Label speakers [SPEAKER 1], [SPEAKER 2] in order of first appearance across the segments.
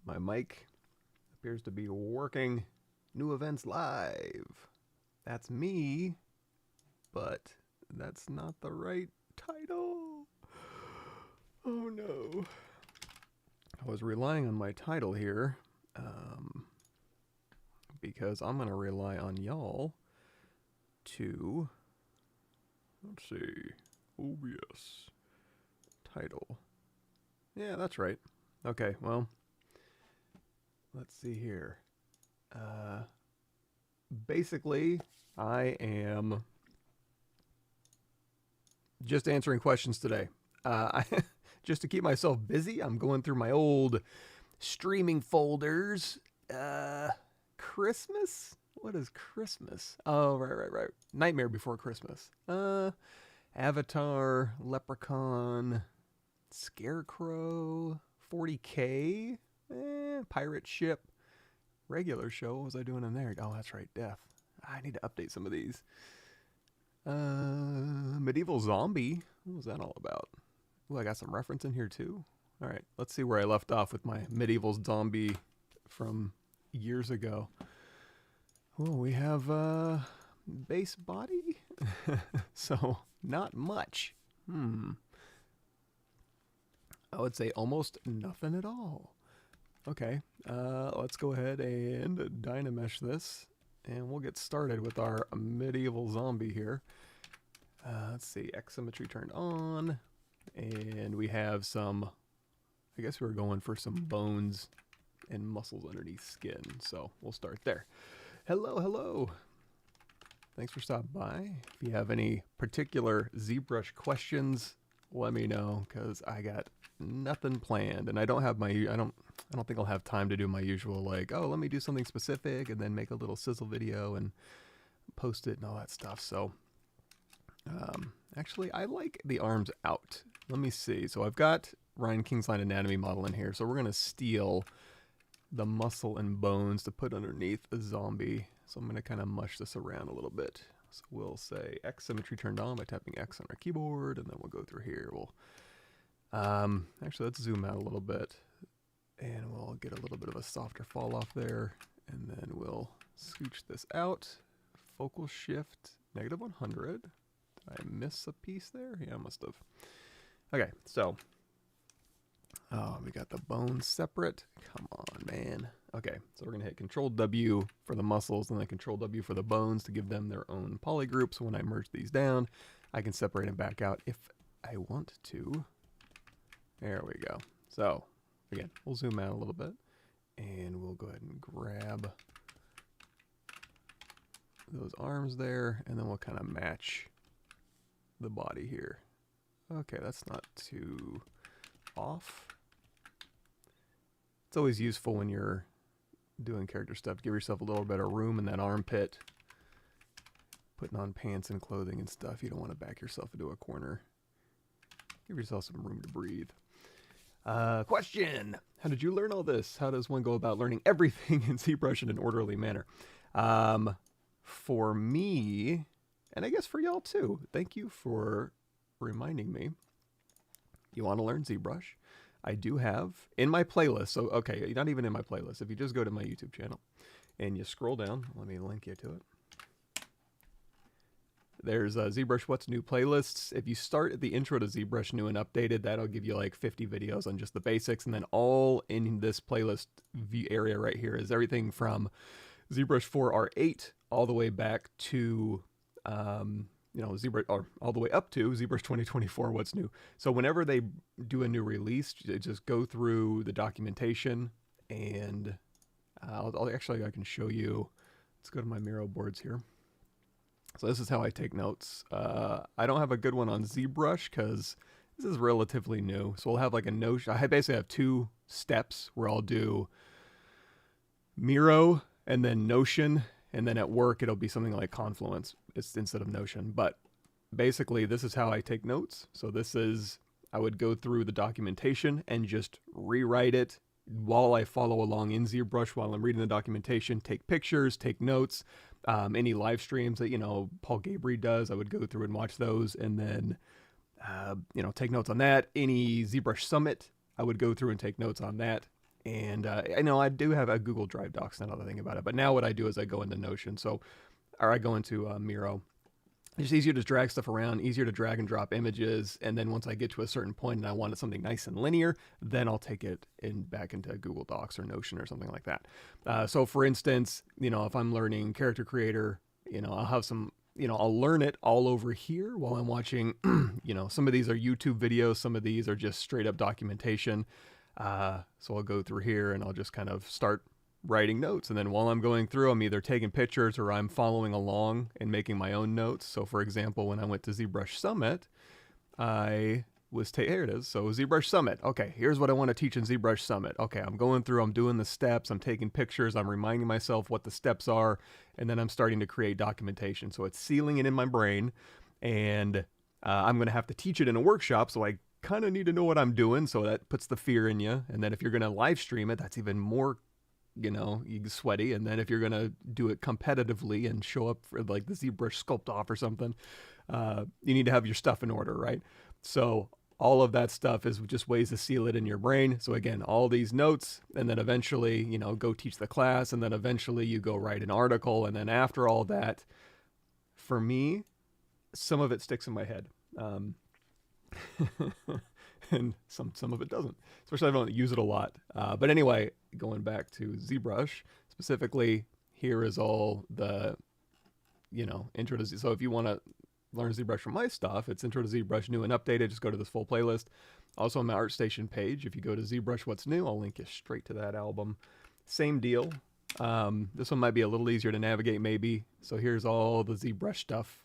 [SPEAKER 1] My mic appears to be working. New events live. That's me, but that's not the right title. Oh no. I was relying on my title here because I'm going to rely on y'all to, let's see, OBS title. Yeah, that's right. Okay, well, let's see here. Basically, I am just answering questions today. Just to keep myself busy, I'm going through my old streaming folders. Christmas? What is Christmas? Oh, right. Nightmare Before Christmas. Avatar, Leprechaun, Scarecrow, 40K, Pirate Ship, regular show. What was I doing in there? Oh, that's right, Death. I need to update some of these. Medieval Zombie. What was that all about? Ooh, I got some reference in here too. All right, let's see where I left off with my Medieval Zombie from years ago. Oh, we have base body. So not much. I would say almost nothing at all. Okay, let's go ahead and dynamesh this, and we'll get started with our medieval zombie here. Let's see, X symmetry turned on, and we have some, I guess we're going for some bones and muscles underneath skin, so we'll start there. Hello. Thanks for stopping by. If you have any particular ZBrush questions, let me know, because I got nothing planned, and I don't have my, I don't think I'll have time to do my usual, like, oh, let me do something specific and then make a little sizzle video and post it and all that stuff. So actually, I like the arms out. Let me see. So I've got Ryan Kingsline anatomy model in here, so we're going to steal the muscle and bones to put underneath a zombie. So I'm going to kind of mush this around a little bit. So we'll say X symmetry turned on by tapping X on our keyboard, and then we'll go through here. We'll actually, let's zoom out a little bit, and we'll get a little bit of a softer fall off there, and then we'll scooch this out. Focal shift -100. Did I miss a piece there? Yeah, I must have. Okay, so we got the bones separate. Come on, man. Okay, so we're gonna hit Control W for the muscles, and then Control W for the bones to give them their own polygroup. So when I merge these down, I can separate them back out if I want to. There we go. So again, we'll zoom out a little bit, and we'll go ahead and grab those arms there, and then we'll kind of match the body here. Okay, that's not too off. It's always useful when you're doing character stuff to give yourself a little bit of room in that armpit. Putting on pants and clothing and stuff, you don't want to back yourself into a corner. Give yourself some room to breathe. Question: how did you learn all this? How does one go about learning everything in ZBrush in an orderly manner? For me, and I guess for y'all too, thank you for reminding me. You want to learn ZBrush? I do have in my playlist. So, okay, not even in my playlist. If you just go to my YouTube channel and you scroll down, let me link you to it. There's ZBrush What's New playlists. If you start at the intro to ZBrush New and Updated, that'll give you like 50 videos on just the basics. And then all in this playlist area right here is everything from ZBrush 4R8 all the way back to, ZBrush, or all the way up to ZBrush 2024 What's New. So whenever they do a new release, just go through the documentation, and I can show you. Let's go to my Miro boards here. So this is how I take notes. I don't have a good one on ZBrush because this is relatively new. So we'll have like a Notion. I basically have two steps where I'll do Miro and then Notion, and then at work it'll be something like Confluence instead of Notion. But basically this is how I take notes. So this is, I would go through the documentation and just rewrite it while I follow along in ZBrush while I'm reading the documentation, take pictures, take notes. Any live streams that, Paul Gabry does, I would go through and watch those, and then, take notes on that. Any ZBrush Summit, I would go through and take notes on that. And I know I do have a Google Drive Docs, now that I think about it. But now what I do is I go into Notion, or I go into Miro. It's easier to drag stuff around, easier to drag and drop images, and then once I get to a certain point and I wanted something nice and linear, then I'll take it back into Google Docs or Notion or something like that. So for instance, if I'm learning Character Creator, I'll have some, I'll learn it all over here while I'm watching, some of these are YouTube videos, some of these are just straight up documentation. So I'll go through here and I'll just kind of start writing notes, and then while I'm going through, I'm either taking pictures or I'm following along and making my own notes. So for example, when I went to ZBrush Summit, I was here it is. So ZBrush Summit. Okay, here's what I want to teach in ZBrush Summit. Okay, I'm going through, I'm doing the steps, I'm taking pictures, I'm reminding myself what the steps are, and then I'm starting to create documentation. So it's sealing it in my brain, and I'm going to have to teach it in a workshop, so I kind of need to know what I'm doing, so that puts the fear in you. And then if you're going to live stream it, that's even more you sweaty. And then if you're gonna do it competitively and show up for like the ZBrush Sculpt Off or something, you need to have your stuff in order, right? So all of that stuff is just ways to seal it in your brain. So again, all these notes, and then eventually, go teach the class, and then eventually you go write an article, and then after all that, for me, some of it sticks in my head. And some of it doesn't, especially if I don't use it a lot. But anyway, going back to ZBrush specifically, here is all the, intro to Z. So if you want to learn ZBrush from my stuff, it's intro to ZBrush, new and updated. Just go to this full playlist. Also on my ArtStation page, if you go to ZBrush What's New, I'll link you straight to that album. Same deal. This one might be a little easier to navigate maybe. So here's all the ZBrush stuff.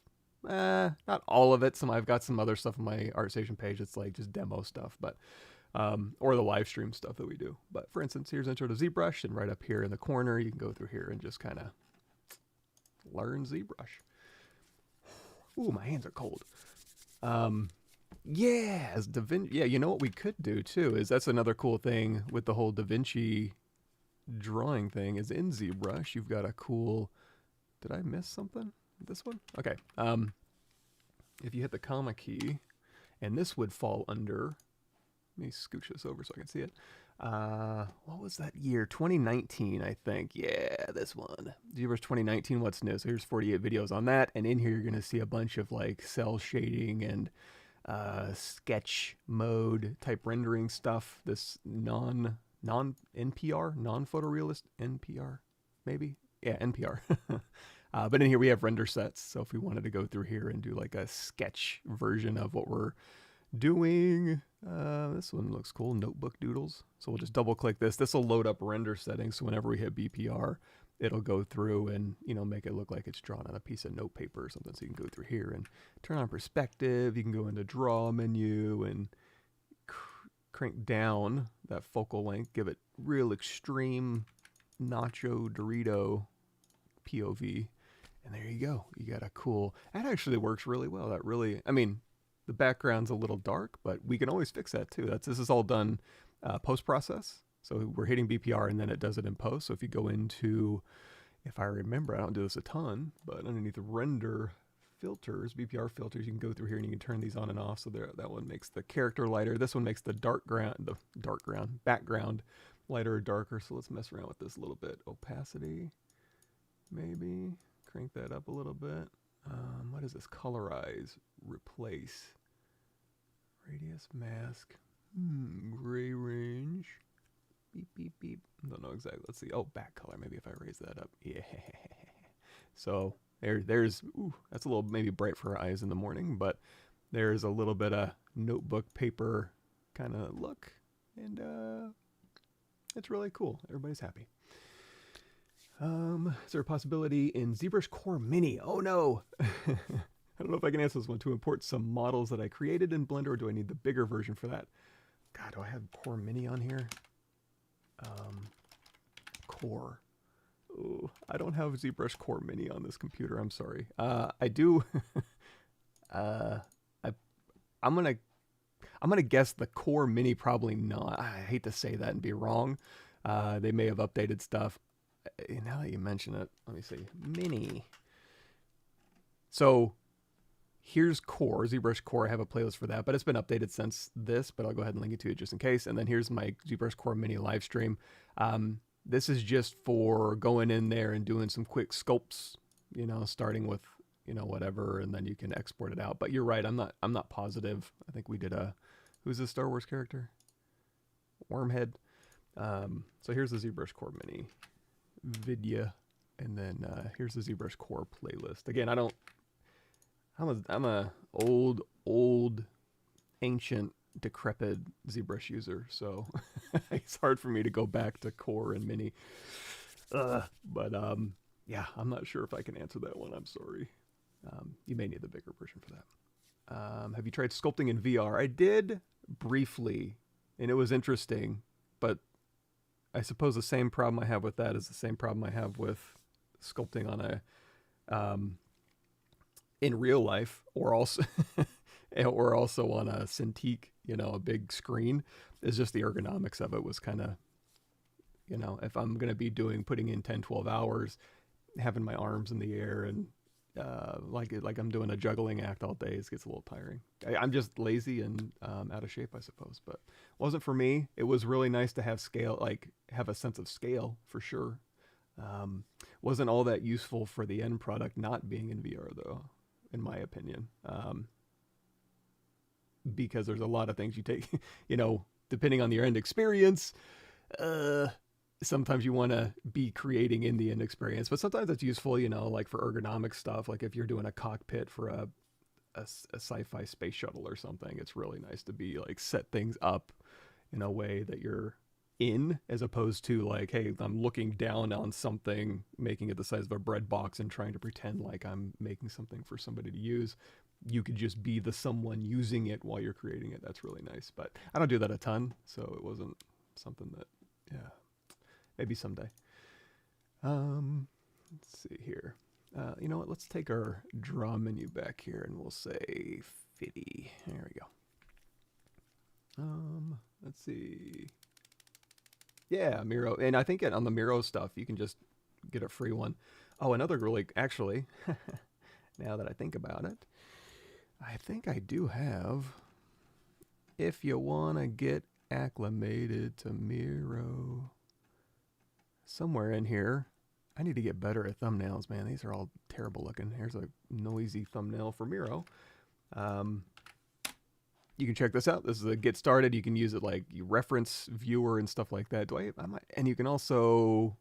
[SPEAKER 1] Not all of it. I've got some other stuff on my ArtStation page. It's like just demo stuff, but or the live stream stuff that we do. But for instance, here's intro to ZBrush, and right up here in the corner, you can go through here and just kind of learn ZBrush. Ooh, my hands are cold. Yeah, as DaVinci. Yeah, what we could do too is that's another cool thing with the whole DaVinci drawing thing is in ZBrush. You've got a cool. Did I miss something? This one? Okay. If you hit the comma key, and this would fall under, let me scooch this over so I can see it. What was that year? 2019, I think. Yeah, this one. ZBrush 2019, what's new? So here's 48 videos on that, and in here you're going to see a bunch of like cell shading and sketch mode type rendering stuff. This non-NPR, non-photorealist NPR, maybe? Yeah, NPR. But in here we have render sets. So if we wanted to go through here and do like a sketch version of what we're doing, this one looks cool, notebook doodles. So we'll just double click this. This will load up render settings. So whenever we hit BPR, it'll go through and, make it look like it's drawn on a piece of note paper or something. So you can go through here and turn on perspective. You can go into draw menu and crank down that focal length, give it real extreme nacho Dorito POV. And there you go. You got a cool, that actually works really well. That really, the background's a little dark, but we can always fix that too. This is all done post-process. So we're hitting BPR and then it does it in post. So if you go into, if I remember, I don't do this a ton, but underneath render filters, BPR filters, you can go through here and you can turn these on and off. So that one makes the character lighter. This one makes the background lighter or darker. So let's mess around with this a little bit. Opacity, maybe. Crank that up a little bit. What is this? Colorize, replace, radius, mask, gray range, beep, beep, beep. Don't know exactly. Let's see. Oh, back color. Maybe if I raise that up. Yeah. So there's, that's a little maybe bright for our eyes in the morning, but there's a little bit of notebook paper kind of look, and it's really cool. Everybody's happy. Is there a possibility in ZBrush Core Mini? Oh no! I don't know if I can answer this one. To import some models that I created in Blender, or do I need the bigger version for that? God, do I have Core Mini on here? Core. Ooh, I don't have ZBrush Core Mini on this computer. I'm sorry. I do. I'm gonna guess the Core Mini probably not. I hate to say that and be wrong. They may have updated stuff. Now that you mention it, let me see. Mini. So here's core, ZBrush core. I have a playlist for that, but it's been updated since this, but I'll go ahead and link it to it just in case. And then here's my ZBrush core mini live stream. This is just for going in there and doing some quick sculpts, you know, starting with, you know, whatever, and then you can export it out. But you're right, I'm not positive. I think we did who's the Star Wars character? Wormhead. So here's the ZBrush core mini video, and then here's the ZBrush core playlist. Again, I'm a old, ancient, decrepit ZBrush user, so it's hard for me to go back to core and mini. But yeah, I'm not sure if I can answer that one. I'm sorry. You may need the bigger version for that. Have you tried sculpting in VR? I did briefly, and it was interesting, but I suppose the same problem I have with that is the same problem I have with sculpting on a in real life, or also or also on a Cintiq, you know, a big screen. Is just the ergonomics of it was kind of, you know, if I'm going to be putting in 10, 12 hours, having my arms in the air and like I'm doing a juggling act all day, it gets a little tiring. I'm just lazy and out of shape, I suppose, but wasn't for me. It was really nice to have scale, like have a sense of scale for sure. Wasn't all that useful for the end product not being in VR though, in my opinion. Because there's a lot of things you take, you know, depending on your end experience, sometimes you want to be creating in the end experience, but sometimes it's useful, you know, like for ergonomic stuff, like if you're doing a cockpit for a sci-fi space shuttle or something, it's really nice to be like set things up in a way that you're in, as opposed to like, hey, I'm looking down on something, making it the size of a bread box and trying to pretend like I'm making something for somebody to use. You could just be the someone using it while you're creating it. That's really nice, but I don't do that a ton, so it wasn't something that, yeah, maybe someday. Let's see here. You know what? Let's take our draw menu back here and we'll say 50. There we go. Let's see. Yeah, Miro. And I think on the Miro stuff, you can just get a free one. Oh, another really, actually, now that I think about it, I think I do have, if you want to get acclimated to Miro, somewhere in here. I need to get better at thumbnails, man. These are all terrible looking. Here's a noisy thumbnail for Miro. You can check this out. This is a get started. You can use it like you reference viewer and stuff like that. And you can also,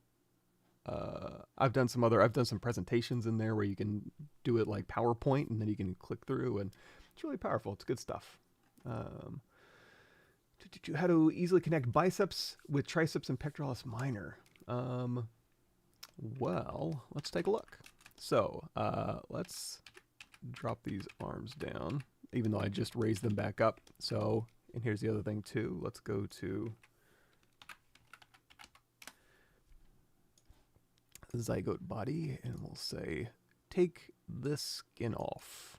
[SPEAKER 1] I've done some presentations in there where you can do it like PowerPoint, and then you can click through, and it's really powerful. It's good stuff. How to easily connect biceps with triceps and pectoralis minor. Well, let's take a look. So let's drop these arms down, even though I just raised them back up. So, and here's the other thing too. Let's go to zygote body, and we'll say, take this skin off.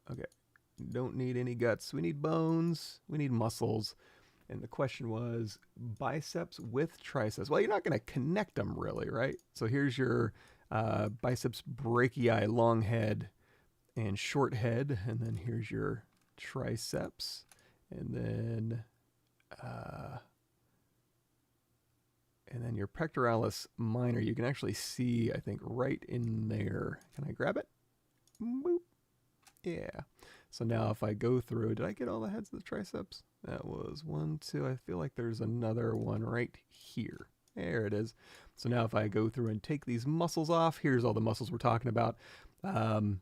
[SPEAKER 1] Okay, don't need any guts. We need bones. We need muscles. And the question was biceps with triceps. Well, you're not going to connect them really, right? So here's your biceps brachii, long head and short head. And then here's your triceps. And then your pectoralis minor. You can actually see, I think, right in there. Can I grab it? Boop. Yeah. So now if I go through, did I get all the heads of the triceps? That was 1, 2. I feel like there's another one right here. There it is. So now if I go through and take these muscles off, here's all the muscles we're talking about. And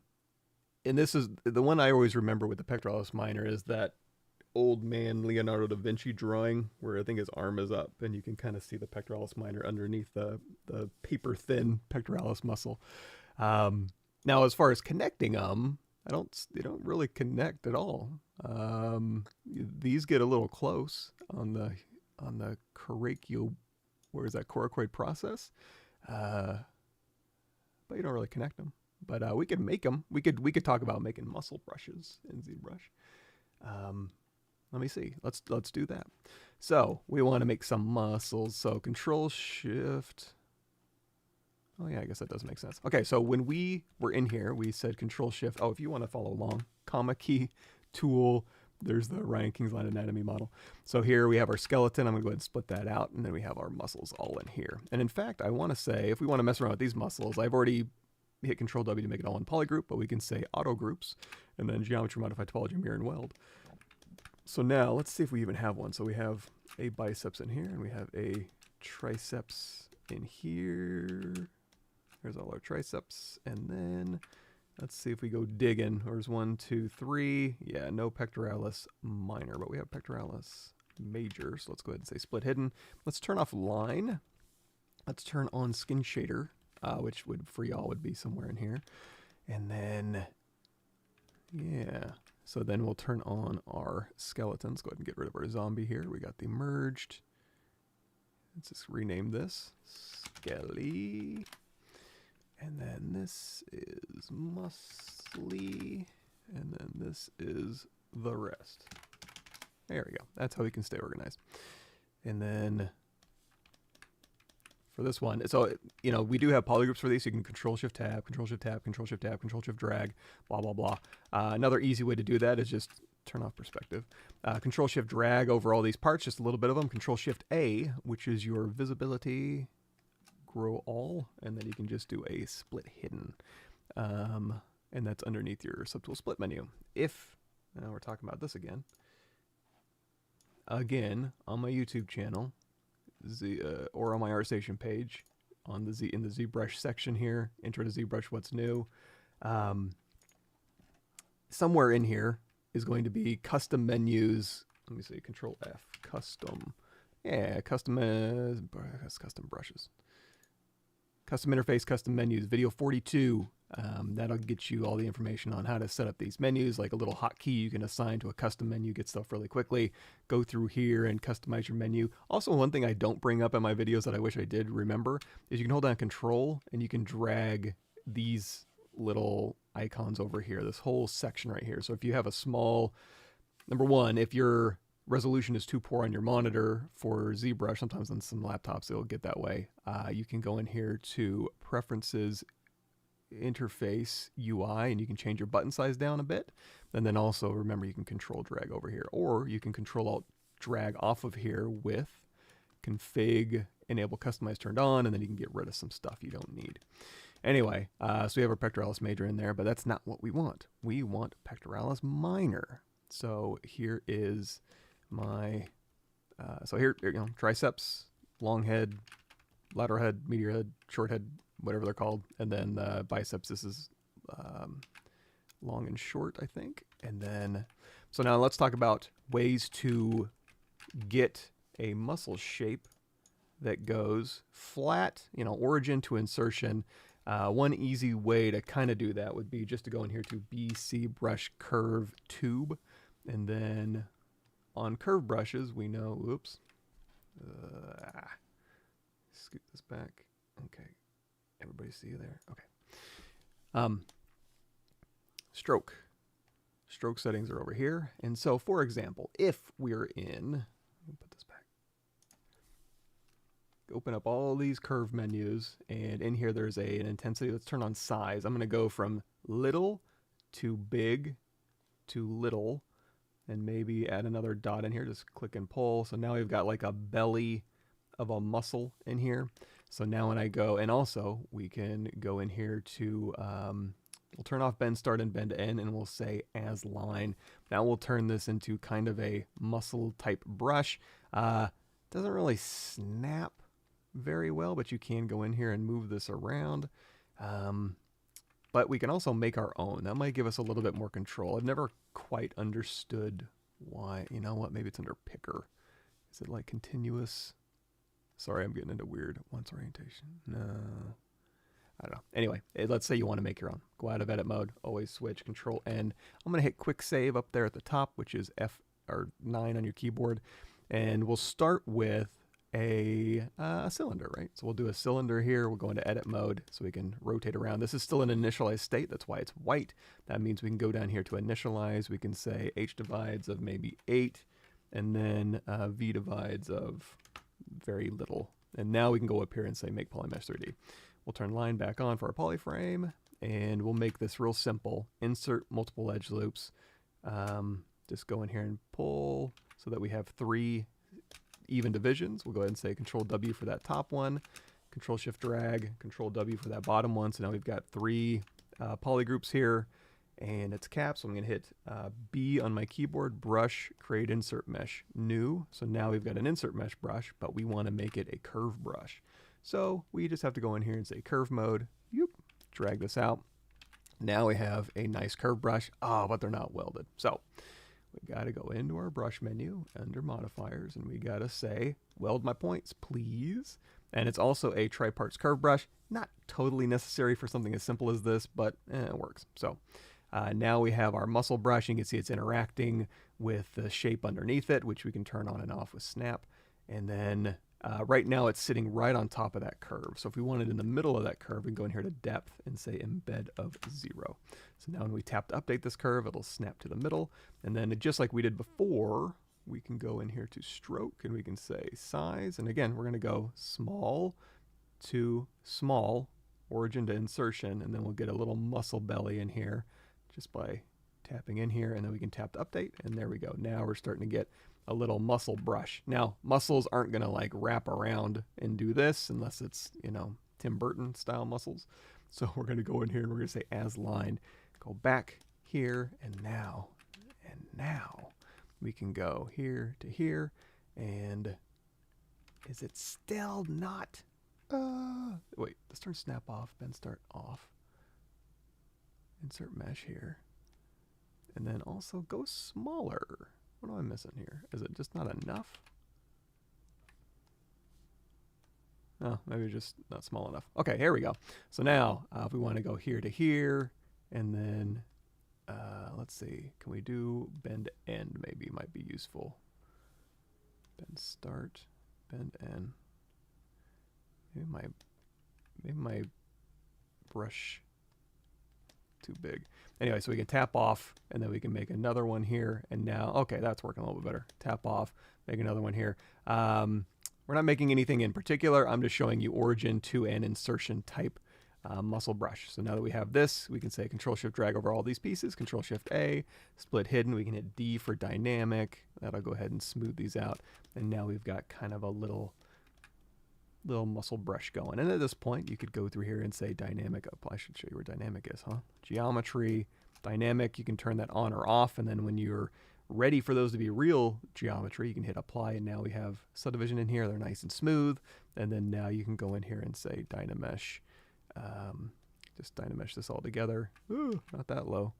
[SPEAKER 1] this is the one I always remember with the pectoralis minor, is that old man Leonardo da Vinci drawing where I think his arm is up and you can kind of see the pectoralis minor underneath the paper thin pectoralis muscle. Now, as far as connecting them, they don't really connect at all. These get a little close on the coracoid process, but you don't really connect them. But we could make them. We could talk about making muscle brushes in ZBrush. Let me see. Let's do that. So we want to make some muscles. So Control Shift. Oh yeah, I guess that does make sense. Okay, so when we were in here, we said Control Shift. Oh, if you want to follow along, comma key, tool. There's the Ryan Kingsline anatomy model. So here we have our skeleton. I'm going to go ahead and split that out, and then we have our muscles all in here. And in fact, I want to say, if we want to mess around with these muscles, I've already hit Control W to make it all in polygroup, but we can say auto groups, and then geometry modify topology mirror and weld. So now let's see if we even have one. So we have a biceps in here, and we have a triceps in here. There's all our triceps, and then let's see if we go digging. There's 1, 2, 3. Yeah, no pectoralis minor, but we have pectoralis major. So let's go ahead and say split hidden. Let's turn off line. Let's turn on skin shader, which would for y'all would be somewhere in here. And then, yeah. So then we'll turn on our skeletons. Go ahead and get rid of our zombie here. We got the merged. Let's just rename this Skelly. And then this is muscly. And then this is the rest. There we go. That's how we can stay organized. And then for this one, so, you know, we do have polygroups for these. So you can Control Shift Tab, Control Shift Tab, Control Shift Tab, Control Shift Drag, blah, blah, blah. Another easy way to do that is just turn off perspective. Control Shift Drag over all these parts, just a little bit of them. Control Shift A, which is your visibility, grow all, and then you can just do a split hidden. And that's underneath your subtool split menu. If, now we're talking about this again on my YouTube channel, or on my ArtStation page, on the in the ZBrush section here, intro to ZBrush, what's new. Somewhere in here is going to be custom menus. Let me see, Control F, custom. Yeah, custom brushes. Custom interface, custom menus, video 42. That'll get you all the information on how to set up these menus, like a little hotkey you can assign to a custom menu, get stuff really quickly. Go through here and customize your menu. Also, one thing I don't bring up in my videos that I wish I did remember is you can hold down Control and you can drag these little icons over here, this whole section right here. So if you have a small, number one, if your resolution is too poor on your monitor for ZBrush, sometimes on some laptops it'll get that way, you can go in here to Preferences, Interface, UI, and you can change your button size down a bit. And then also remember you can Control Drag over here, or you can Control Alt drag off of here with Config, Enable Customize turned on, and then you can get rid of some stuff you don't need. Anyway, so we have our pectoralis major in there, but that's not what we want. We want pectoralis minor. So here is my, so here, you know, triceps, long head, lateral head, medial head, short head, whatever they're called. And then biceps, this is long and short, I think. And then, so now let's talk about ways to get a muscle shape that goes flat, you know, origin to insertion. One easy way to kind of do that would be just to go in here to ZBrush curve tube. And then on curve brushes, we know, oops, scoot this back. Okay. Everybody see you there? Okay. Stroke settings are over here. And so, for example, if we're in, let me put this back. Open up all these curve menus, and in here there's an intensity. Let's turn on size. I'm going to go from little to big to little, and maybe add another dot in here. Just click and pull. So now we've got like a belly of a muscle in here. So now when I go, and also we can go in here to, we'll turn off bend start and bend end, and we'll say as line. Now we'll turn this into kind of a muscle type brush. Doesn't really snap very well, but you can go in here and move this around. But we can also make our own. That might give us a little bit more control. I've never quite understood why. You know what? Maybe it's under picker. Is it like continuous? Sorry, I'm getting into weird once orientation. No, I don't know. Anyway, let's say you want to make your own. Go out of edit mode, always switch, Control N. I'm going to hit quick save up there at the top, which is F or 9 on your keyboard. And we'll start with a cylinder, right? So we'll do a cylinder here. We'll go into edit mode so we can rotate around. This is still an initialized state. That's why it's white. That means we can go down here to initialize. We can say H divides of maybe 8, and then V divides of very little. And now we can go up here and say make polymesh 3D. We'll turn line back on for our polyframe, and we'll make this real simple. Insert multiple edge loops. Just go in here and pull so that we have 3 even divisions. We'll go ahead and say Control W for that top one, Control Shift drag, Control W for that bottom one. So now we've got 3 polygroups here, and it's capped. So I'm going to hit B on my keyboard, brush, create insert mesh, new. So now we've got an insert mesh brush, but we want to make it a curve brush. So we just have to go in here and say curve mode, drag this out. Now we have a nice curve brush, but they're not welded. So we got to go into our brush menu under modifiers, and we got to say weld my points, please. And it's also a triparts curve brush. Not totally necessary for something as simple as this, but it works. So now we have our muscle brush. You can see it's interacting with the shape underneath it, which we can turn on and off with snap. And then right now it's sitting right on top of that curve. So if we wanted in the middle of that curve, we can go in here to depth and say embed of 0. So now when we tap to update this curve, it'll snap to the middle. And then just like we did before, we can go in here to stroke, and we can say size. And again, we're going to go small to small, origin to insertion, and then we'll get a little muscle belly in here just by tapping in here, and then we can tap to update, and there we go. Now we're starting to get a little muscle brush. Now, muscles aren't going to like wrap around and do this unless it's, you know, Tim Burton style muscles. So we're going to go in here and we're going to say as line, go back here, and now we can go here to here. And is it still not? Wait, let's turn snap off, then start off. Insert mesh here. And then also go smaller. What am I missing here? Is it just not enough? Oh, maybe just not small enough. Okay, here we go. So now, if we want to go here to here, and then, let's see, can we do bend end? Maybe might be useful. Bend start, bend end. Maybe my brush too big. Anyway, so we can tap off, and then we can make another one here. And now, okay, that's working a little bit better. Tap off, make another one here. We're not making anything in particular. I'm just showing you origin to an insertion type muscle brush. So now that we have this, we can say Control Shift drag over all these pieces, Control Shift A, split hidden. We can hit D for dynamic. That'll go ahead and smooth these out. And now we've got kind of a little muscle brush going. And at this point, you could go through here and say dynamic. Oh, I should show you where dynamic is, huh? Geometry, dynamic, you can turn that on or off. And then when you're ready for those to be real geometry, you can hit apply. And now we have subdivision in here. They're nice and smooth. And then now you can go in here and say Dynamesh. Just Dynamesh this all together. Ooh, not that low.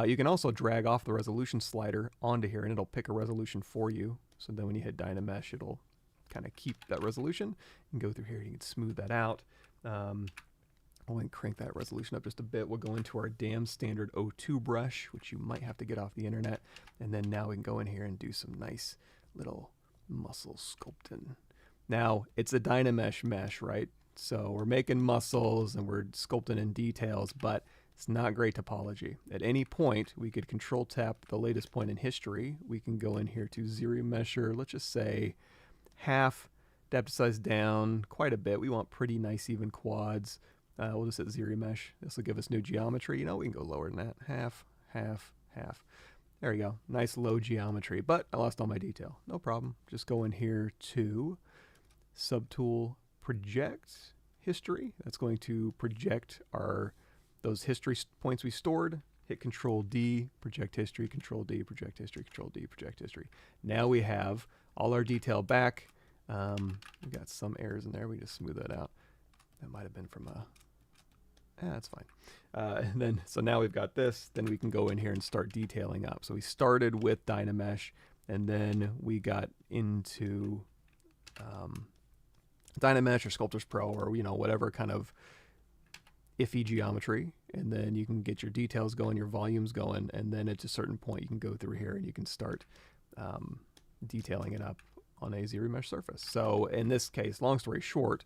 [SPEAKER 1] You can also drag off the resolution slider onto here, and it'll pick a resolution for you. So then when you hit Dynamesh, it'll kind of keep that resolution. You can go through here, you can smooth that out. I'll crank that resolution up just a bit. We'll go into our damn standard O2 brush, which you might have to get off the internet. And then now we can go in here and do some nice little muscle sculpting. Now, it's a Dynamesh mesh, right? So we're making muscles and we're sculpting in details, but it's not great topology. At any point, we could control tap the latest point in history. We can go in here to ZBrush, let's just say half, depth size down quite a bit. We want pretty nice even quads. We'll just hit ZBrush. This will give us new geometry. You know, we can go lower than that. Half, half, half. There we go. Nice low geometry, but I lost all my detail. No problem. Just go in here to Subtool, Project History. That's going to project those history points we stored. Hit Control D, project history, Control D, project history, Control D, project history. Now we have all our detail back. We got some errors in there. We just smooth that out. That might have been from that's fine. And then, so now we've got this. Then we can go in here and start detailing up. So we started with Dynamesh, and then we got into Dynamesh or Sculptors Pro, or whatever kind of iffy geometry, and then you can get your details going, your volumes going, and then at a certain point you can go through here and you can start detailing it up on a ZBrush surface. So in this case, long story short,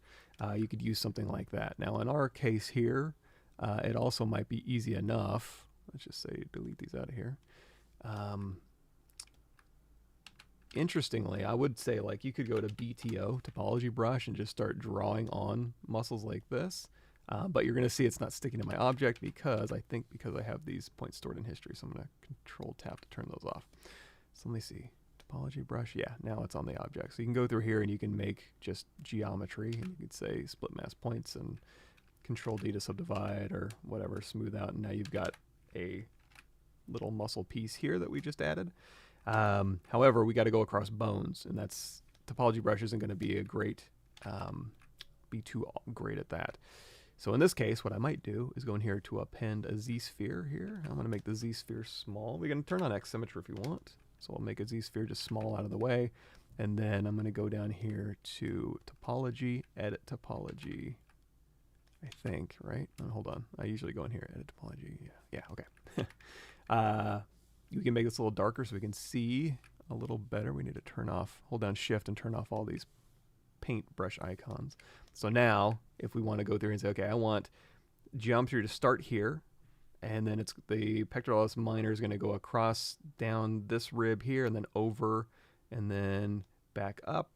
[SPEAKER 1] you could use something like that. Now in our case here, it also might be easy enough. Let's just say delete these out of here. Interestingly, I would say like you could go to BTO, Topology Brush, and just start drawing on muscles like this. But you're going to see it's not sticking to my object because I have these points stored in history. So I'm going to Control Tab to turn those off. So let me see. Topology brush. Yeah, now it's on the object. So you can go through here and you can make just geometry. And you could say split mass points and Control D to subdivide or whatever, smooth out. And now you've got a little muscle piece here that we just added. However, we got to go across bones, and that's topology brush isn't going to be be too great at that. So in this case, what I might do is go in here to append a Z-sphere here. I'm going to make the Z-sphere small. We can turn on X symmetry if you want. So I'll make a Z-sphere just small out of the way. And then I'm going to go down here to topology, edit topology, I think, right? Oh, hold on. I usually go in here, edit topology. Yeah, okay. You can make this a little darker so we can see a little better. We need to turn off, hold down shift and turn off all these paintbrush icons. So now if we want to go through and say, okay, I want geometry to start here, and then it's the pectoralis minor is going to go across down this rib here and then over and then back up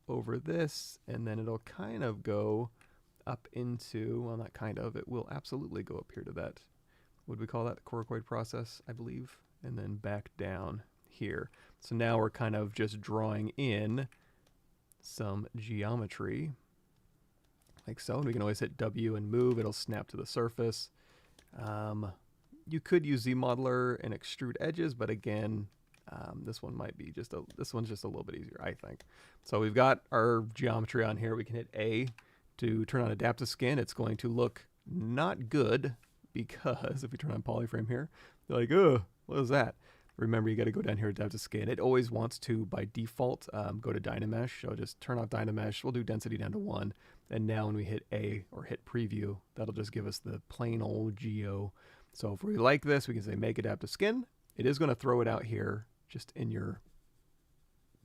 [SPEAKER 1] over this, and then it'll kind of go up into, well, not kind of, it will absolutely go up here to that, what do we call that, the coracoid process, I believe, and then back down here. So now we're kind of just drawing in some geometry like so, and we can always hit W and move. It'll snap to the surface. You could use ZModeler and extrude edges, but again, this one might be this one's just a little bit easier, I think. So we've got our geometry on here. We can hit A to turn on adaptive skin. It's going to look not good because if we turn on polyframe here, you're like, oh, what is that? Remember, you got to go down here to adaptive skin. It always wants to, by default, go to Dynamesh. So just turn off Dynamesh. We'll do density down to 1. And now when we hit A or hit preview, that'll just give us the plain old geo. So if we like this, we can say make adaptive skin. It is going to throw it out here just in your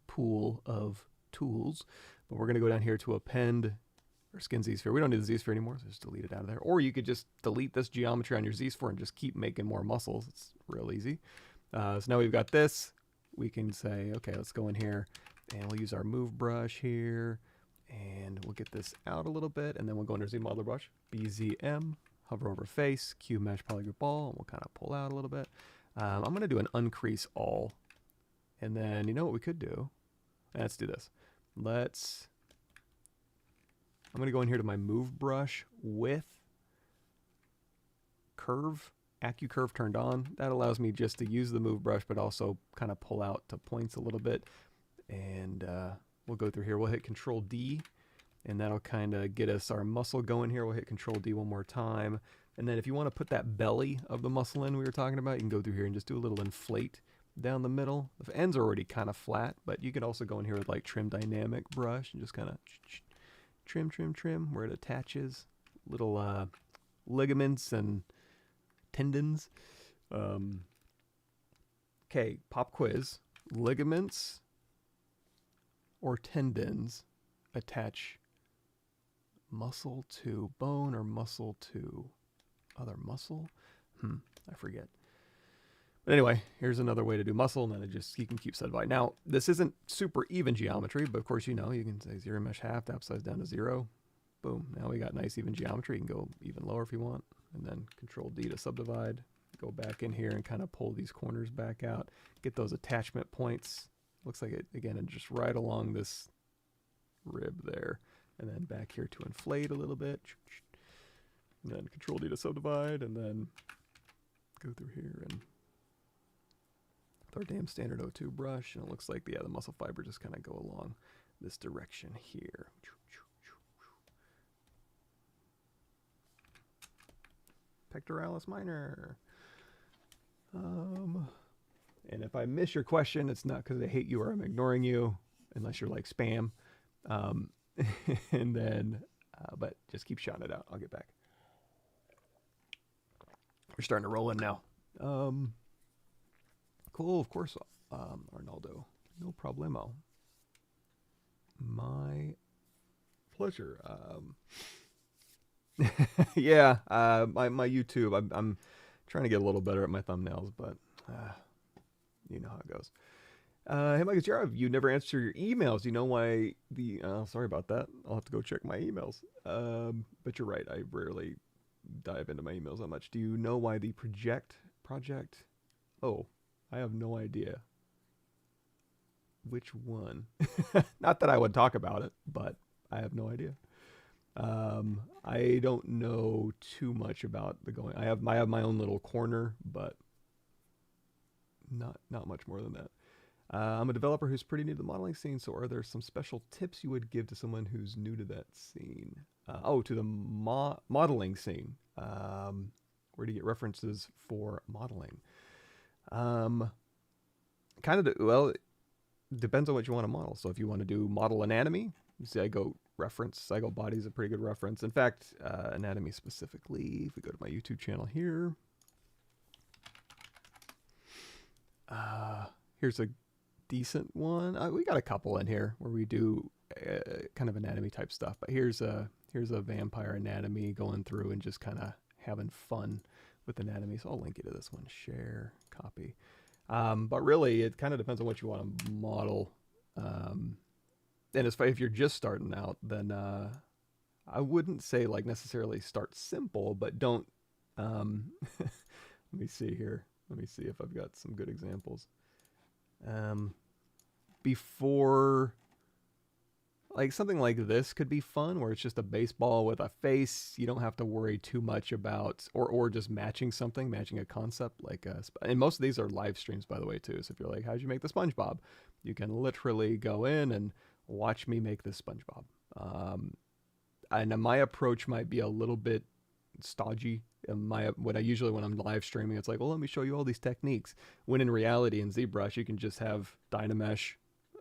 [SPEAKER 1] pool of tools. But we're going to go down here to append or skin Z-sphere. We don't need the Z-sphere anymore, so just delete it out of there. Or you could just delete this geometry on your Z-sphere and just keep making more muscles. It's real easy. So now we've got this. We can say, okay, let's go in here and we'll use our move brush here and we'll get this out a little bit, and then we'll go under ZModeler brush, BZM, hover over face, Q mesh polygroup all, and we'll kind of pull out a little bit. I'm going to do an uncrease all, and then you know what we could do? Let's do this. I'm going to go in here to my move brush with curve, AccuCurve turned on. That allows me just to use the move brush, but also kind of pull out to points a little bit. And we'll go through here. We'll hit Control D, and that'll kind of get us our muscle going here. We'll hit Control D one more time. And then if you want to put that belly of the muscle in we were talking about, you can go through here and just do a little inflate down the middle. The ends are already kind of flat, but you could also go in here with like Trim Dynamic brush and just kind of trim, trim, trim where it attaches. Little ligaments and tendons. Okay, pop quiz. Ligaments or tendons attach muscle to bone or muscle to other muscle? I forget. But anyway, here's another way to do muscle, and then you can keep subdividing. Now, this isn't super even geometry, but of course, you know, you can say zero mesh half, the upside's down to 0. Boom. Now we got nice even geometry. You can go even lower if you want, and then Control D to subdivide. Go back in here and kind of pull these corners back out. Get those attachment points. Looks like it, again, and just right along this rib there. And then back here to inflate a little bit. And then Control D to subdivide, and then go through here and with our damn standard O2 brush. And it looks like, yeah, the muscle fiber just kind of go along this direction here. Pectoralis minor. And if I miss your question, it's not because I hate you or I'm ignoring you, unless you're like spam. And then, but just keep shouting it out. I'll get back. We're starting to roll in now. Cool, of course, Arnaldo. No problemo. My pleasure. Yeah, my YouTube. I'm trying to get a little better at my thumbnails, but you know how it goes. Hey, Mike, it's Jared. You never answer your emails. You know why the... sorry about that. I'll have to go check my emails. But you're right. I rarely dive into my emails that much. Do you know why the project? Oh, I have no idea. Which one? Not that I would talk about it, but I have no idea. I don't know too much about the going. I have my own little corner, but not much more than that. I'm a developer who's pretty new to the modeling scene, so are there some special tips you would give to someone who's new to that scene? To the modeling scene. Where do you get references for modeling? Well, it depends on what you want to model. So if you want to do model anatomy, Zygo body is a pretty good reference. In fact, anatomy specifically, if we go to my YouTube channel here, here's a decent one. We got a couple in here where we do kind of anatomy type stuff, but here's a vampire anatomy going through and just kind of having fun with anatomy. So I'll link you to this one. Share, copy. But really, it kind of depends on what you want to model. And if you're just starting out, then I wouldn't say like necessarily start simple, but don't. Let me see here. Let me see if I've got some good examples. Before, like something like this could be fun, where it's just a baseball with a face. You don't have to worry too much about, or just matching a concept. And most of these are live streams, by the way, too. So if you're like, how'd you make the SpongeBob? You can literally go in and watch me make this SpongeBob. And my approach might be a little bit stodgy. When I'm live streaming, it's like, well, let me show you all these techniques. When in reality, in ZBrush, you can just have Dynamesh,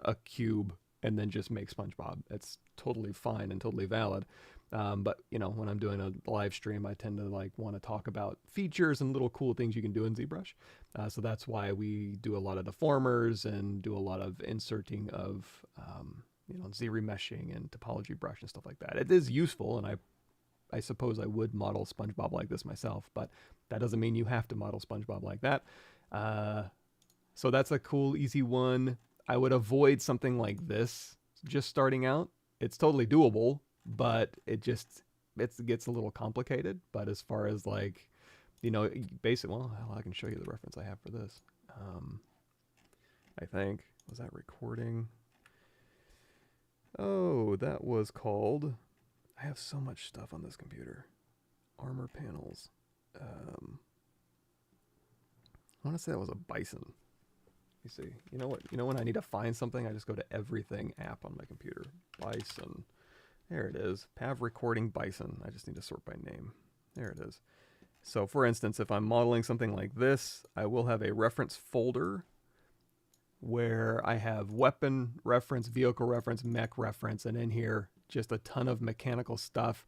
[SPEAKER 1] a cube, and then just make SpongeBob. It's totally fine and totally valid. But when I'm doing a live stream, I tend to want to talk about features and little cool things you can do in ZBrush. So that's why we do a lot of deformers and do a lot of inserting of Z-remeshing and topology brush and stuff like that. It is useful, and I suppose I would model SpongeBob like this myself, but that doesn't mean you have to model SpongeBob like that. So that's a cool, easy one. I would avoid something like this just starting out. It's totally doable, but it gets a little complicated. But as far as basic, well, I can show you the reference I have for this. I think, was that recording? Oh, that was called, I have so much stuff on this computer. Armor panels. I want to say that was a bison. Let me see. You know what? When I need to find something, I just go to everything app on my computer. Bison. There it is. Pav recording bison. I just need to sort by name. There it is. So for instance, if I'm modeling something like this, I will have a reference folder where I have weapon reference, vehicle reference, mech reference, and in here, just a ton of mechanical stuff.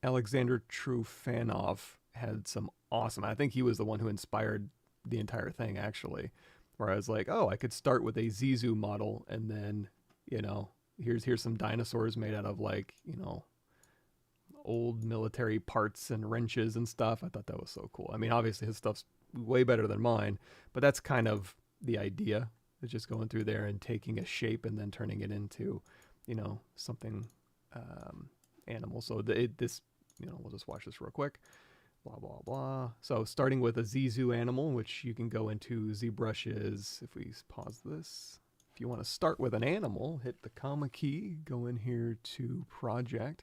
[SPEAKER 1] Alexander Trufanov had some awesome, I think he was the one who inspired the entire thing, actually, where I was like, oh, I could start with a Zizou model, and then, here's some dinosaurs made out of old military parts and wrenches and stuff. I thought that was so cool. I mean, obviously his stuff's way better than mine, but that's kind of the idea. It's just going through there and taking a shape and then turning it into, something animal. So we'll just watch this real quick. Blah, blah, blah. So starting with a Zizou animal, which you can go into ZBrush's, if we pause this, if you want to start with an animal, hit the comma key, go in here to project,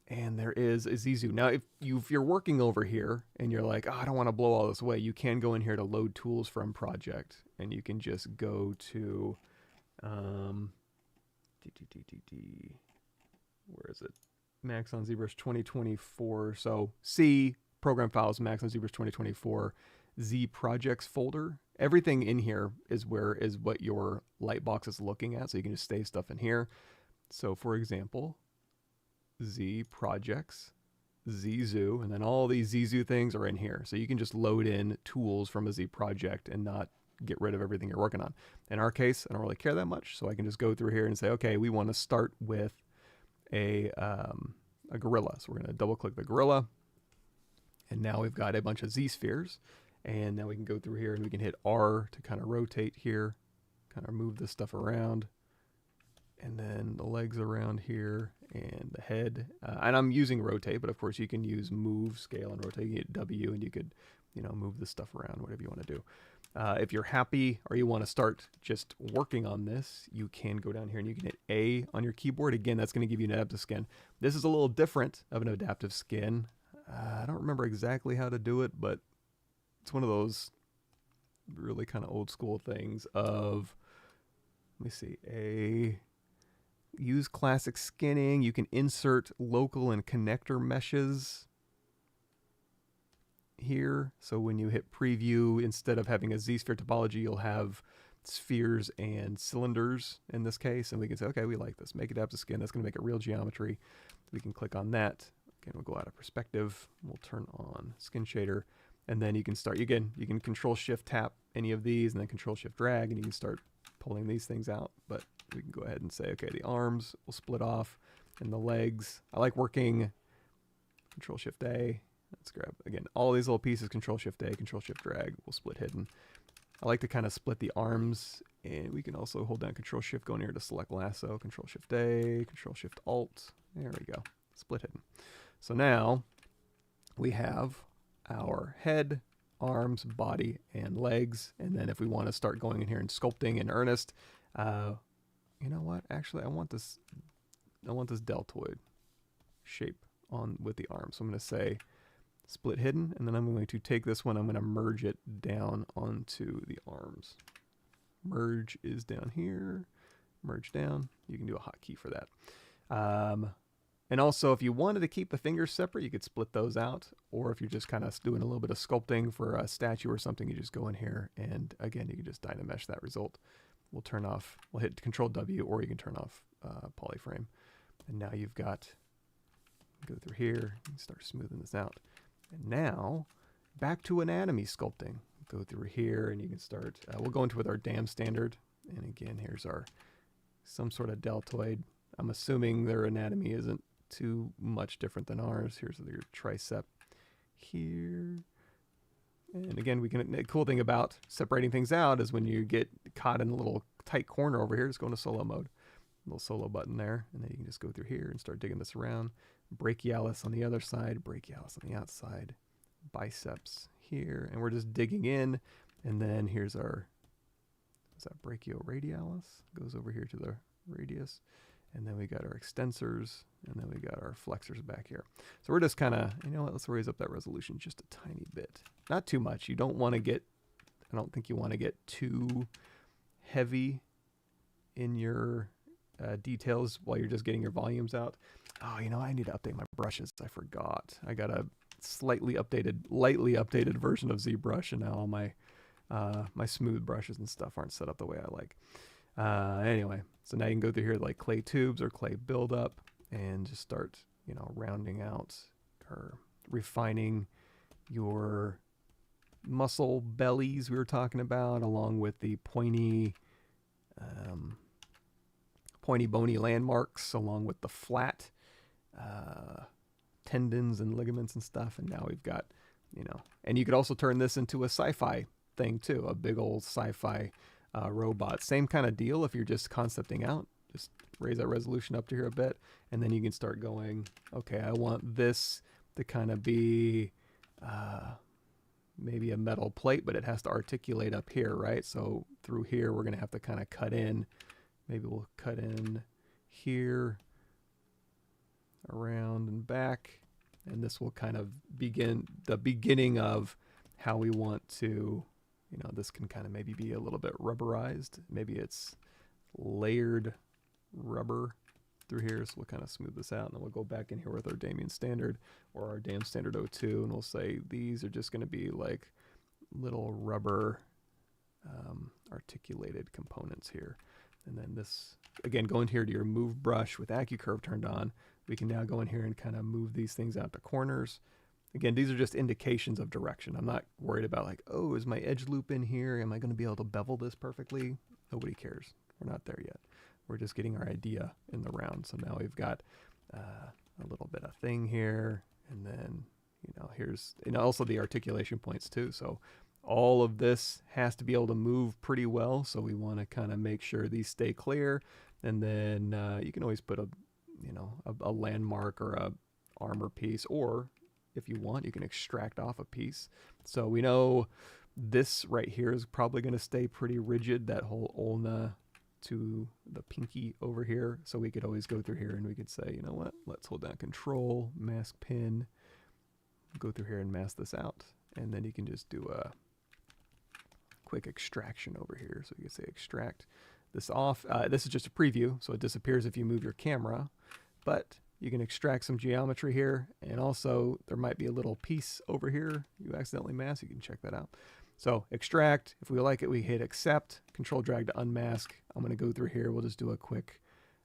[SPEAKER 1] and there is a Zizou. Now, if you're working over here and you're like, oh, I don't want to blow all this away, you can go in here to load tools from project, and you can just go to, where is it? Maxon ZBrush 2024. So C, program files, Maxon ZBrush 2024, Z projects folder. Everything in here is what your lightbox is looking at. So you can just save stuff in here. So for example, Z projects, Zizou, and then all these Zizou things are in here. So you can just load in tools from a Z project and not get rid of everything you're working on. In our case, I don't really care that much. So I can just go through here and say, okay, we want to start with a gorilla. So we're going to double click the gorilla. And now we've got a bunch of Z spheres. And now we can go through here and we can hit R to kind of rotate here, kind of move this stuff around. And then the legs around here and the head. And I'm using rotate, but of course you can use move, scale, and rotate. You hit W and you could, you know, move this stuff around, whatever you want to do. If you're happy or you want to start just working on this, you can go down here and you can hit A on your keyboard. Again, that's going to give you an adaptive skin. This is a little different of an adaptive skin. I don't remember exactly how to do it, but it's one of those really kind of old school things of, let me see, use classic skinning. You can insert local and connector meshes here. So when you hit preview, instead of having a Z-sphere topology, you'll have spheres and cylinders in this case. And we can say, okay, we like this. Make adaptive skin. That's going to make it real geometry. We can click on that. Again, we'll go out of perspective. We'll turn on skin shader. And then you can start, again, you can control shift tap any of these and then control shift drag, and you can start pulling these things out. But we can go ahead and say, okay, the arms will split off and the legs. I like working control shift A. Let's grab, again, all these little pieces, control shift A, control shift drag, will split hidden. I like to kind of split the arms, and we can also hold down control shift, go in here to select lasso, control shift A, control shift alt. There we go, split hidden. So now we have our head, arms, body, and legs. And then if we want to start going in here and sculpting in earnest, you know what? Actually, I want this deltoid shape on with the arms. So I'm going to say split hidden, and then I'm going to take this one, I'm going to merge it down onto the arms. Merge is down here, merge down. You can do a hotkey for that. And also, if you wanted to keep the fingers separate, you could split those out. Or if you're just kind of doing a little bit of sculpting for a statue or something, you just go in here, and again, you can just dynamesh that result. We'll turn off, we'll hit Control W, or you can turn off polyframe. And now you've got, go through here, and start smoothing this out. And now, back to anatomy sculpting. Go through here, and you can start, we'll go into with our dam standard. And again, here's our, some sort of deltoid. I'm assuming their anatomy isn't too much different than ours. Here's your tricep here. And again, we can, the cool thing about separating things out is when you get caught in a little tight corner over here, just go into solo mode. Little solo button there, and then you can just go through here and start digging this around. Brachialis on the other side, brachialis on the outside, biceps here, and we're just digging in. And then here's our, is that brachioradialis? Goes over here to the radius. And then we got our extensors, and then we got our flexors back here. So we're just kind of, you know what, let's raise up that resolution just a tiny bit. Not too much. You don't want to get, I don't think you want to get too heavy in your details while you're just getting your volumes out. Oh, you know, I need to update my brushes. I forgot. I got a lightly updated version of ZBrush, and now all my my smooth brushes and stuff aren't set up the way I like. Anyway, so now you can go through here like clay tubes or clay buildup and just start, you know, rounding out or refining your muscle bellies we were talking about, along with the pointy bony landmarks, along with the flat tendons and ligaments and stuff. And now we've got, you know, and you could also turn this into a sci-fi thing too, a big old sci-fi robot. Same kind of deal. If you're just concepting out, just raise that resolution up to here a bit, and then you can start going, okay, I want this to kind of be maybe a metal plate, but it has to articulate up here, right? So through here, we're going to have to kind of cut in. Maybe we'll cut in here, around and back, and this will kind of begin the beginning of how we want to, you know, this can kind of maybe be a little bit rubberized. Maybe it's layered rubber through here. So we'll kind of smooth this out, and then we'll go back in here with our Damien standard or our Dam standard 02, and we'll say these are just going to be like little rubber articulated components here. And then this, again, go in here to your move brush with AccuCurve turned on. We can now go in here and kind of move these things out to corners. Again, these are just indications of direction. I'm not worried about like, oh, is my edge loop in here? Am I going to be able to bevel this perfectly? Nobody cares. We're not there yet. We're just getting our idea in the round. So now we've got a little bit of thing here. And then, you know, here's, and also the articulation points too. So All of this has to be able to move pretty well, so we want to kind of make sure these stay clear. And then you can always put a, you know, a landmark or a armor piece, or if you want, you can extract off a piece. So we know this right here is probably going to stay pretty rigid, that whole ulna to the pinky over here. So we could always go through here and we could say, you know what, let's hold down Control, mask pin, go through here and mask this out. And then you can just do a quick extraction over here. So you can say extract this off. This is just a preview, so it disappears if you move your camera, but you can extract some geometry here, and also there might be a little piece over here you accidentally masked. You can check that out. So extract, if we like it, we hit accept, control drag to unmask. I'm going to go through here. We'll just do a quick,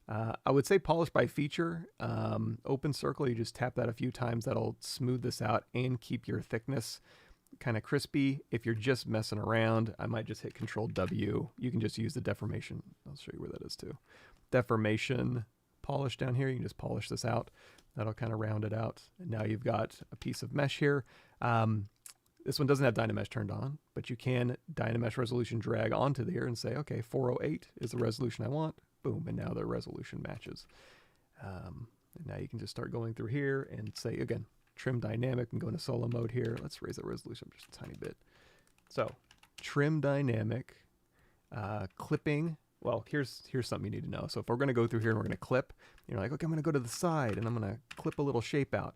[SPEAKER 1] I would say polish by feature. Open circle, you just tap that a few times. That'll smooth this out and keep your thickness kind of crispy. If you're just messing around, I might just hit Control W. You can just use the deformation. I'll show you where that is too. Deformation polish down here. You can just polish this out. That'll kind of round it out. And now you've got a piece of mesh here. This one doesn't have Dynamesh turned on, but you can Dynamesh resolution drag onto here and say, okay, 408 is the resolution I want. Boom, and now the resolution matches. And now you can just start going through here and say, again, trim dynamic, and go into solo mode here. Let's raise the resolution just a tiny bit. So trim dynamic, clipping. Well, here's something you need to know. So if we're going to go through here and we're going to clip, you're like, okay, I'm going to go to the side and I'm going to clip a little shape out.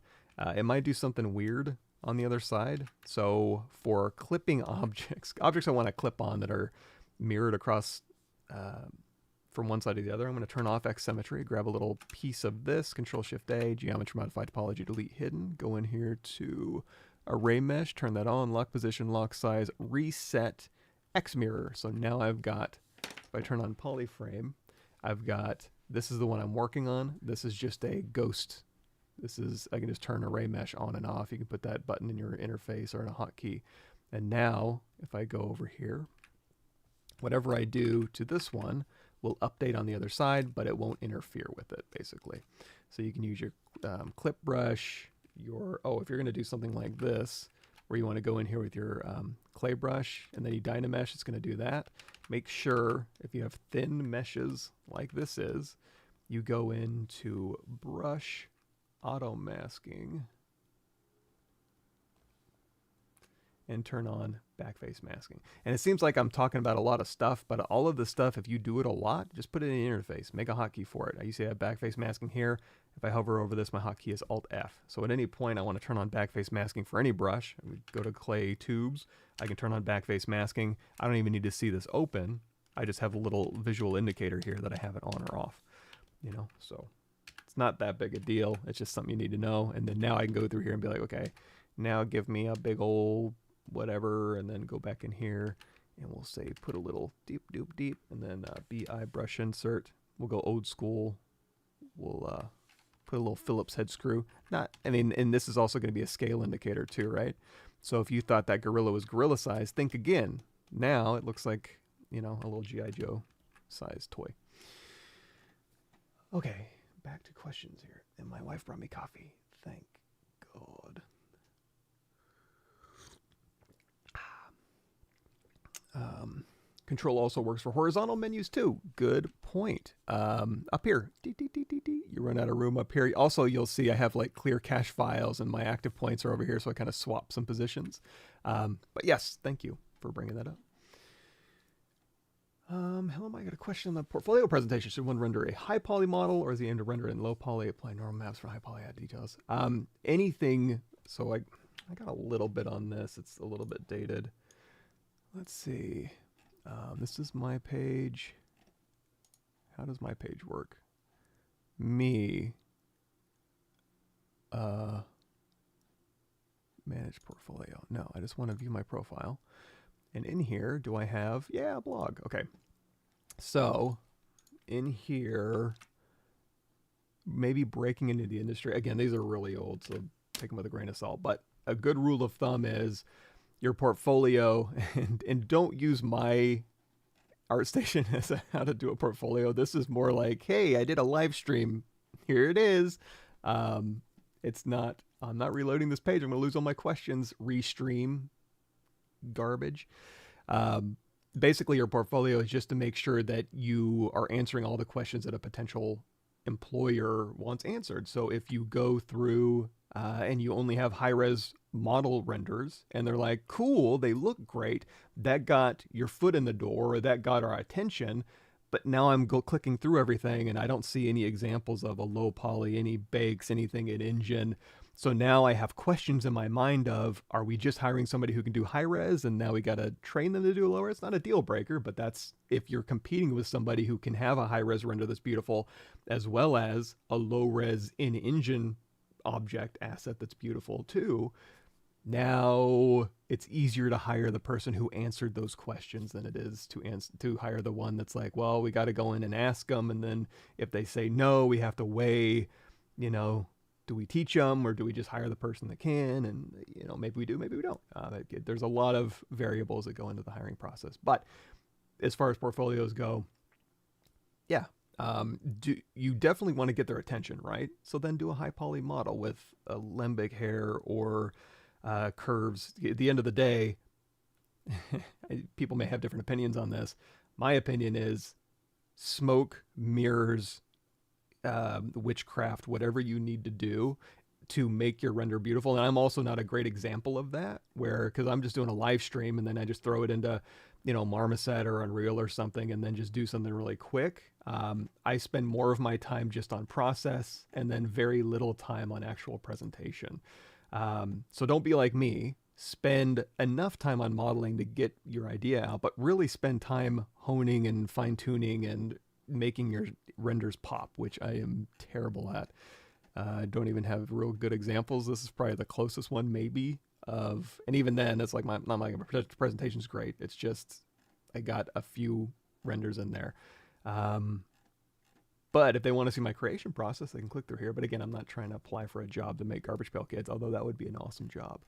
[SPEAKER 1] It might do something weird on the other side. So for clipping objects I want to clip on that are mirrored across from one side to the other, I'm going to turn off X symmetry, grab a little piece of this, Control Shift A, geometry modify topology, delete hidden, go in here to array mesh, turn that on, lock position, lock size, reset X mirror. So now I've got, if I turn on polyframe, I've got, this is the one I'm working on. This is just a ghost. This is, I can just turn array mesh on and off. You can put that button in your interface or in a hotkey. And now if I go over here, whatever I do to this one will update on the other side, but it won't interfere with it basically. So you can use your clip brush, your, if you're gonna do something like this, where you wanna go in here with your clay brush and then you Dynamesh, it's gonna do that. Make sure if you have thin meshes like this is, you go into brush, auto masking, and turn on backface masking. And it seems like I'm talking about a lot of stuff, but all of the stuff, if you do it a lot, just put it in the interface, make a hotkey for it. I usually have backface masking here. If I hover over this, my hotkey is Alt F. So at any point I want to turn on backface masking for any brush, I would go to clay tubes, I can turn on backface masking. I don't even need to see this open. I just have a little visual indicator here that I have it on or off, you know, so it's not that big a deal. It's just something you need to know. And then now I can go through here and be like, okay, now give me a big old whatever, and then go back in here and we'll say put a little deep, and then BI brush insert. We'll go old school. We'll put a little Phillips head screw. And this is also going to be a scale indicator too, right? So if you thought that gorilla was gorilla size, think again. Now it looks like, you know, a little G.I. Joe size toy. Okay, back to questions here. And my wife brought me coffee. Thank God. Control also works for horizontal menus too. Good point. Up here, you run out of room up here. Also, you'll see I have like clear cache files and my active points are over here, so I kind of swap some positions. But yes, thank you for bringing that up. Hello, I got a question on the portfolio presentation. Should one render a high poly model, or is the aim to render it in low poly, apply normal maps for high poly, add details? Anything, so I got a little bit on this. It's a little bit dated. Let's see. This is my page. How does my page work? Me. Manage portfolio. No, I just want to view my profile. And in here, do I have, yeah, a blog. Okay. So in here, maybe breaking into the industry. Again, these are really old, so take them with a grain of salt. But a good rule of thumb is your portfolio, and don't use my ArtStation as how to do a portfolio. This is more like, hey, I did a live stream. Here it is. It's not, I'm not reloading this page. I'm going to lose all my questions. Restream. garbage. Basically, your portfolio is just to make sure that you are answering all the questions that a potential employer wants answered. So if you go through and you only have high-res model renders and they're like, cool, they look great, that got your foot in the door, or that got our attention, but now I'm clicking through everything and I don't see any examples of a low poly, any bakes, anything in engine. So now I have questions in my mind of, are we just hiring somebody who can do high res and now we got to train them to do low res? It's not a deal breaker, but that's if you're competing with somebody who can have a high res render that's beautiful, as well as a low res in engine object asset that's beautiful too. Now it's easier to hire the person who answered those questions than it is to hire the one that's like, well, we got to go in and ask them. And then if they say no, we have to weigh, do we teach them or do we just hire the person that can? And, maybe we do, maybe we don't. There's a lot of variables that go into the hiring process. But as far as portfolios go, yeah, you definitely want to get their attention, right? So then do a high poly model with a limbic hair or curves. At the end of the day, people may have different opinions on this. My opinion is smoke, mirrors, witchcraft, whatever you need to do to make your render beautiful. And I'm also not a great example of that, because I'm just doing a live stream and then I just throw it into, Marmoset or Unreal or something and then just do something really quick. I spend more of my time just on process and then very little time on actual presentation. So don't be like me. Spend enough time on modeling to get your idea out, but really spend time honing and fine tuning and making your renders pop, which I am terrible at. I don't even have real good examples. This is probably the closest one maybe and even then it's like not my presentation's great. It's just, I got a few renders in there. But if they want to see my creation process, they can click through here. But again, I'm not trying to apply for a job to make Garbage Pail Kids, although that would be an awesome job.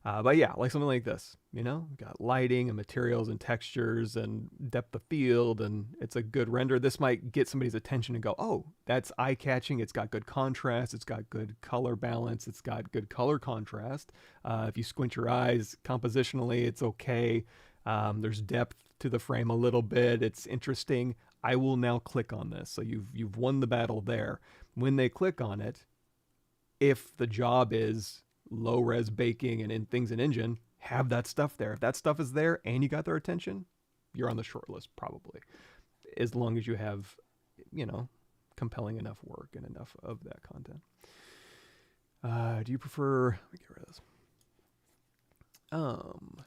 [SPEAKER 1] But yeah, like something like this, got lighting and materials and textures and depth of field, and it's a good render. This might get somebody's attention and go, oh, that's eye-catching. It's got good contrast. It's got good color balance. It's got good color contrast. If you squint your eyes compositionally, it's okay. There's depth to the frame a little bit. It's interesting. I will now click on this. So you've won the battle there. When they click on it, if the job is low res baking and in things in engine, have that stuff there. If that stuff is there and you got their attention, you're on the short list probably, as long as you have, compelling enough work and enough of that content. Do you prefer, let me get rid of this.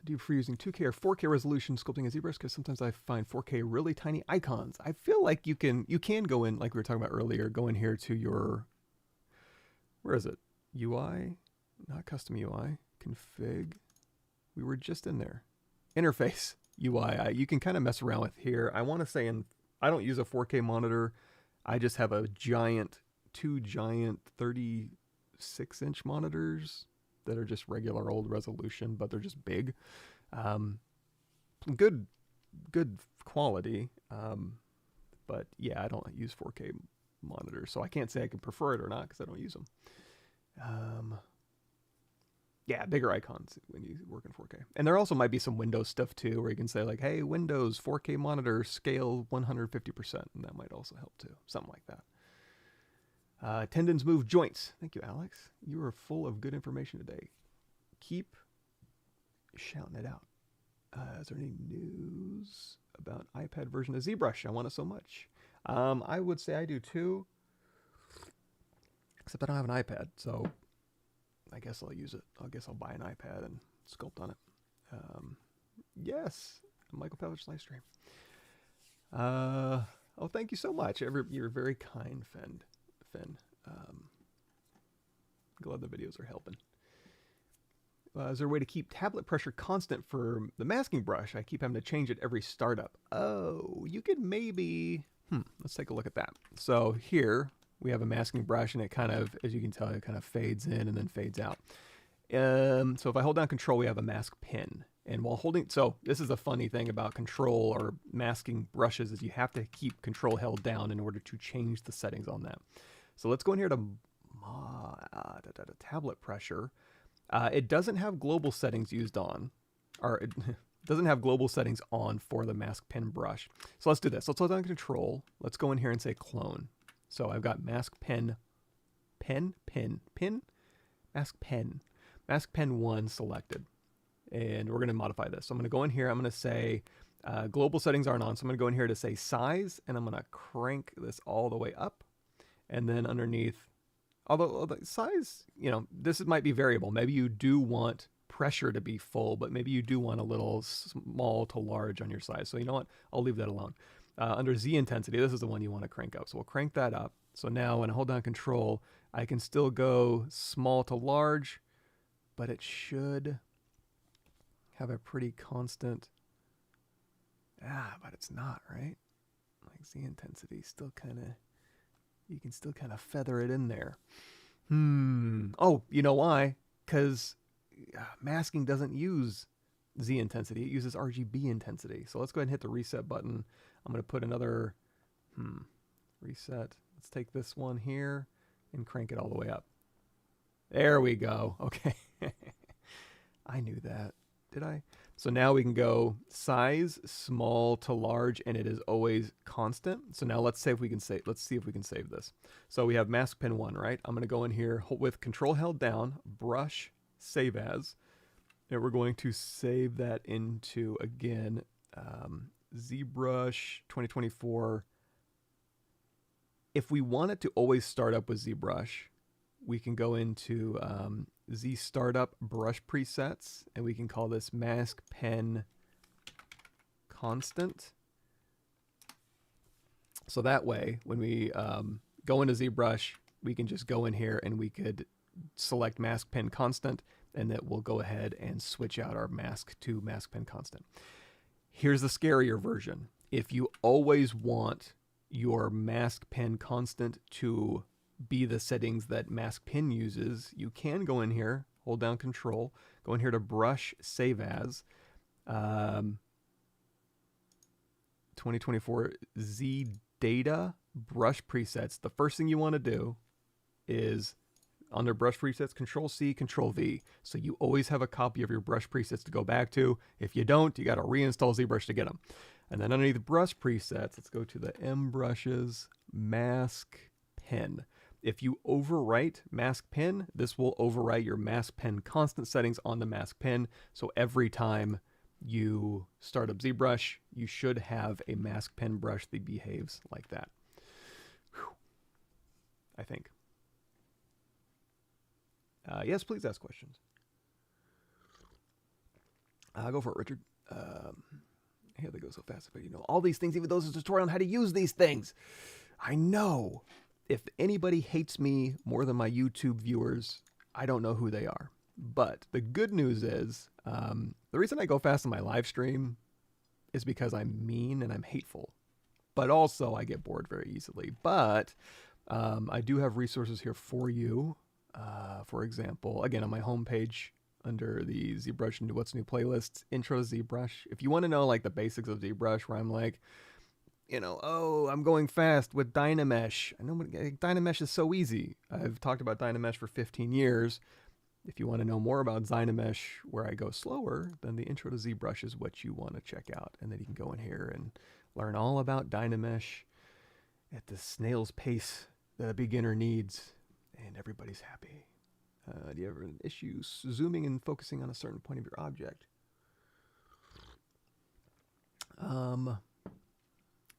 [SPEAKER 1] Do you prefer using 2K or 4K resolution sculpting as ZBrush? Because sometimes I find 4K really tiny icons. I feel like you can go in, like we were talking about earlier, go in here to your, where is it? UI? Not custom UI, config. We were just in there. Interface UI. You can kind of mess around with here. I want to say I don't use a 4K monitor. I just have two giant 36-inch monitors that are just regular old resolution, but they're just big. Good quality. But yeah, I don't use 4K monitors, so I can't say I can prefer it or not because I don't use them. Yeah, bigger icons when you work in 4K. And there also might be some Windows stuff too, where you can say like, hey, Windows 4K monitor scale 150%. And that might also help too. Something like that. Tendons move joints. Thank you, Alex. You are full of good information today. Keep shouting it out. Is there any news about iPad version of ZBrush? I want it so much. I would say I do too. Except I don't have an iPad, so I guess I'll use it. I guess I'll buy an iPad and sculpt on it. Yes, Michael Pavlovich live stream. Oh, thank you so much. You're very kind, Finn. Glad the videos are helping. Is there a way to keep tablet pressure constant for the masking brush? I keep having to change it every startup. Oh, you could maybe... let's take a look at that. So here we have a masking brush, and it kind of, as you can tell, it kind of fades in and then fades out. So if I hold down Control, we have a mask pin. And while holding, so this is a funny thing about Control or masking brushes, is you have to keep Control held down in order to change the settings on that. So let's go in here to tablet pressure. It doesn't have global settings used on. or it doesn't have global settings on for the mask pen brush. So let's do this. Let's hold down Control. Let's go in here and say clone. So I've got mask pen, mask pen 1 selected. And we're going to modify this. So I'm going to go in here. I'm going to say global settings aren't on. So I'm going to go in here to say size, and I'm going to crank this all the way up. And then underneath, although the size, you know, this might be variable. Maybe you do want pressure to be full, but maybe you do want a little small to large on your size. So you know what? I'll leave that alone. Under Z intensity, this is the one you want to crank up. So we'll crank that up. So now when I hold down Control, I can still go small to large, but it should have a pretty constant, but it's not, right? Like Z intensity still kind of, you can still kind of feather it in there. Oh, you know why? Because masking doesn't use Z intensity. It uses RGB intensity. So let's go ahead and hit the reset button. I'm going to put another, reset. Let's take this one here and crank it all the way up. There we go. Okay. I knew that. Did I? So now we can go size, small to large, and it is always constant. So now let's see if we can save this. So we have mask pen 1, right? I'm going to go in here with Control held down, brush, save as, and we're going to save that into, again, ZBrush 2024. If we want it to always start up with ZBrush, we can go into Z startup brush presets, and we can call this mask pen constant. So that way, when we go into ZBrush, we can just go in here and we could select mask pen constant, and that will go ahead and switch out our mask to mask pen constant. Here's the scarier version. If you always want your mask pen constant to be the settings that mask pen uses, you can go in here, hold down Control, go in here to brush, save as, 2024 Z data brush presets. The first thing you want to do is under brush presets, Control C, Control V. So you always have a copy of your brush presets to go back to. If you don't, you got to reinstall ZBrush to get them. And then underneath brush presets, let's go to the M brushes, mask pen. If you overwrite mask pen, this will overwrite your mask pen constant settings on the mask pen. So every time you start up ZBrush, you should have a mask pen brush that behaves like that. Whew. I think. Yes, please ask questions. Go for it, Richard. Here they go so fast. But you know all these things, even though there's a tutorial on how to use these things. I know. If anybody hates me more than my YouTube viewers, I don't know who they are. But the good news is, the reason I go fast on my live stream is because I'm mean and I'm hateful. But also I get bored very easily. But I do have resources here for you. For example, again, on my homepage under the ZBrush and What's New playlists, Intro to ZBrush. If you want to know like the basics of ZBrush, where I'm like, you know, oh, I'm going fast with Dynamesh. I know Dynamesh is so easy. I've talked about Dynamesh for 15 years. If you want to know more about Dynamesh, where I go slower, then the Intro to ZBrush is what you want to check out. And then you can go in here and learn all about Dynamesh at the snail's pace that a beginner needs, and everybody's happy. Do you ever have issues zooming and focusing on a certain point of your object?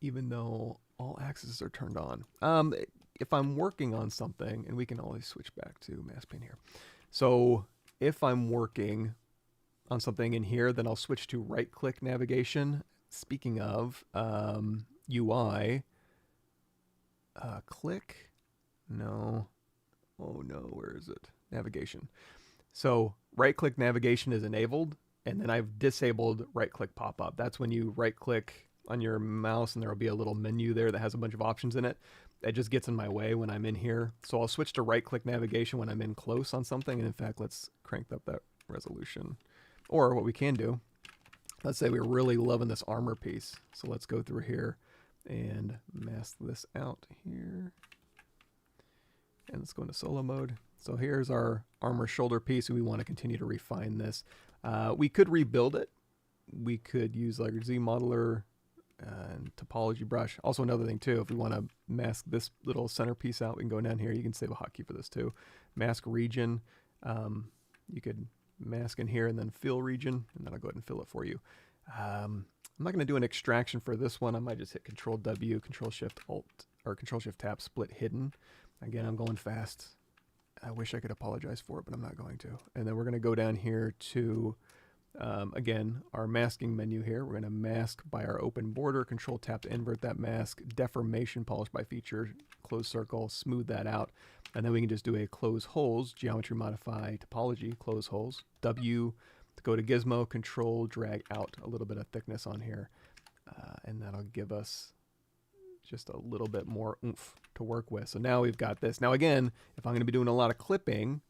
[SPEAKER 1] Even though all axes are turned on. If I'm working on something, and we can always switch back to mask pen here. So if I'm working on something in here, then I'll switch to right-click navigation. Speaking of UI, click, no, oh no, where is it? Navigation. So right-click navigation is enabled, and then I've disabled right-click pop-up. That's when you right-click on your mouse and there will be a little menu there that has a bunch of options in it. It just gets in my way when I'm in here. So I'll switch to right-click navigation when I'm in close on something. And in fact, let's crank up that resolution. Or what we can do, let's say we're really loving this armor piece. So let's go through here and mask this out here. And let's go into solo mode. So here's our armor shoulder piece, and we want to continue to refine this. We could rebuild it. We could use like ZModeler and Topology brush. Also another thing too, if we want to mask this little centerpiece out, we can go down here. You can save a hotkey for this too. Mask region. You could mask in here and then fill region, and then I'll go ahead and fill it for you. I'm not going to do an extraction for this one. I might just hit Control W, Control Shift Alt, or Control Shift Tab, split hidden. Again, I'm going fast. I wish I could apologize for it, but I'm not going to. And then we're going to go down here to, again, our masking menu here. We're going to mask by our open border, Control Tap to invert that mask, deformation, polish by feature, close circle, smooth that out. And then we can just do a close holes, geometry modify, topology, close holes, W to go to gizmo, Control, drag out a little bit of thickness on here. And that'll give us just a little bit more oomph to work with. So now we've got this. Now again, if I'm going to be doing a lot of clipping,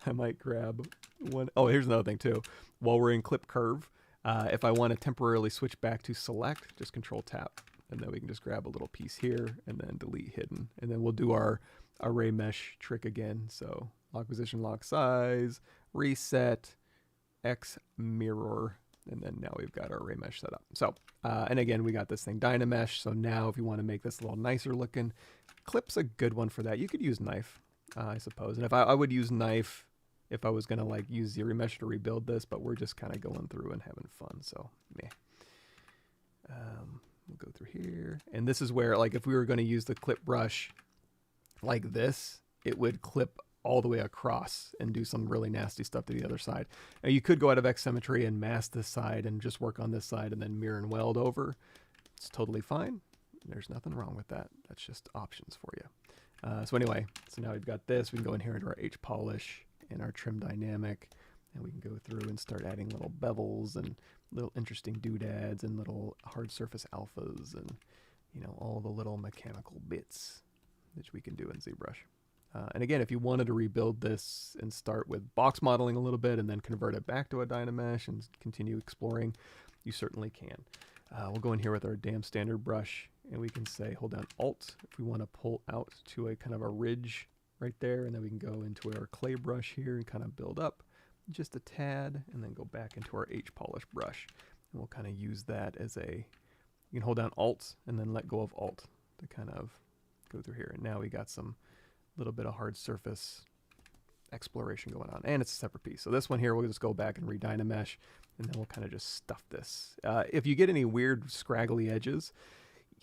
[SPEAKER 1] I might grab one. Oh, here's another thing too. While we're in clip curve, if I want to temporarily switch back to select, just Control Tap, and then we can just grab a little piece here and then delete hidden. And then we'll do our array mesh trick again. So lock position, lock size, reset, X mirror. And then now we've got our array mesh set up. So, and again, we got this thing Dynamesh. So now if you want to make this a little nicer looking, Clip's a good one for that. You could use Knife, I suppose. And if I would use Knife if I was going to like use ZBrush to rebuild this, but we're just kind of going through and having fun. So, meh. We'll go through here. And this is where, like, if we were going to use the clip brush like this, it would clip all the way across and do some really nasty stuff to the other side. Now you could go out of X symmetry and mask this side and just work on this side and then mirror and weld over. It's totally fine. There's nothing wrong with that. That's just options for you. So anyway, so now we've got this. We can go in here into our H polish and our trim dynamic, and we can go through and start adding little bevels and little interesting doodads and little hard surface alphas and, you know, all the little mechanical bits that we can do in ZBrush. And again, if you wanted to rebuild this and start with box modeling a little bit and then convert it back to a Dynamesh and continue exploring, you certainly can. We'll go in here with our damn standard brush, and we can say, hold down Alt if we want to pull out to a kind of a ridge right there, and then we can go into our clay brush here and kind of build up just a tad, and then go back into our H polish brush. And we'll kind of use that as a, you can hold down Alt and then let go of Alt to kind of go through here. And now we got some little bit of hard surface exploration going on, and it's a separate piece. So this one here, we'll just go back and re-Dynamesh, and then we'll kind of just stuff this. If you get any weird scraggly edges,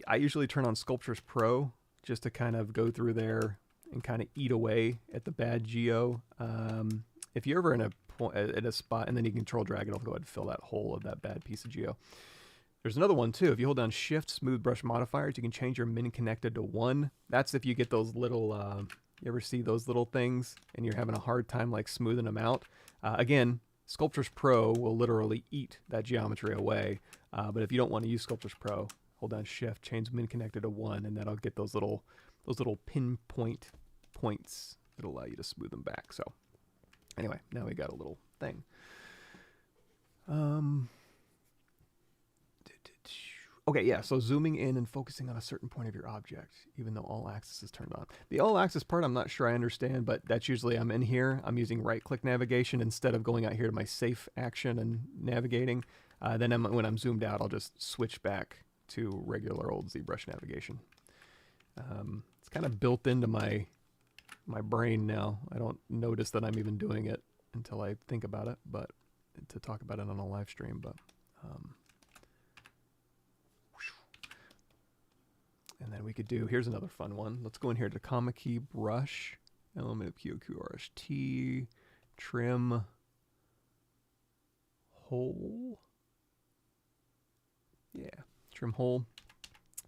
[SPEAKER 1] I usually turn on Sculptures Pro just to kind of go through there and kind of eat away at the bad geo. If you're ever in at a spot, and then you control drag, it'll go ahead and fill that hole of that bad piece of geo. There's another one too. If you hold down Shift, Smooth Brush Modifiers, you can change your min connected to 1. That's if you get those little, you ever see those little things and you're having a hard time like smoothing them out. Again, Sculptures Pro will literally eat that geometry away. But if you don't want to use Sculptures Pro, hold down Shift, change min connected to 1, and that'll get those little pinpoint points that'll allow you to smooth them back. So anyway, now we got a little thing. Okay, yeah, so zooming in and focusing on a certain point of your object, even though all axis is turned on. The all axis part, I'm not sure I understand, but that's usually I'm in here. I'm using right-click navigation instead of going out here to my safe action and navigating. Then when I'm zoomed out, I'll just switch back to regular old ZBrush navigation. It's kind of built into my brain now. I don't notice that I'm even doing it until I think about it, but to talk about it on a live stream, but... and then we could do, here's another fun one. Let's go in here to comma key, brush, element QQRST, trim, hole. Yeah, trim hole.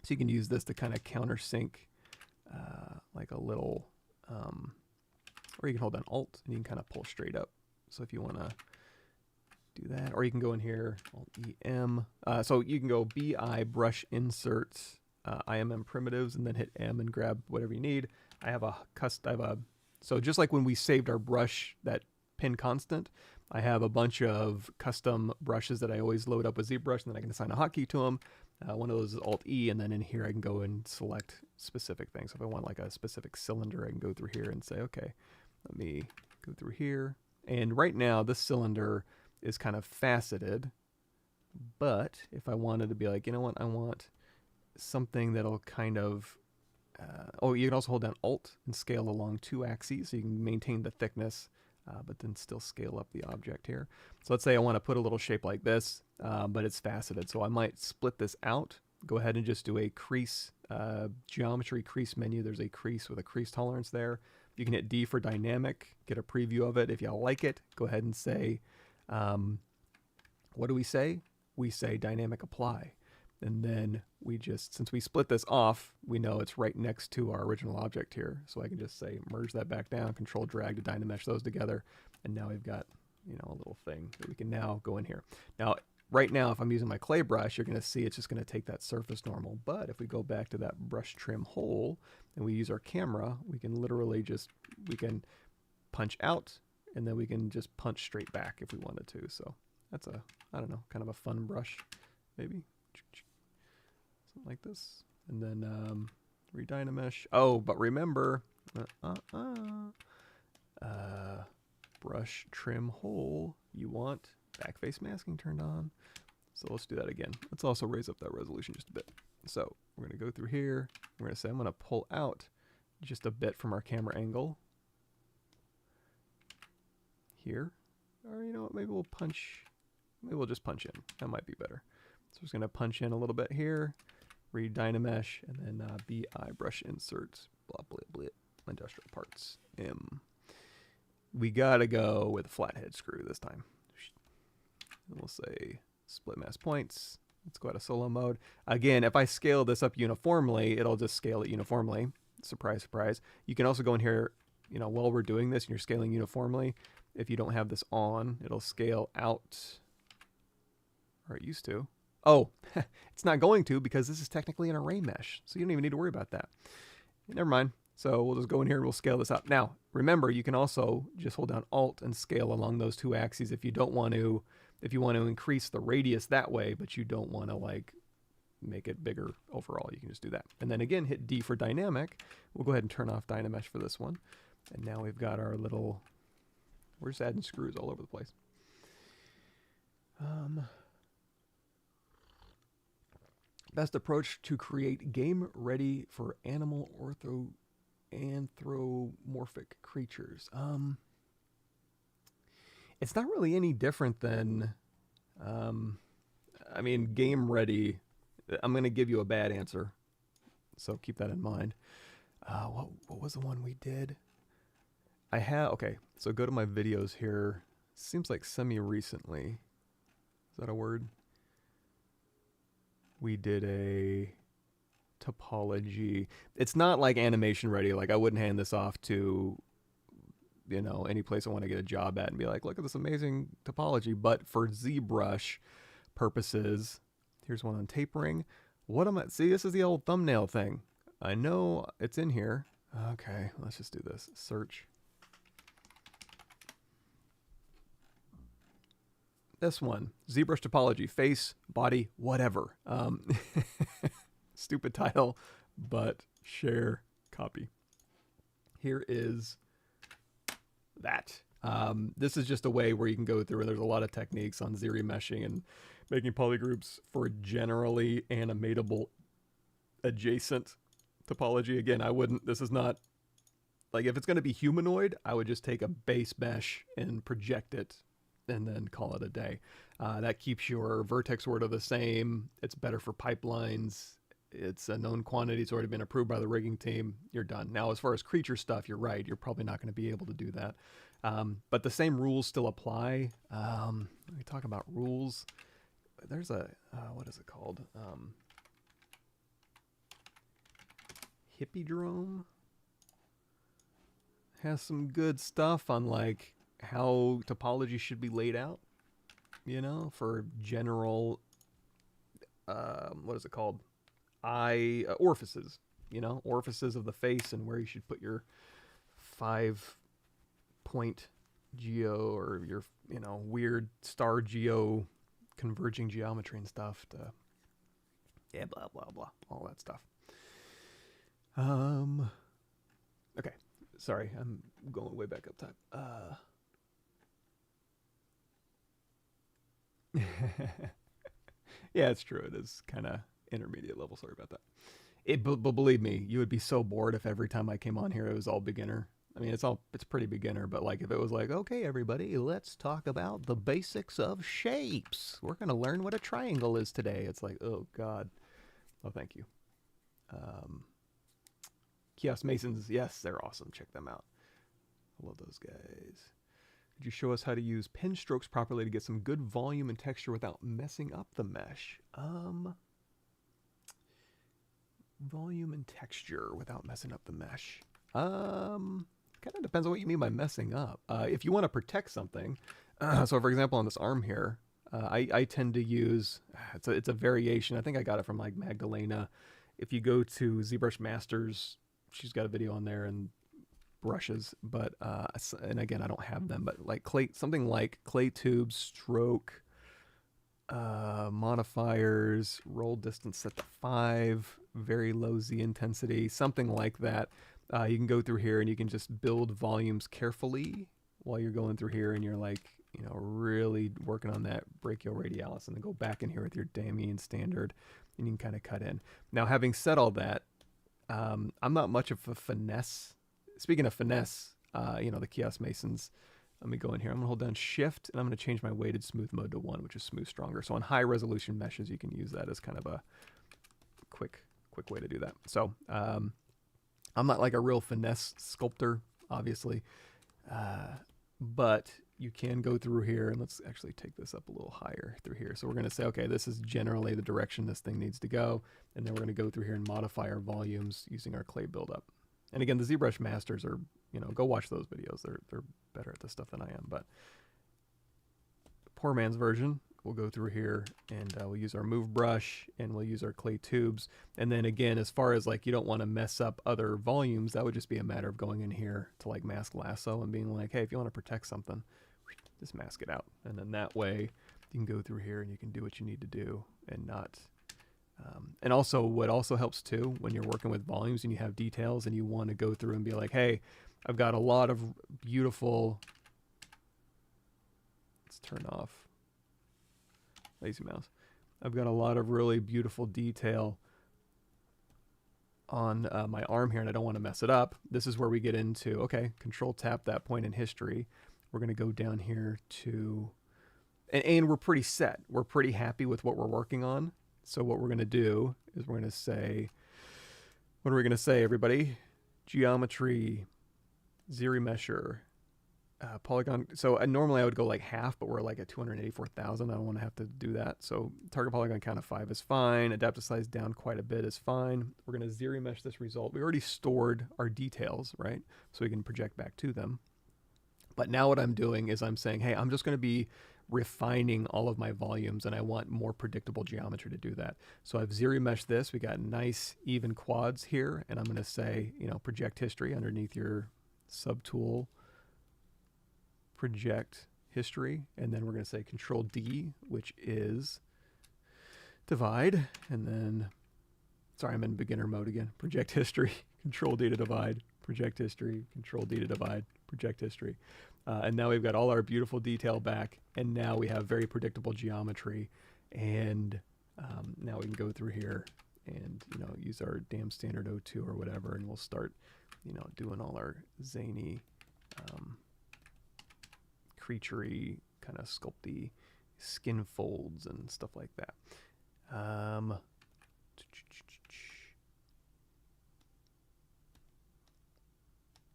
[SPEAKER 1] So you can use this to kind of countersink like a little, or you can hold down Alt and you can kind of pull straight up. So if you want to do that, or you can go in here, Alt-EM. So you can go BI, brush, insert, IMM primitives, and then hit M and grab whatever you need. I have a so just like when we saved our brush, that pin constant, I have a bunch of custom brushes that I always load up with ZBrush, and then I can assign a hotkey to them. One of those is Alt-E, and then in here I can go and select specific things. So if I want like a specific cylinder, I can go through here and say, okay, let me go through here, And right now, this cylinder is kind of faceted. But if I wanted to be like, you know what, I want something that'll kind of... oh, you can also hold down Alt and scale along 2 axes, so you can maintain the thickness, but then still scale up the object here. So let's say I want to put a little shape like this, but it's faceted. So I might split this out, go ahead and just do a crease, geometry crease menu. There's a crease with a crease tolerance there. You can hit D for dynamic, get a preview of it. If you like it, go ahead and say, what do we say? We say dynamic apply. And then we just, since we split this off, we know it's right next to our original object here. So I can just say, merge that back down, control drag to dynamesh those together. And now we've got, you know, a little thing that we can now go in here. Now, right now, if I'm using my clay brush, you're going to see it's just going to take that surface normal. But if we go back to that brush trim hole and we use our camera, we can literally just, we can punch out and then we can just punch straight back if we wanted to. So that's a, I don't know, kind of a fun brush, maybe. Something like this. And then redynamesh. Oh, but remember, brush trim hole, you want backface masking turned on. So let's do that again. Let's also raise up that resolution just a bit. So we're going to go through here. We're going to say I'm going to pull out just a bit from our camera angle here. Or you know what, maybe we'll just punch in. That might be better. So we're just going to punch in a little bit here. Redynamesh, and then BI brush insert, blah, blah, blah, industrial parts, M. We gotta go with a flathead screw this time. And we'll say split mass points. Let's go out of solo mode. Again, if I scale this up uniformly, it'll just scale it uniformly. Surprise, surprise. You can also go in here, you know, while we're doing this and you're scaling uniformly, if you don't have this on, it'll scale out, or it used to. Oh, it's not going to because this is technically an array mesh. So you don't even need to worry about that. Never mind. So we'll just go in here and we'll scale this up. Now, remember, you can also just hold down Alt and scale along those 2 axes if you don't want to, if you want to increase the radius that way, but you don't want to like make it bigger overall. You can just do that. And then again, hit D for dynamic. We'll go ahead and turn off Dynamesh for this one. And now we've got our little, we're just adding screws all over the place. Best approach to create game ready for animal anthropomorphic creatures. It's not really any different than, I mean, game ready. I'm going to give you a bad answer, so keep that in mind. What was the one we did? Okay, so go to my videos here. Seems like semi-recently. Is that a word? We did a topology. It's not like animation ready. Like I wouldn't hand this off to, you know, any place I want to get a job at and be like, look at this amazing topology. But for ZBrush purposes, here's one on tapering. What am I? See, this is the old thumbnail thing. I know it's in here. Okay, let's just do this. Search. This one, ZBrush topology, face, body, whatever. Stupid title, but share, copy. Here is that. This is just a way where you can go through, and there's a lot of techniques on Z-remeshing and making polygroups for generally animatable adjacent topology. Again, I wouldn't, this is not, like if it's going to be humanoid, I would just take a base mesh and project it and then call it a day. That keeps your vertex order the same. It's better for pipelines. It's a known quantity. It's already been approved by the rigging team. You're done. Now, as far as creature stuff, you're right. You're probably not going to be able to do that. But the same rules still apply. Let me talk about rules. There's a, what is it called? Hippodrome has some good stuff on like how topology should be laid out, you know, for general, what is it called? Orifices, you know, orifices of the face and where you should put your 5-point geo or your, you know, weird star geo converging geometry and stuff to, yeah, blah, blah, blah, all that stuff. Okay. Sorry, I'm going way back up top. Yeah, it's true. It is kind of intermediate level. Sorry about that. But believe me, you would be so bored if every time I came on here it was all beginner. I mean, it's pretty beginner, but like if it was like, okay, everybody, let's talk about the basics of shapes. We're gonna learn what a triangle is today. It's like, oh God. Oh, thank you. Kiosk Masons, yes, they're awesome. Check them out. I love those guys. Could you show us how to use pen strokes properly to get some good volume and texture without messing up the mesh? Volume and texture without messing up the mesh. Kind of depends on what you mean by messing up. If you want to protect something, so for example on this arm here, I tend to use, it's a variation. I think I got it from like Magdalena. If you go to ZBrush Masters, she's got a video on there and brushes, but and again I don't have them, but like something like clay tubes, stroke, modifiers, roll distance set to 5, very low Z intensity, something like that. You can go through here and you can just build volumes carefully while you're going through here, and you're like, you know, really working on that brachioradialis, and then go back in here with your Damian standard and you can kind of cut in. Now, having said all that, I'm not much of a finesse. Speaking of finesse, you know, the Kiosk Masons, let me go in here. I'm gonna hold down Shift and I'm gonna change my weighted smooth mode to 1, which is smooth stronger. So on high resolution meshes, you can use that as kind of a quick way to do that. So I'm not like a real finesse sculptor, obviously, but you can go through here, and let's actually take this up a little higher through here. So we're going to say, okay, this is generally the direction this thing needs to go, and then we're going to go through here and modify our volumes using our clay buildup. And again, the ZBrush Masters are, you know, go watch those videos. They're better at this stuff than I am. But poor man's version, we'll go through here and we'll use our move brush and we'll use our clay tubes. And then again, as far as like you don't want to mess up other volumes, that would just be a matter of going in here to like mask lasso and being like, hey, if you want to protect something, just mask it out. And then that way you can go through here and you can do what you need to do and not. And also what also helps too, when you're working with volumes and you have details and you want to go through and be like, hey, I've got a lot of beautiful, let's turn off lazy mouse. I've got a lot of really beautiful detail on my arm here and I don't want to mess it up. This is where we get into, okay, control tap that point in history. We're going to go down here to, and we're pretty set. We're pretty happy with what we're working on. So what we're going to do is we're going to say, what are we going to say, everybody? Geometry, ZRemesher, polygon. So normally I would go like half, but we're like at 284,000. I don't want to have to do that. So target polygon count of 5 is fine. Adaptive size down quite a bit is fine. We're going to ZRemesh this result. We already stored our details, right? So we can project back to them. But now what I'm doing is I'm saying, hey, I'm just going to be refining all of my volumes and I want more predictable geometry to do that. So I've ZRemeshed this. We got nice even quads here. And I'm going to say, you know, project history underneath your subtool, project history. And then we're going to say Control D, which is divide. And then, sorry, I'm in beginner mode again. Project history, Control D to divide, project history, Control D to divide, project history. And now we've got all our beautiful detail back, and now we have very predictable geometry. And now we can go through here and, you know, use our damn standard O2 or whatever, and we'll start, you know, doing all our zany, creaturey, kind of sculpty skin folds and stuff like that.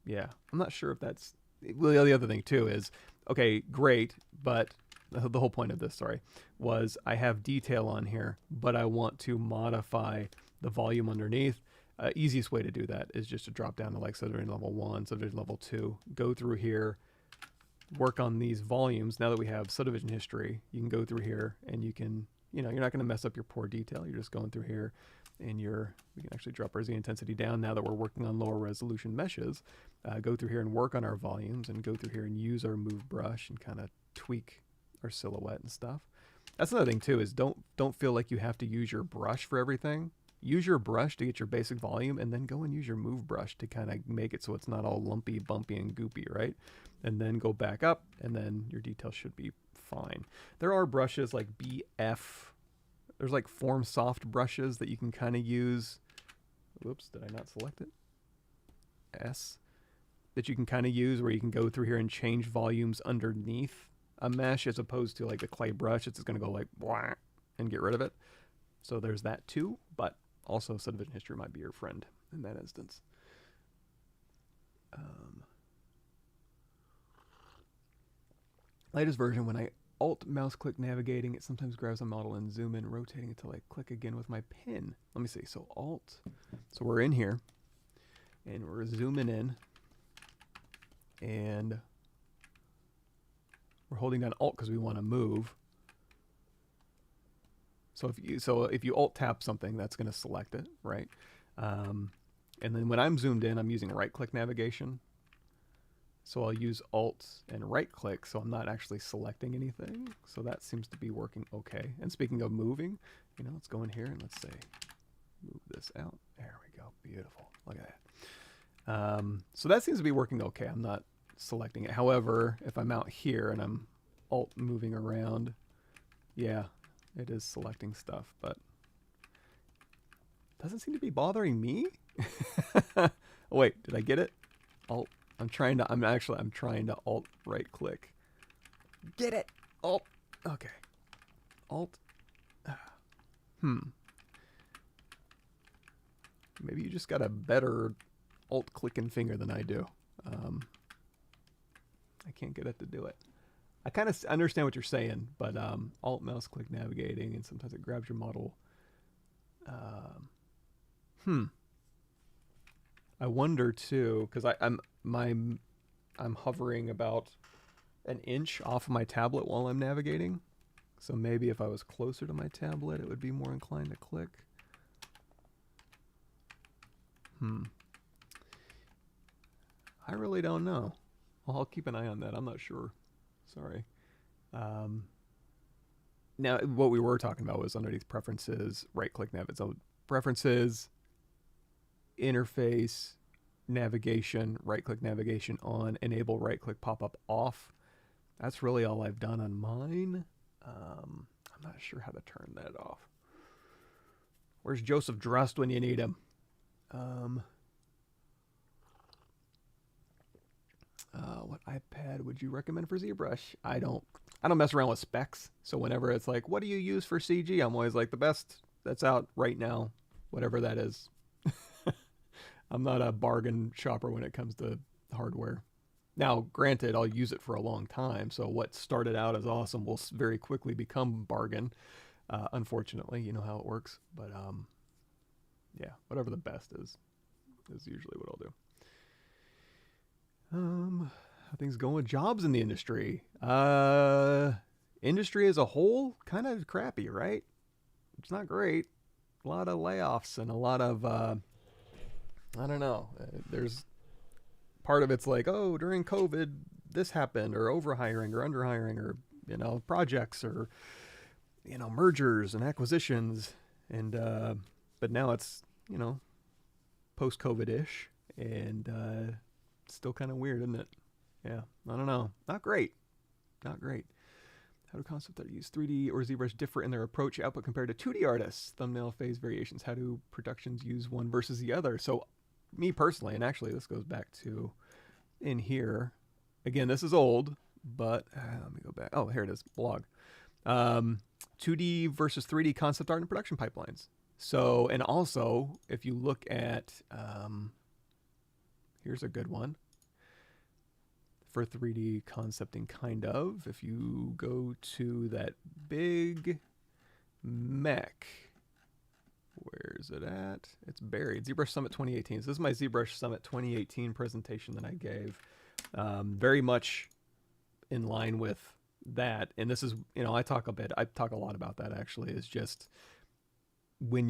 [SPEAKER 1] Yeah, I'm not sure if that's, well, the other thing too is, okay, great, but the whole point of this, sorry, was I have detail on here, but I want to modify the volume underneath. Easiest way to do that is just to drop down to like subdivision level 1, subdivision level 2, go through here, work on these volumes. Now that we have subdivision history, you can go through here and you can, you know, you're not going to mess up your poor detail. You're just going through here and we can actually drop our Z intensity down now that we're working on lower resolution meshes. Go through here and work on our volumes and go through here and use our move brush and kind of tweak our silhouette and stuff. That's another thing too, is don't feel like you have to use your brush for everything. Use your brush to get your basic volume and then go and use your move brush to kind of make it so it's not all lumpy, bumpy, and goopy, right? And then go back up and then your detail should be fine. There are brushes like BF. There's like form soft brushes that you can kind of use. Whoops, did I not select it? S. That you can kind of use where you can go through here and change volumes underneath a mesh, as opposed to like the clay brush. It's just going to go like blah and get rid of it. So there's that too, but also subdivision history might be your friend in that instance. Latest version, when I alt mouse click navigating, it sometimes grabs a model and zoom in, rotating until I click again with my pin. Let me see. So alt. So we're in here and we're zooming in and we're holding down alt because we want to move. So if you alt tap something, that's going to select it, right? And then when I'm zoomed in, I'm using right click navigation. So I'll use alt and right click, so I'm not actually selecting anything. So that seems to be working okay. And speaking of moving, let's go in here and let's say move this out. There we go. Beautiful. Look at that. So that seems to be working okay. I'm not selecting it. However, if I'm out here and I'm alt moving around, yeah, it is selecting stuff, but doesn't seem to be bothering me. Oh, wait, did I get it? Alt. I'm trying to alt right click. Get it. Alt. Okay. Alt. Maybe you just got a better alt clicking finger than I do. I can't get it to do it. I kind of understand what you're saying, but alt mouse click navigating, and sometimes it grabs your model. I wonder too, because I'm hovering about an inch off of my tablet while I'm navigating. So maybe if I was closer to my tablet, it would be more inclined to click. I really don't know. Well, I'll keep an eye on that. I'm not sure. Sorry. Now, what we were talking about was underneath preferences, right-click navigation. So preferences, interface, navigation, right-click navigation on, enable right-click pop-up off. That's really all I've done on mine. I'm not sure how to turn that off. Where's Joseph Drust when you need him? What iPad would you recommend for ZBrush? I don't mess around with specs. So whenever it's like, what do you use for CG? I'm always like, the best that's out right now, whatever that is. I'm not a bargain shopper when it comes to hardware. Now, granted, I'll use it for a long time. So what started out as awesome will very quickly become bargain. Unfortunately, you know how it works. But yeah, whatever the best is usually what I'll do. How things going with jobs in the industry? Industry as a whole, kind of crappy, right? It's not great. A lot of layoffs and a lot of, I don't know. There's part of it's like, oh, during COVID, this happened, or overhiring or underhiring, or, projects, or, mergers and acquisitions. And, but now it's, post-COVID-ish, and, still kind of weird, isn't it? Yeah, I don't know. Not great. Not great. How do concept art use 3D or ZBrush differ in their approach output compared to 2D artists? Thumbnail phase variations. How do productions use one versus the other? So me personally, and actually this goes back to in here. Again, this is old, but let me go back. Oh, here it is. Blog. 2D versus 3D concept art and production pipelines. So, and also, if you look at... here's a good one for 3D concepting, kind of. If you go to that big mech, where's it at? It's buried. ZBrush Summit 2018. So this is my ZBrush Summit 2018 presentation that I gave. Very much in line with that. And this is, I talk a lot about that actually, is just when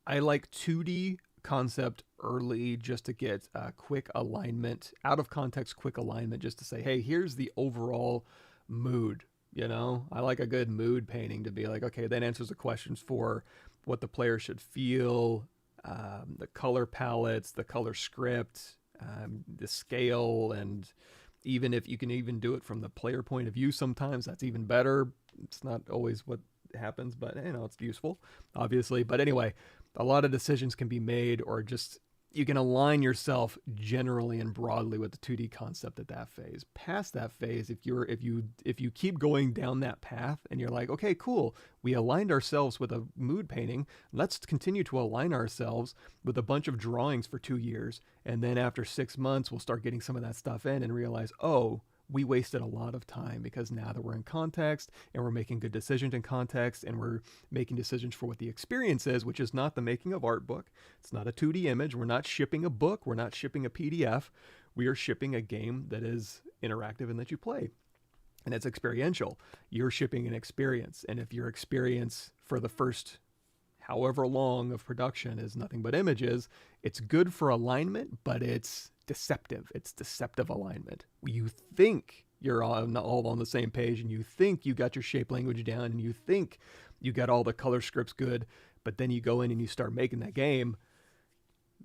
[SPEAKER 1] I like 2D concept early just to get quick alignment, out of context quick alignment, just to say, hey, here's the overall mood. I like a good mood painting to be like, okay, that answers the questions for what the player should feel, the color palettes, the color script, the scale, and even if you can even do it from the player point of view sometimes, that's even better. It's not always what happens, but it's useful, obviously. But anyway, a lot of decisions can be made, or just you can align yourself generally and broadly with the 2D concept at that phase. Past that phase, if you keep going down that path and you're like, okay, cool, we aligned ourselves with a mood painting, let's continue to align ourselves with a bunch of drawings for 2 years, and then after 6 months we'll start getting some of that stuff in and realize, oh, we wasted a lot of time, because now that we're in context and we're making good decisions in context and we're making decisions for what the experience is, which is not the making of art book. It's not a 2D image. We're not shipping a book. We're not shipping a PDF. We are shipping a game that is interactive and that you play. And it's experiential. You're shipping an experience. And if your experience for the first however long of production is nothing but images, it's good for alignment, but it's deceptive. It's deceptive alignment. You think you're all on the same page, and you think you got your shape language down, and you think you got all the color scripts good, but then you go in and you start making that game.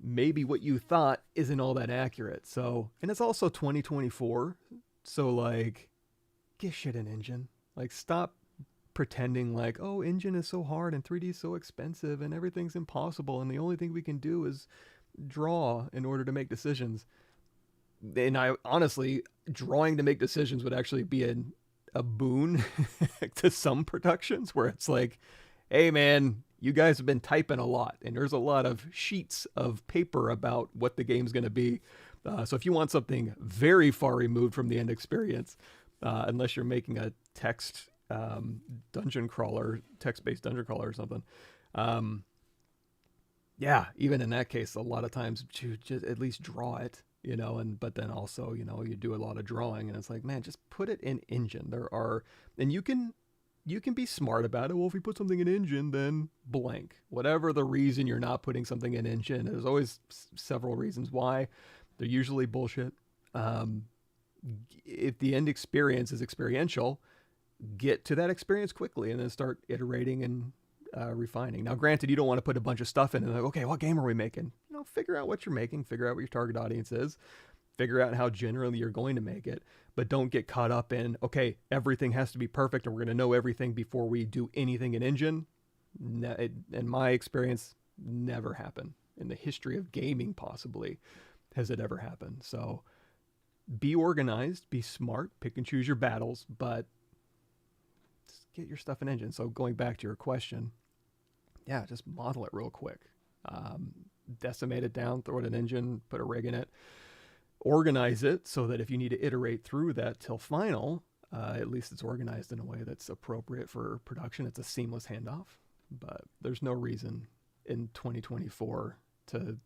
[SPEAKER 1] Maybe what you thought isn't all that accurate. So, and it's also 2024. So like, get shit in engine. Like, stop pretending like, oh, engine is so hard and 3D is so expensive and everything's impossible, and the only thing we can do is draw in order to make decisions. And I honestly, drawing to make decisions would actually be a boon to some productions, where it's like, hey man, you guys have been typing a lot and there's a lot of sheets of paper about what the game's going to be. So if you want something very far removed from the end experience, unless you're making a text dungeon crawler, text-based dungeon crawler or something, yeah, even in that case, a lot of times you just at least draw it, but then also, you do a lot of drawing, and it's like, man, just put it in engine. And you can be smart about it. Well, if we put something in engine, then blank. Whatever the reason you're not putting something in engine, there's always several reasons why. They're usually bullshit. If the end experience is experiential, get to that experience quickly and then start iterating and refining. Now, granted, you don't want to put a bunch of stuff in and like, okay, what game are we making? Figure out what you're making, figure out what your target audience is, figure out how generally you're going to make it, but don't get caught up in, okay, everything has to be perfect and we're going to know everything before we do anything in engine. In my experience, never happened. In the history of gaming, possibly, has it ever happened. So be organized, be smart, pick and choose your battles, but just get your stuff in engine. So going back to your question, yeah, just model it real quick. Decimate it down, throw it in engine, put a rig in it, organize it so that if you need to iterate through that till final, at least it's organized in a way that's appropriate for production. It's a seamless handoff, but there's no reason in 2024 to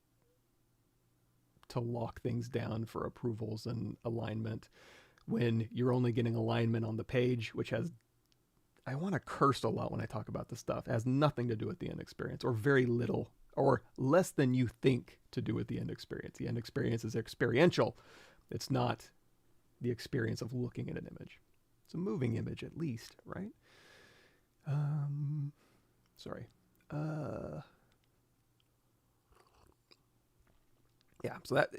[SPEAKER 1] lock things down for approvals and alignment when you're only getting alignment on the page, which has, I want to curse a lot when I talk about this stuff. It has nothing to do with the end experience, or very little, or less than you think to do with the end experience. The end experience is experiential. It's not the experience of looking at an image. It's a moving image, at least, right? Sorry. Yeah, so that,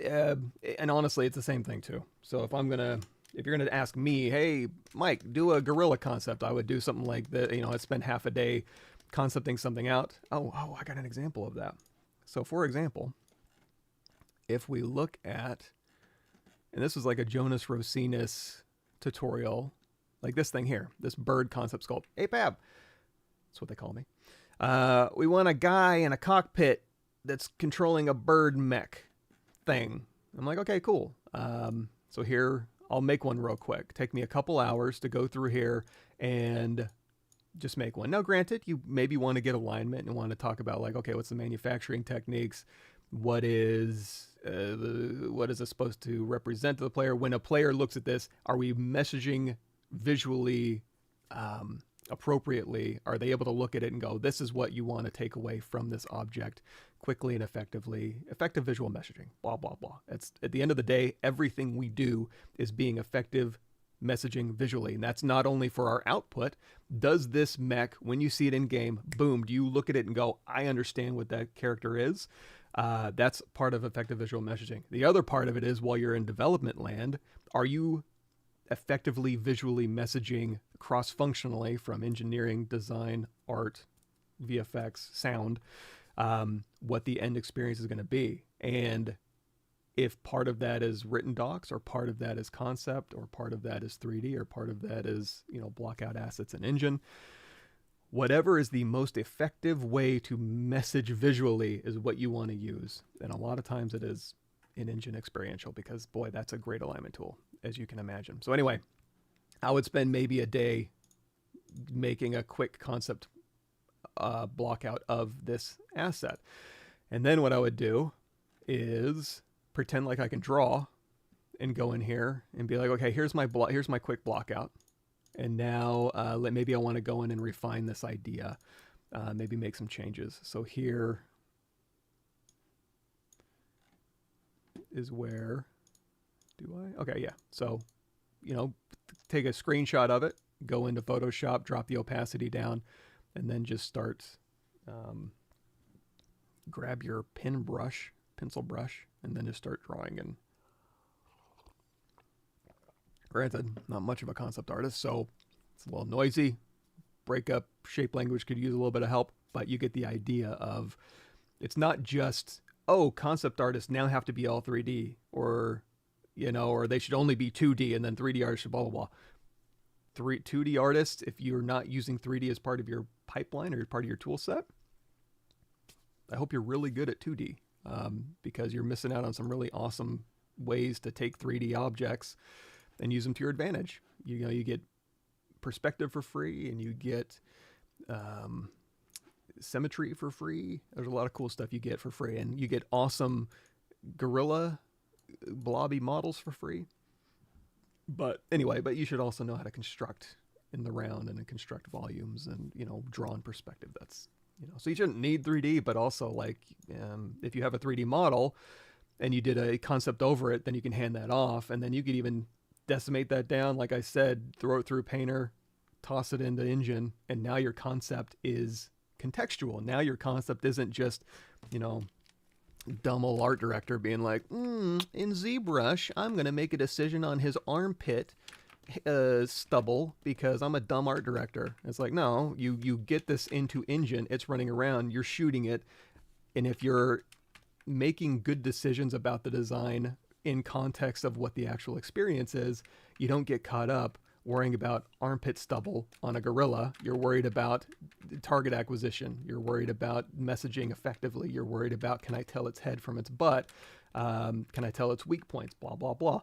[SPEAKER 1] and honestly, it's the same thing too. So if you're gonna ask me, hey, Mike, do a gorilla concept, I would do something like that. I'd spend half a day concepting something out. Oh, I got an example of that. So for example, if we look at, and this was like a Jonas Rosinus tutorial, like this thing here, this bird concept sculpt. Hey, Pab, that's what they call me. We want a guy in a cockpit that's controlling a bird mech thing. I'm like, okay, cool. So here, I'll make one real quick. Take me a couple hours to go through here and just make one. Now, granted, you maybe want to get alignment and want to talk about like, okay, what's the manufacturing techniques? What is it supposed to represent to the player? When a player looks at this, are we messaging visually appropriately? Are they able to look at it and go, this is what you want to take away from this object quickly and effectively? Effective visual messaging, blah, blah, blah. It's, at the end of the day, everything we do is being effective messaging visually. And that's not only for our output. Does this mech, when you see it in game, boom, do you look at it and go, I understand what that character is? That's part of effective visual messaging. The other part of it is, while you're in development land, are you effectively visually messaging cross-functionally from engineering, design, art, VFX, sound, what the end experience is going to be? And if part of that is written docs, or part of that is concept, or part of that is 3D, or part of that is, block out assets in engine, whatever is the most effective way to message visually is what you want to use. And a lot of times it is in engine experiential, because boy, that's a great alignment tool, as you can imagine. So anyway, I would spend maybe a day making a quick concept block out of this asset. And then what I would do is pretend like I can draw and go in here and be like, okay, here's my quick block out. And now maybe I want to go in and refine this idea, maybe make some changes. So here is where, okay, yeah. So, take a screenshot of it, go into Photoshop, drop the opacity down, and then just start, grab your pencil brush, and then just start drawing. And granted, not much of a concept artist, so it's a little noisy. Breakup shape language could use a little bit of help, but you get the idea of, it's not just, oh, concept artists now have to be all 3D, or they should only be 2D, and then 3D artists should blah, blah, blah. 2D artists, if you're not using 3D as part of your pipeline or part of your tool set, I hope you're really good at 2D, because you're missing out on some really awesome ways to take 3D objects and use them to your advantage. You get perspective for free, and you get symmetry for free. There's a lot of cool stuff you get for free, and you get awesome gorilla blobby models for free. But anyway, you should also know how to construct in the round and construct volumes and, draw in perspective. That's, so you shouldn't need 3D, but also, like, if you have a 3D model and you did a concept over it, then you can hand that off, and then you could even decimate that down. Like I said, throw it through Painter, toss it into Engine, and now your concept is contextual. Now your concept isn't just, dumb old art director being like, in ZBrush, I'm going to make a decision on his armpit stubble because I'm a dumb art director. It's like, no, you get this into Engine, it's running around, you're shooting it, and if you're making good decisions about the design in context of what the actual experience is, you don't get caught up worrying about armpit stubble on a gorilla. You're worried about target acquisition. You're worried about messaging effectively. You're worried about, can I tell its head from its butt? Can I tell its weak points? Blah, blah, blah.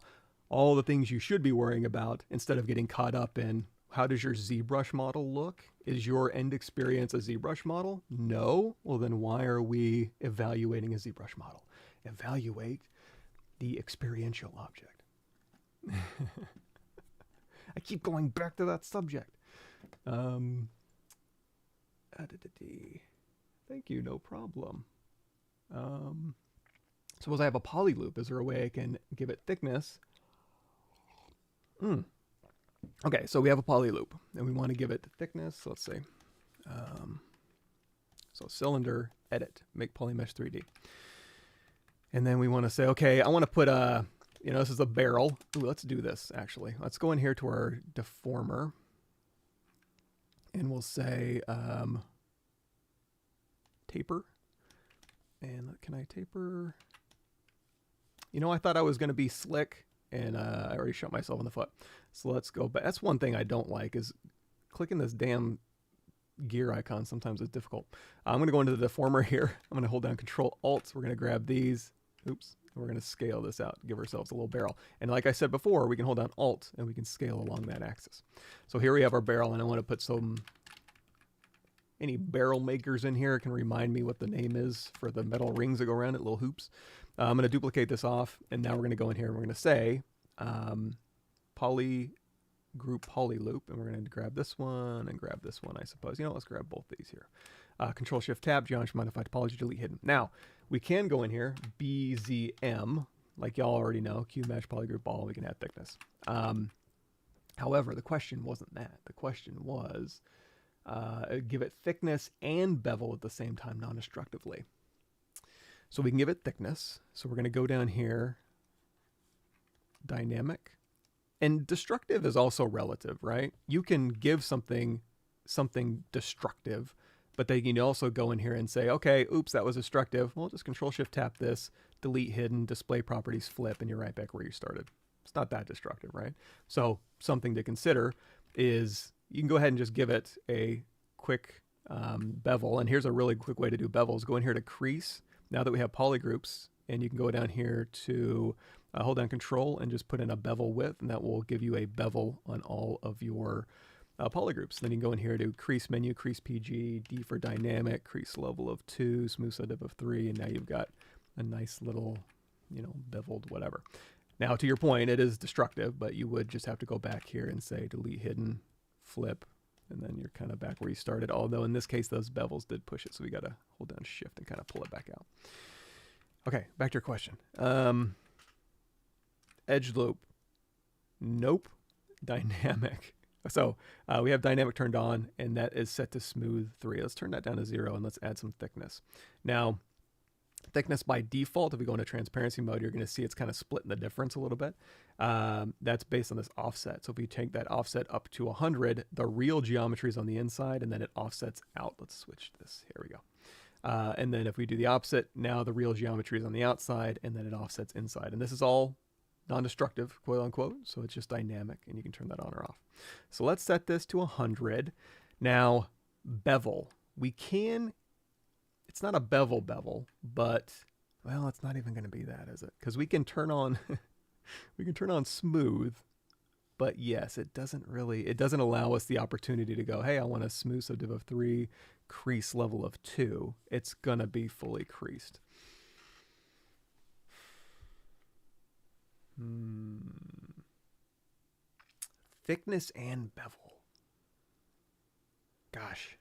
[SPEAKER 1] All the things you should be worrying about, instead of getting caught up in, how does your ZBrush model look? Is your end experience a ZBrush model? No. Well, then why are we evaluating a ZBrush model? Evaluate the experiential object. I keep going back to that subject. Thank you, no problem. Suppose I have a poly loop. Is there a way I can give it thickness? Okay, so we have a poly loop, and we want to give it thickness. So let's say, so cylinder, edit, make polymesh 3D. And then we want to say, okay, I want to put a, this is a barrel. Ooh, let's do this, actually. Let's go in here to our deformer. And we'll say taper. And can I taper? I thought I was going to be slick, and I already shot myself in the foot. So let's go back. That's one thing I don't like, is clicking this damn gear icon. Sometimes it's difficult. I'm going to go into the deformer here. I'm going to hold down Control-Alt. We're going to grab these. Oops. We're going to scale this out, give ourselves a little barrel. And like I said before, we can hold down Alt, and we can scale along that axis. So here we have our barrel, and I want to put any barrel makers in here can remind me what the name is for the metal rings that go around it, little hoops. I'm going to duplicate this off, and now we're going to go in here, and we're going to say poly group poly loop, and we're going to grab this one and grab this one, I suppose. Let's grab both these here. Control-Shift-Tab, geometry, modify topology, delete hidden. Now, we can go in here, BZM, like y'all already know, Q mesh, polygroup, all, we can add thickness. However, the question wasn't that. The question was, give it thickness and bevel at the same time, non-destructively. So we can give it thickness. So we're going to go down here, dynamic. And destructive is also relative, right? You can give something destructive, but then you can also go in here and say, okay, oops, that was destructive. Well, just Control-Shift-Tap this, delete hidden, display properties, flip, and you're right back where you started. It's not that destructive, right? So something to consider is you can go ahead and just give it a quick bevel. And here's a really quick way to do bevels. Go in here to crease. Now that we have polygroups, and you can go down here to hold down Control and just put in a bevel width, and that will give you a bevel on all of your polygroups. Then you can go in here to crease menu, crease PG, D for dynamic, crease level of 2, smooth side of 3, and now you've got a nice little, beveled whatever. Now, to your point, it is destructive, but you would just have to go back here and say delete hidden, flip, and then you're kind of back where you started. Although in this case, those bevels did push it, so we got to hold down Shift and kind of pull it back out. Okay, back to your question. Edge loop. Nope. Dynamic. So we have dynamic turned on, and that is set to smooth 3. Let's turn that down to 0, and let's add some thickness. Now, thickness by default, if we go into transparency mode, you're going to see it's kind of splitting the difference a little bit. That's based on this offset. So if you take that offset up to 100, the real geometry is on the inside, and then it offsets out. Let's switch this. Here we go. And then if we do the opposite, now the real geometry is on the outside, and then it offsets inside. And this is all non-destructive, quote unquote, so it's just dynamic, and you can turn that on or off. So let's set this to 100. Now, bevel. We can, it's not a bevel, but, well, it's not even going to be that, is it? Because we can turn on, we can turn on smooth, but yes, it doesn't allow us the opportunity to go, hey, I want a smooth subdiv of 3, crease level of 2. It's going to be fully creased. Thickness and bevel. Gosh.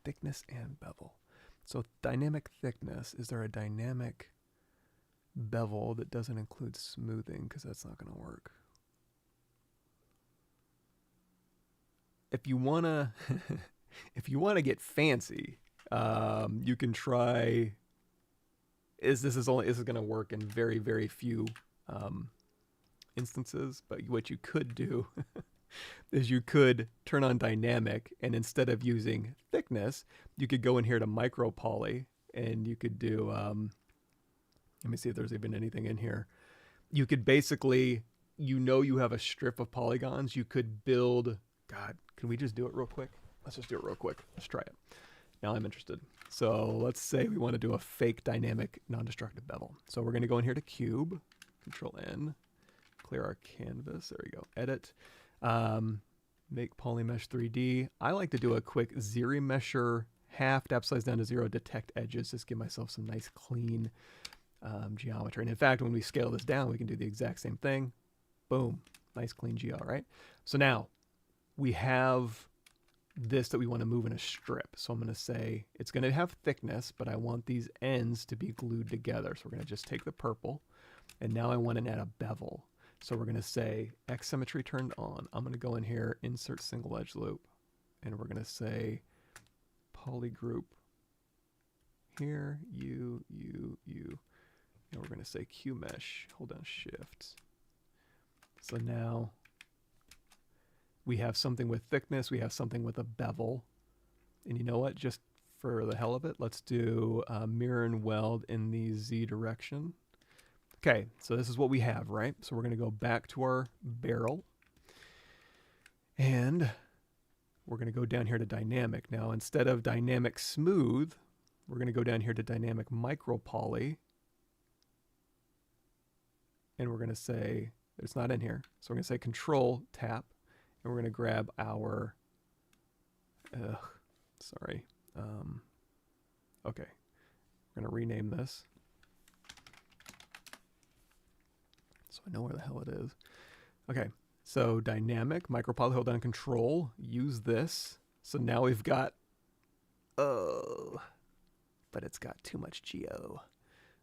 [SPEAKER 1] Thickness and bevel. So dynamic thickness, is there a dynamic bevel that doesn't include smoothing? Because that's not going to work. If you want to get fancy, you can try. This is going to work in very, very few instances, but what you could do is you could turn on dynamic, and instead of using thickness, you could go in here to micro poly, and you could do, let me see if there's even anything in here. You could basically, you have a strip of polygons, you could build, God, can we just do it real quick? Let's just do it real quick. Let's try it. Now I'm interested. So let's say we want to do a fake dynamic non-destructive bevel. So we're going to go in here to cube, Control N, clear our canvas. There we go. Edit, make polymesh 3D. I like to do a quick ZRemesher half, depth size down to 0, detect edges, just give myself some nice clean geometry. And in fact, when we scale this down, we can do the exact same thing. Boom, nice clean geo, right? So now we have this that we want to move in a strip. So I'm going to say it's going to have thickness, but I want these ends to be glued together. So we're going to just take the purple, and now I want to add a bevel. So we're going to say X symmetry turned on. I'm going to go in here, insert single edge loop, and we're going to say polygroup here, you, and we're going to say Q mesh, hold down Shift. So now we have something with thickness, we have something with a bevel. And you know what, just for the hell of it, let's do mirror and weld in the Z direction. Okay, so this is what we have, right? So we're going to go back to our barrel, and we're going to go down here to dynamic. Now, instead of dynamic smooth, we're going to go down here to dynamic micro poly, and we're going to say, it's not in here, so we're going to say Control Tap, and we're going to grab our, okay, we're going to rename this so I know where the hell it is. Okay, so dynamic, micro poly, hold down Control, use this. So now we've got, but it's got too much geo.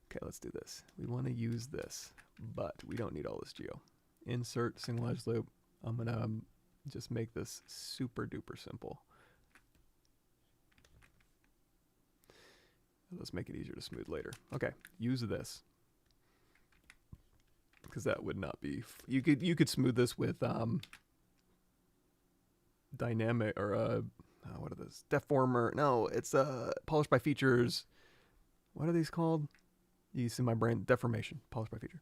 [SPEAKER 1] Okay, let's do this. We want to use this, but we don't need all this geo. Insert single edge loop. I'm going to just make this super duper simple. Let's make it easier to smooth later. Okay, use this. Because that would not be... You could smooth this with dynamic or what are those? Deformer. No, it's polish by features. What are these called? You see my brain. Deformation. Polish by feature.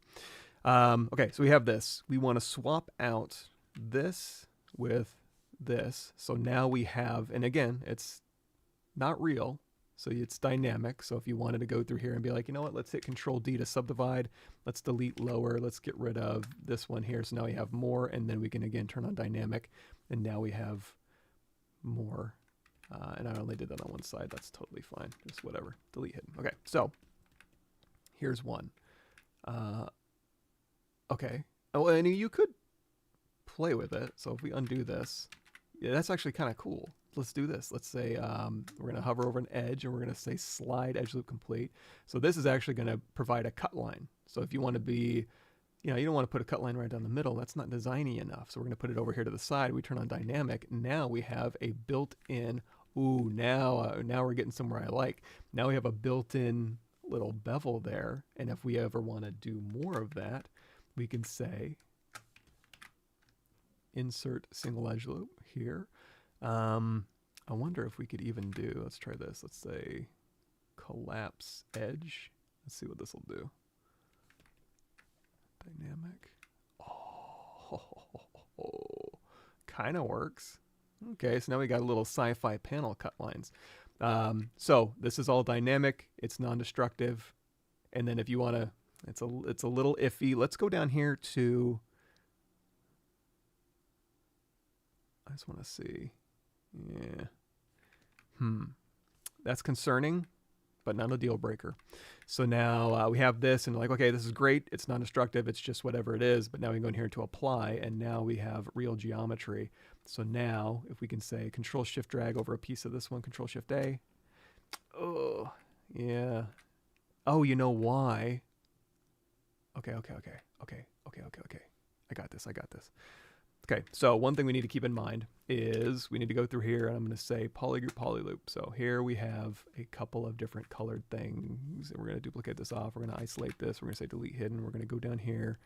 [SPEAKER 1] Okay, so we have this. We want to swap out this with this. So now we have, and again, it's not real. So it's dynamic. So if you wanted to go through here and be like, you know what, let's hit Control D to subdivide. Let's delete lower. Let's get rid of this one here. So now we have more, and then we can again turn on dynamic, and now we have more. And I only did that on one side. That's totally fine. Just whatever. Delete hidden. Okay, so here's one. Okay. Oh, and you could play with it. So if we undo this, yeah, that's actually kind of cool. Let's do this. Let's say we're going to hover over an edge, and we're going to say slide edge loop complete. So this is actually going to provide a cut line. So if you want to be, you know, you don't want to put a cut line right down the middle. That's not designy enough. So we're going to put it over here to the side. We turn on dynamic. Now we have a built-in, ooh, now we're getting somewhere I like. Now we have a built-in little bevel there. And if we ever want to do more of that, we can say insert single edge loop here. I wonder if we could even do, let's try this. Let's say collapse edge. Let's see what this will do. Dynamic. Oh, kind of works. Okay, so now we got a little sci-fi panel cut lines. So this is all dynamic. It's non-destructive. And then if you want to, it's a little iffy. Let's go down here to, I just want to see. Yeah. That's concerning, but not a deal breaker. So now we have this, and like, okay, this is great. It's non-destructive. It's just whatever it is. But now we go in here to apply, and now we have real geometry. So now if we can say Control Shift drag over a piece of this one, Control Shift A. Oh, yeah. Oh, you know why? Okay. I got this. Okay, so one thing we need to keep in mind is we need to go through here, and I'm going to say polygroup, polyloop. So here we have a couple of different colored things, and we're going to duplicate this off. We're going to isolate this. We're going to say delete hidden. We're going to go down here.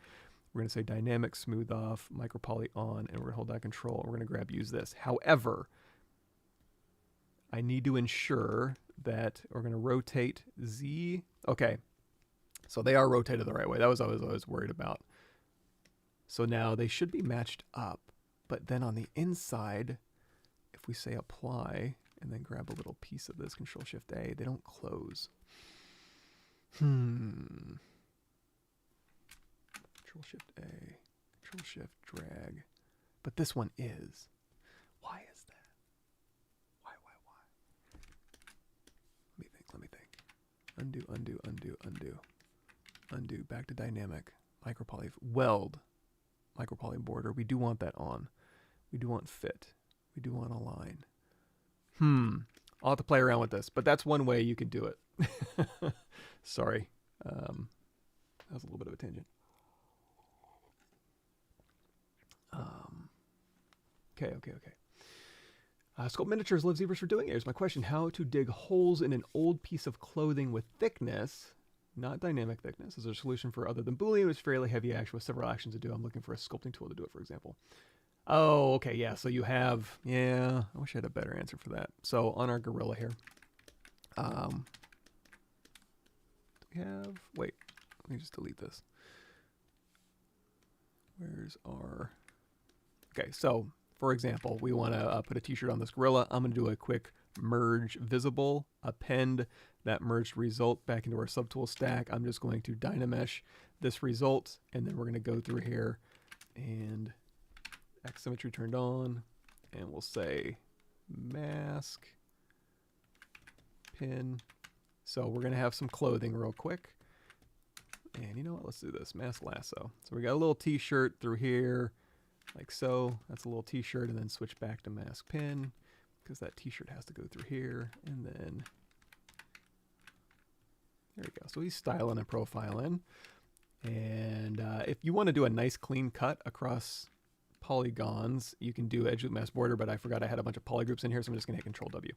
[SPEAKER 1] We're going to say dynamic, smooth off, micropoly on, and we're going to hold down control. We're going to grab use this. However, I need to ensure that we're going to rotate Z. Okay, so they are rotated the right way. That was what I was worried about. So now they should be matched up, but then on the inside, if we say apply and then grab a little piece of this, Control Shift A, they don't close. Control Shift A, Control Shift drag, but this one is. Why is that? Why? Let me think. Undo, back to dynamic, micropoly, weld. Micropoly border. We do want that on. We do want fit. We do want align. I'll have to play around with this, but that's one way you can do it. Sorry. That was a little bit of a tangent. Okay. Sculpt Miniatures loves ZBrush for doing it. Here's my question. How to dig holes in an old piece of clothing with thickness, not dynamic thickness. Is there a solution for other than Boolean? It's fairly heavy action with several actions to do. I'm looking for a sculpting tool to do it, for example. Oh, okay, yeah. So you have, yeah, I wish I had a better answer for that. So on our gorilla here, we have, wait, let me just delete this. Where's our, okay, so for example, we want to put a t-shirt on this gorilla. I'm going to do a quick merge visible, append that merged result back into our subtool stack. I'm just going to dynamesh this result, and then we're going to go through here and X symmetry turned on, and we'll say mask pin. So we're going to have some clothing real quick. And you know what? Let's do this. Mask lasso. So we got a little t-shirt through here, like so. That's a little t-shirt, and then switch back to mask pin, because that t-shirt has to go through here, and then there we go. So he's styling and profiling. And if you want to do a nice clean cut across polygons, you can do edge loop mask border, but I forgot I had a bunch of polygroups in here, so I'm just going to hit Control W.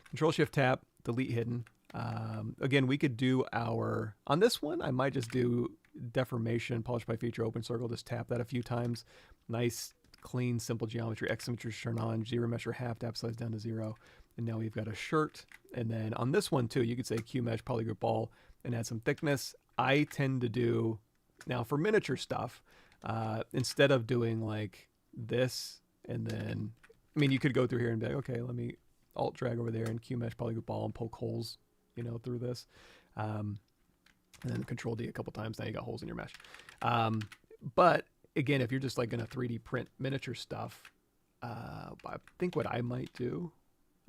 [SPEAKER 1] Control Shift Tab, delete hidden. Again, we could do our, on this one, I might just do deformation, polish by feature, open circle, just tap that a few times. Nice, clean, simple geometry. X symmetry turn on, ZBrush or half, tap size down to 0. And now we've got a shirt. And then on this one too, you could say QMesh, polygroup all, and add some thickness. I tend to do, now for miniature stuff, instead of doing like this, and then, I mean, you could go through here and be like, okay, let me alt drag over there and QMesh, polygroup all, and poke holes, you know, through this. And then Control D a couple times, now you got holes in your mesh. But again, if you're just like gonna 3D print miniature stuff, I think what I might do,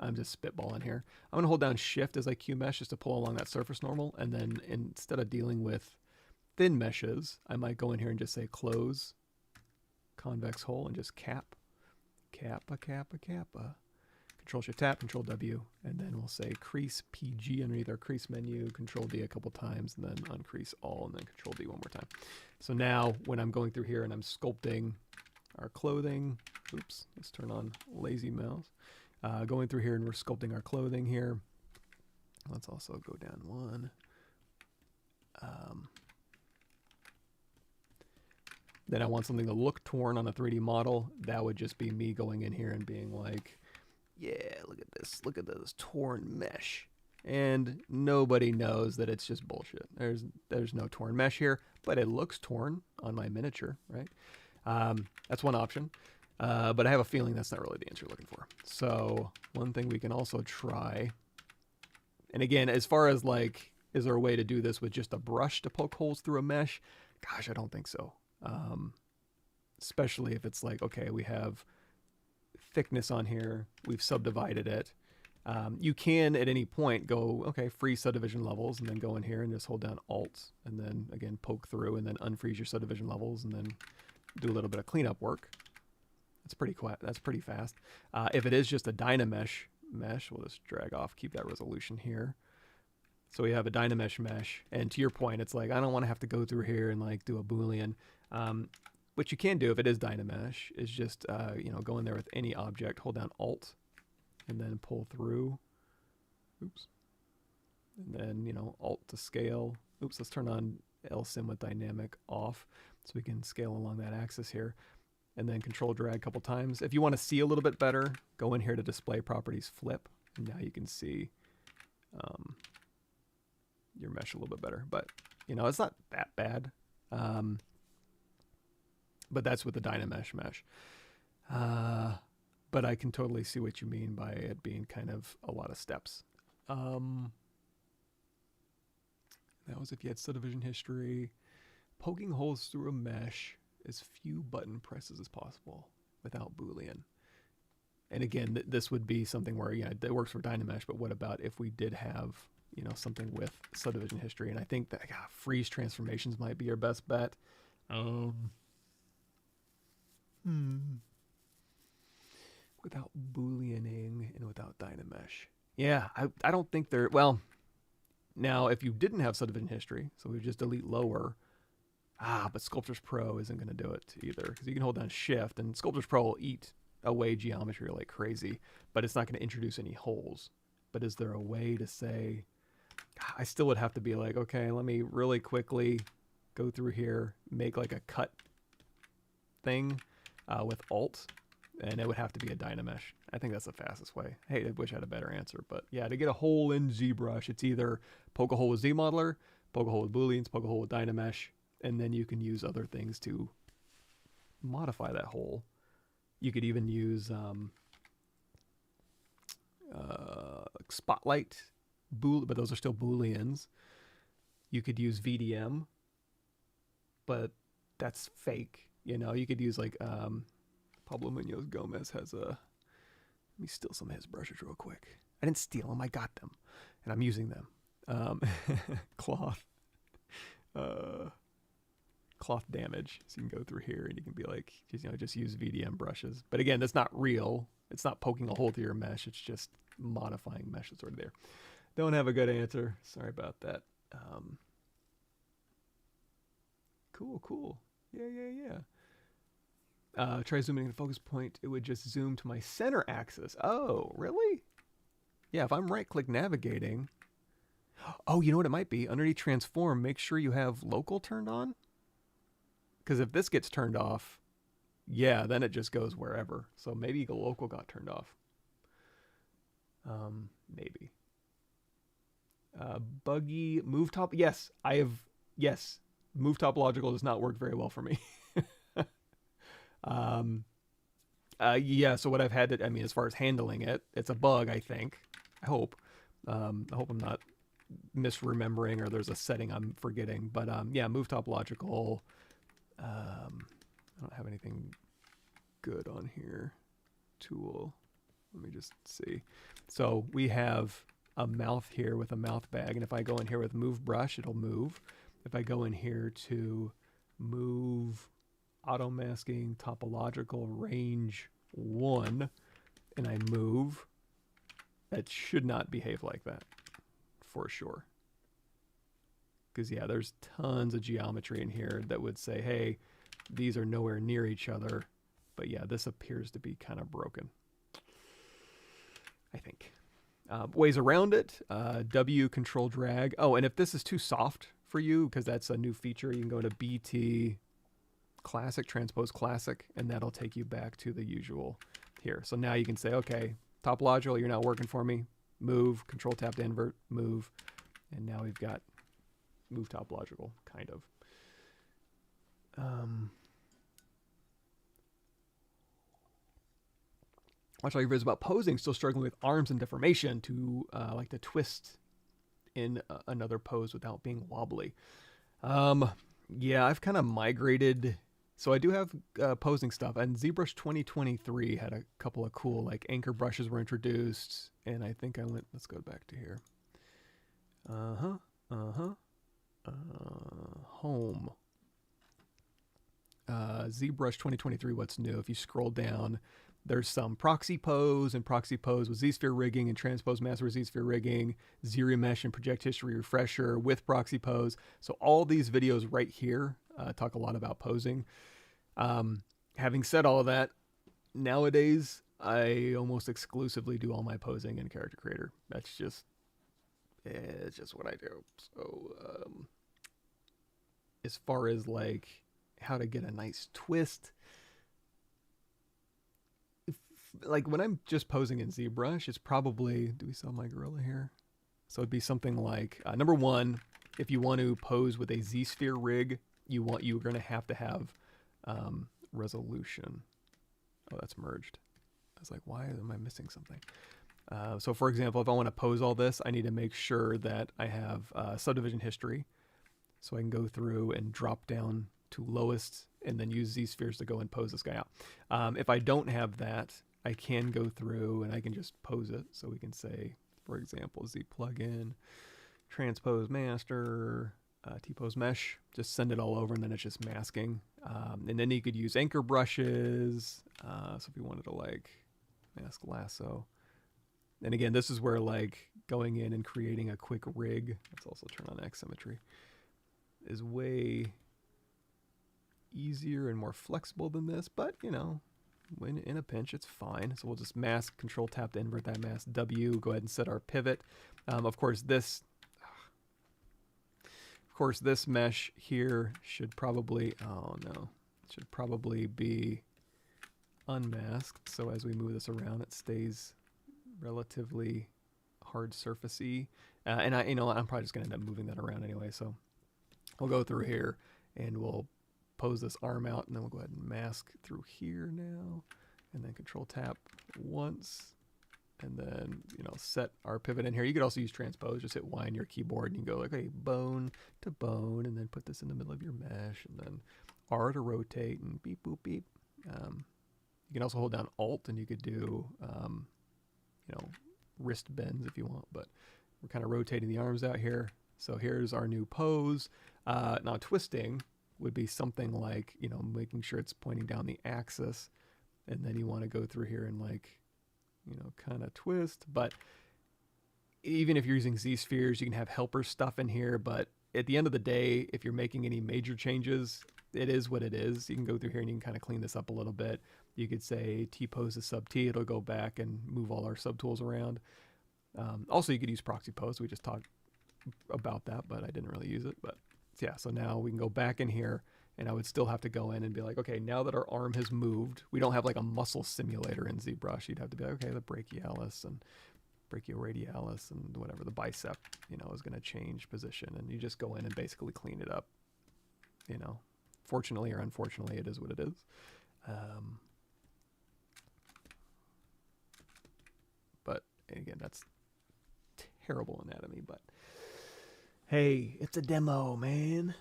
[SPEAKER 1] I'm just spitballing here. I'm gonna hold down Shift as I QMesh just to pull along that surface normal, and then instead of dealing with thin meshes, I might go in here and just say close convex hole and just cap, kappa, kappa, kappa. Control Shift Tap, Control W, and then we'll say crease PG underneath our crease menu, Control D a couple times, and then uncrease all, and then Control D one more time. So now when I'm going through here and I'm sculpting our clothing, oops, let's turn on lazy mouse. Going through here and we're sculpting our clothing here. Let's also go down one. Then I want something to look torn on a 3D model. That would just be me going in here and being like, yeah, look at this torn mesh. And nobody knows that it's just bullshit. There's no torn mesh here, but it looks torn on my miniature, right? That's one option. But I have a feeling that's not really the answer you're looking for. So one thing we can also try, and again, as far as like, is there a way to do this with just a brush to poke holes through a mesh? Gosh, I don't think so. Especially if it's like, okay, we have thickness on here, we've subdivided it. You can at any point go, okay, freeze subdivision levels, and then go in here and just hold down Alt, and then again poke through, and then unfreeze your subdivision levels, and then do a little bit of cleanup work. That's pretty quiet. That's pretty fast. If it is just a Dynamesh mesh, we'll just drag off, keep that resolution here. So we have a Dynamesh mesh, and to your point, it's like I don't want to have to go through here and like do a Boolean. What you can do if it is Dynamesh is just you know, go in there with any object, hold down Alt, and then pull through. Oops. And then, you know, Alt to scale. Oops, let's turn on LSim with dynamic off so we can scale along that axis here. And then Control drag a couple times. If you want to see a little bit better, go in here to display properties, flip, and now you can see your mesh a little bit better. But you know, it's not that bad. But that's with the Dynamesh mesh. But I can totally see what you mean by it being kind of a lot of steps. That was if you had subdivision history. Poking holes through a mesh as few button presses as possible without Boolean. And again, this would be something where, yeah, it works for Dynamesh, but what about if we did have, you know, something with subdivision history? And I think that freeze transformations might be your best bet. Without Booleaning and without Dynamesh. Yeah, I don't think they're, well, now if you didn't have subdivision history, so we just delete lower, but Sculptris Pro isn't going to do it either, because you can hold down Shift, and Sculptris Pro will eat away geometry like crazy, but it's not going to introduce any holes. But is there a way to say, I still would have to be like, okay, let me really quickly go through here, make like a cut thing with Alt, and it would have to be a Dynamesh. I think that's the fastest way. Hey, I wish I had a better answer, but yeah, to get a hole in ZBrush, it's either poke a hole with ZModeler, poke a hole with Booleans, poke a hole with Dynamesh, and then you can use other things to modify that hole. You could even use Spotlight, but those are still Booleans. You could use VDM, but that's fake. You know, you could use like Pablo Munoz Gomez has a. Let me steal some of his brushes real quick. I didn't steal them. I got them, and I'm using them. Cloth. Cloth damage. So you can go through here and you can be like, just use VDM brushes. But again, that's not real. It's not poking a hole through your mesh. It's just modifying mesh that's already there. Don't have a good answer. Sorry about that. Cool. Yeah. Try zooming in the focus point. It would just zoom to my center axis. Oh, really? Yeah, if I'm right-click navigating, Oh, you know what it might be? Underneath transform, make sure you have local turned on. Because if this gets turned off, yeah, then it just goes wherever. So maybe the local got turned off. Maybe. Buggy move top. Yes, I have. Yes, move topological does not work very well for me. Yeah. So what I've had to, I mean, as far as handling it, it's a bug. I think. I hope. I hope I'm not misremembering or there's a setting I'm forgetting. But yeah, move topological. I don't have anything good on here. Tool. Let me just see. So we have a mouth here with a mouth bag, and if I go in here with move brush, it'll move. If I go in here to move auto masking topological range 1 and I move, that should not behave like that for sure. Because yeah, there's tons of geometry in here that would say, hey, these are nowhere near each other. But yeah, this appears to be kind of broken, I think. Ways around it, W control drag. Oh, and if this is too soft for you, because that's a new feature, you can go to BT classic, transpose classic, and that'll take you back to the usual here. So now you can say, okay, topological, you're not working for me. Move, control tab to invert, move. And now we've got move topological, kind of. Watch all your videos about posing, still struggling with arms and deformation to like to twist in another pose without being wobbly. Yeah, I've kind of migrated. So I do have posing stuff, and ZBrush 2023 had a couple of cool like anchor brushes were introduced, and I think I went, let's go back to here. Home. ZBrush 2023, what's new? If you scroll down, there's some proxy pose and proxy pose with Zsphere rigging and transpose master with Zsphere rigging, Z-Remesh and project history refresher with proxy pose. So all these videos right here talk a lot about posing. Having said all of that, nowadays I almost exclusively do all my posing in Character Creator. That's just, it's just what I do. So as far as like how to get a nice twist, like when I'm just posing in ZBrush, it's probably, do we sell my gorilla here? So it'd be something like, number one, if you want to pose with a Z-Sphere rig, you're going to have resolution. Oh, that's merged. I was like, why am I missing something? So for example, if I want to pose all this, I need to make sure that I have subdivision history. So I can go through and drop down to lowest and then use Z-spheres to go and pose this guy out. If I don't have that, I can go through and I can just pose it. So we can say, for example, Z plugin, transpose master, T-pose mesh, just send it all over and then it's just masking. And then you could use anchor brushes. So if you wanted to like mask lasso. And again, this is where like going in and creating a quick rig, let's also turn on X symmetry, is way easier and more flexible than this, but you know, when in a pinch, it's fine. So we'll just mask, control tab to invert that mask, W, go ahead and set our pivot. Of course, this mesh here should probably, oh no, it should probably be unmasked. So as we move this around, it stays relatively hard surfacey. And I'm probably just gonna end up moving that around anyway. So we'll go through here and we'll pose this arm out, and then we'll go ahead and mask through here now, and then control tap once, and then, you know, set our pivot in here. You could also use transpose, just hit Y on your keyboard and you go like, okay, bone to bone, and then put this in the middle of your mesh, and then R to rotate, and beep, boop, beep. You can also hold down Alt and you could do, you know, wrist bends if you want, but we're kind of rotating the arms out here. So here's our new pose. Now twisting would be something like, you know, making sure it's pointing down the axis, and then you want to go through here and like, you know, kind of twist. But even if you're using Z-spheres, you can have helper stuff in here, but at the end of the day, if you're making any major changes, it is what it is. You can go through here and you can kind of clean this up a little bit. You could say T-pose to sub-T, it'll go back and move all our subtools around. Also, you could use proxy pose. We just talked about that, but I didn't really use it. But yeah, so now we can go back in here, and I would still have to go in and be like, okay, now that our arm has moved, we don't have like a muscle simulator in ZBrush. You'd have to be like, okay, the brachialis and brachioradialis and whatever, the bicep, you know, is going to change position, and you just go in and basically clean it up. You know, fortunately or unfortunately, it is what it is. But again, that's terrible anatomy, but hey, it's a demo, man.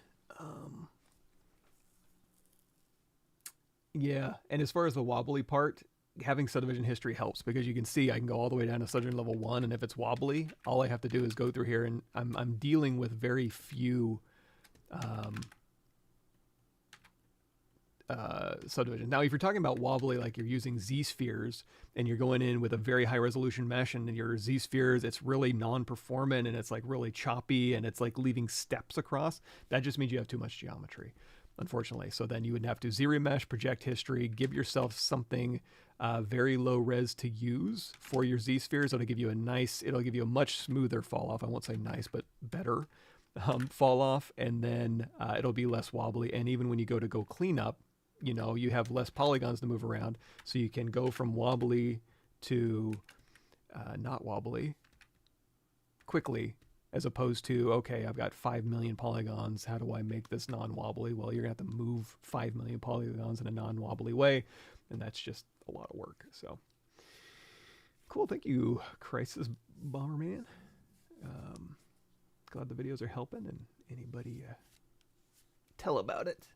[SPEAKER 1] Yeah, and as far as the wobbly part, having subdivision history helps, because you can see I can go all the way down to subdivision level 1, and if it's wobbly, all I have to do is go through here, and I'm dealing with very few subdivision. Now, if you're talking about wobbly, like you're using Z-spheres and you're going in with a very high resolution mesh, and your Z-spheres, it's really non-performant and it's like really choppy and it's like leaving steps across, that just means you have too much geometry, unfortunately. So then you would have to ZRemesh, project history, give yourself something very low res to use for your Z-spheres. It'll give you a much smoother fall off. I won't say nice, but better fall off, and then it'll be less wobbly. And even when you go clean up, you know, you have less polygons to move around, so you can go from wobbly to not wobbly quickly, as opposed to, okay, I've got 5 million polygons, how do I make this non-wobbly? Well, you're gonna have to move 5 million polygons in a non-wobbly way, and that's just a lot of work. So cool, thank you, Crisis Bomberman. Glad the videos are helping, and anybody tell about it.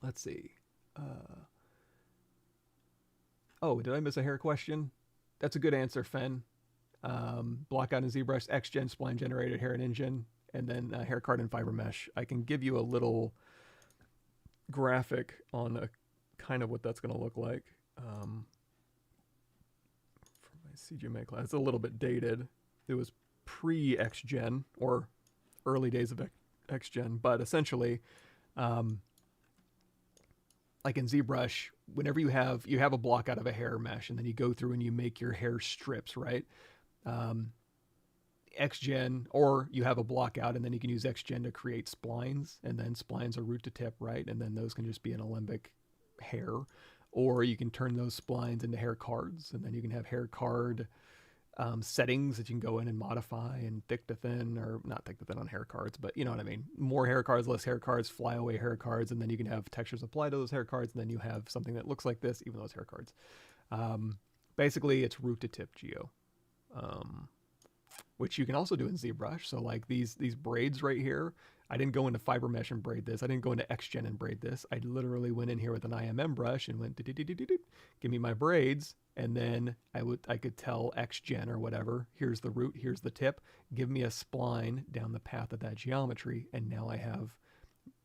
[SPEAKER 1] Let's see. Oh, did I miss a hair question? That's a good answer, Fen. Block out in ZBrush, XGen, spline generated, hair and engine, and then hair card and fiber mesh. I can give you a little graphic on a kind of what that's going to look like. For my CGMA class, it's a little bit dated. It was pre-XGen or early days of XGen, but essentially, like in ZBrush, whenever you have a block out of a hair mesh, and then you go through and you make your hair strips, right? XGen, or you have a block out, and then you can use XGen to create splines, and then splines are root to tip, right? And then those can just be an alembic hair, or you can turn those splines into hair cards, and then you can have hair card settings that you can go in and modify, and thick to thin, or not thick to thin on hair cards, but you know what I mean. More hair cards, less hair cards, flyaway hair cards, and then you can have textures applied to those hair cards, and then you have something that looks like this, even though it's hair cards. Basically, it's root to tip geo, which you can also do in ZBrush. So like these braids right here, I didn't go into fiber mesh and braid this. I didn't go into XGen and braid this. I literally went in here with an IMM brush and went, give me my braids. And then I could tell XGen or whatever, here's the root, here's the tip, give me a spline down the path of that geometry. And now I have,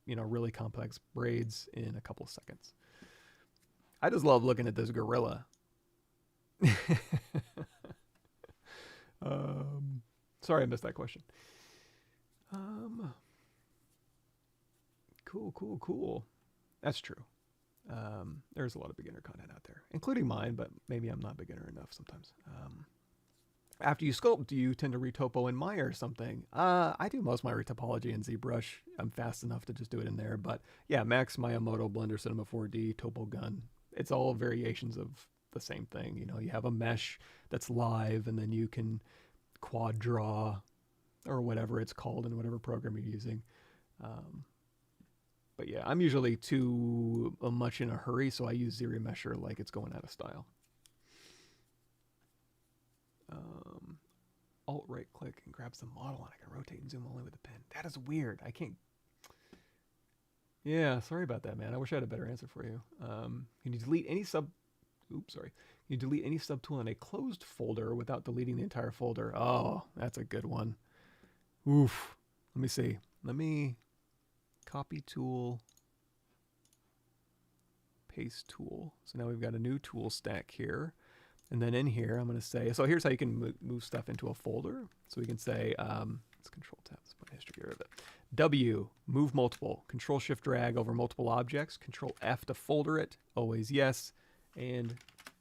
[SPEAKER 1] you know, really complex braids in a couple of seconds. I just love looking at this gorilla. Sorry, I missed that question. Cool. That's true. There's a lot of beginner content out there, including mine, but maybe I'm not beginner enough sometimes. After you sculpt, do you tend to retopo in Maya or something? I do most of my retopology in ZBrush. I'm fast enough to just do it in there. But yeah, Max, Maya, Moto, Blender, Cinema 4D, Topo Gun. It's all variations of the same thing. You know, you have a mesh that's live, and then you can quad draw or whatever it's called in whatever program you're using. But yeah, I'm usually too much in a hurry, so I use ZRemesher like it's going out of style. Alt right click and grabs the model, and I can rotate and zoom only with the pen. That is weird. I can't. Yeah, sorry about that, man. I wish I had a better answer for you. Can you delete any Oops, sorry. Can you delete any subtool in a closed folder without deleting the entire folder? Oh, that's a good one. Oof. Let me see. Let me copy tool, paste tool. So now we've got a new tool stack here. And then in here, I'm going to say, so here's how you can move stuff into a folder. So we can say, let's control tab, let's put history, get rid of it. W, move multiple, control shift drag over multiple objects, control F to folder it, always yes, and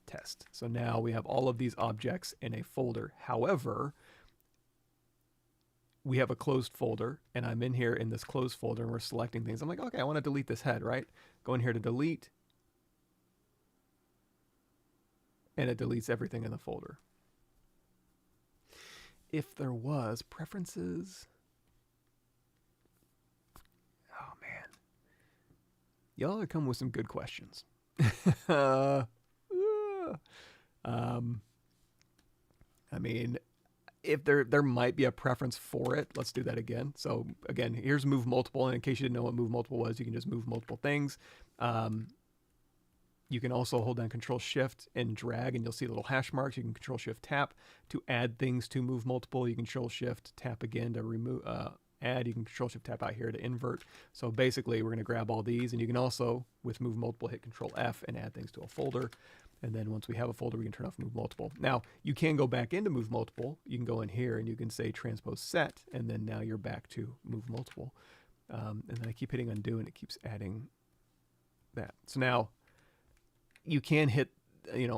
[SPEAKER 1] test. So now we have all of these objects in a folder. However, we have a closed folder, and I'm in here in this closed folder, and we're selecting things. I'm like, okay, I want to delete this head, right? Go in here to delete, and it deletes everything in the folder. If there was preferences, oh man, y'all come with some good questions. I mean, if there might be a preference for it, let's do that again. So again, here's move multiple, and in case you didn't know what move multiple was, you can just move multiple things. You can also hold down Control Shift and drag, and you'll see little hash marks. You can Control Shift tap to add things to move multiple. You can Control Shift tap again to remove add. You can Control Shift tap out here to invert. So basically, we're going to grab all these, and you can also, with move multiple, hit Control F and add things to a folder. And then once we have a folder, we can turn off move multiple. Now, you can go back into move multiple. You can go in here and you can say transpose set, and then now you're back to move multiple. And then I keep hitting undo, and it keeps adding that. So now you can hit,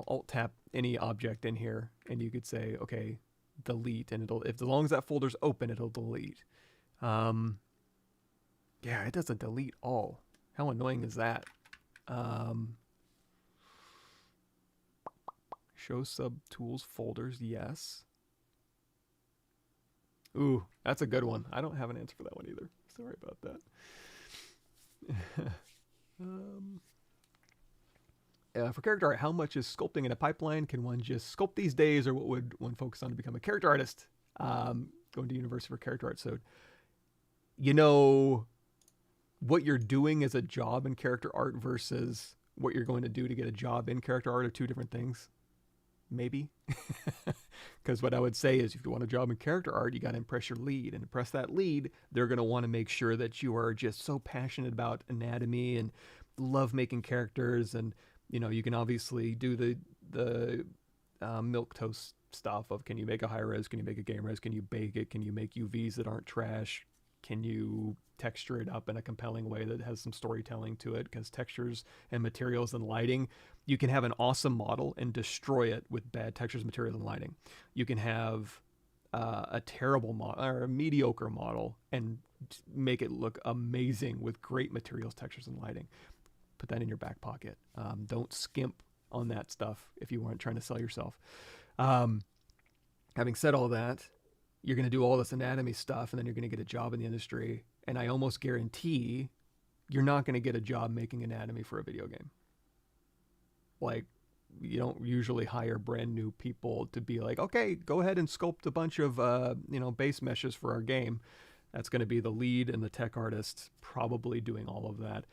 [SPEAKER 1] alt tab any object in here, and you could say, okay, delete, and as long as that folder's open, it'll delete. Yeah, it doesn't delete all. How annoying is that? Show sub tools folders, yes. Ooh, that's a good one. I don't have an answer for that one either. Sorry about that. For character art, how much is sculpting in a pipeline? Can one just sculpt these days, or what would one focus on to become a character artist? Going to university for character art. So, what you're doing as a job in character art versus what you're going to do to get a job in character art are two different things. Maybe. Because what I would say is, if you want a job in character art, you got to impress your lead. And to impress that lead, they're going to want to make sure that you are just so passionate about anatomy and love making characters. And, you can obviously do the milquetoast stuff of, can you make a high res? Can you make a game res? Can you bake it? Can you make UVs that aren't trash? Can you texture it up in a compelling way that has some storytelling to it? Because textures and materials and lighting, you can have an awesome model and destroy it with bad textures, materials, and lighting. You can have a terrible model or a mediocre model and make it look amazing with great materials, textures, and lighting. Put that in your back pocket. Don't skimp on that stuff if you weren't trying to sell yourself. Having said all that, you're going to do all this anatomy stuff, and then you're going to get a job in the industry. And I almost guarantee you're not going to get a job making anatomy for a video game. Like, you don't usually hire brand new people to be like, okay, go ahead and sculpt a bunch of, base meshes for our game. That's going to be the lead and the tech artist probably doing all of that.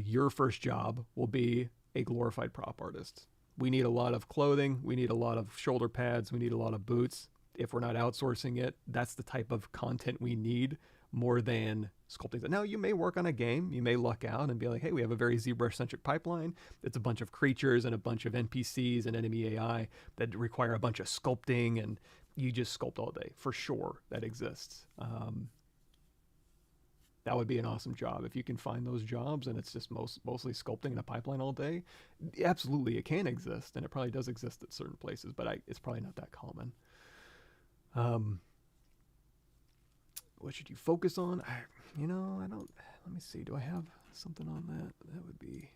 [SPEAKER 1] Your first job will be a glorified prop artist. We need a lot of clothing. We need a lot of shoulder pads. We need a lot of boots. If we're not outsourcing it, that's the type of content we need more than sculpting. Now, you may work on a game. You may luck out and be like, hey, we have a very ZBrush-centric pipeline. It's a bunch of creatures and a bunch of NPCs and enemy AI that require a bunch of sculpting, and you just sculpt all day. For sure, that exists. That would be an awesome job. If you can find those jobs and it's just mostly sculpting in a pipeline all day, absolutely, it can exist, and it probably does exist at certain places, but it's probably not that common. What should you focus on? I don't, let me see. Do I have something on that? That would be,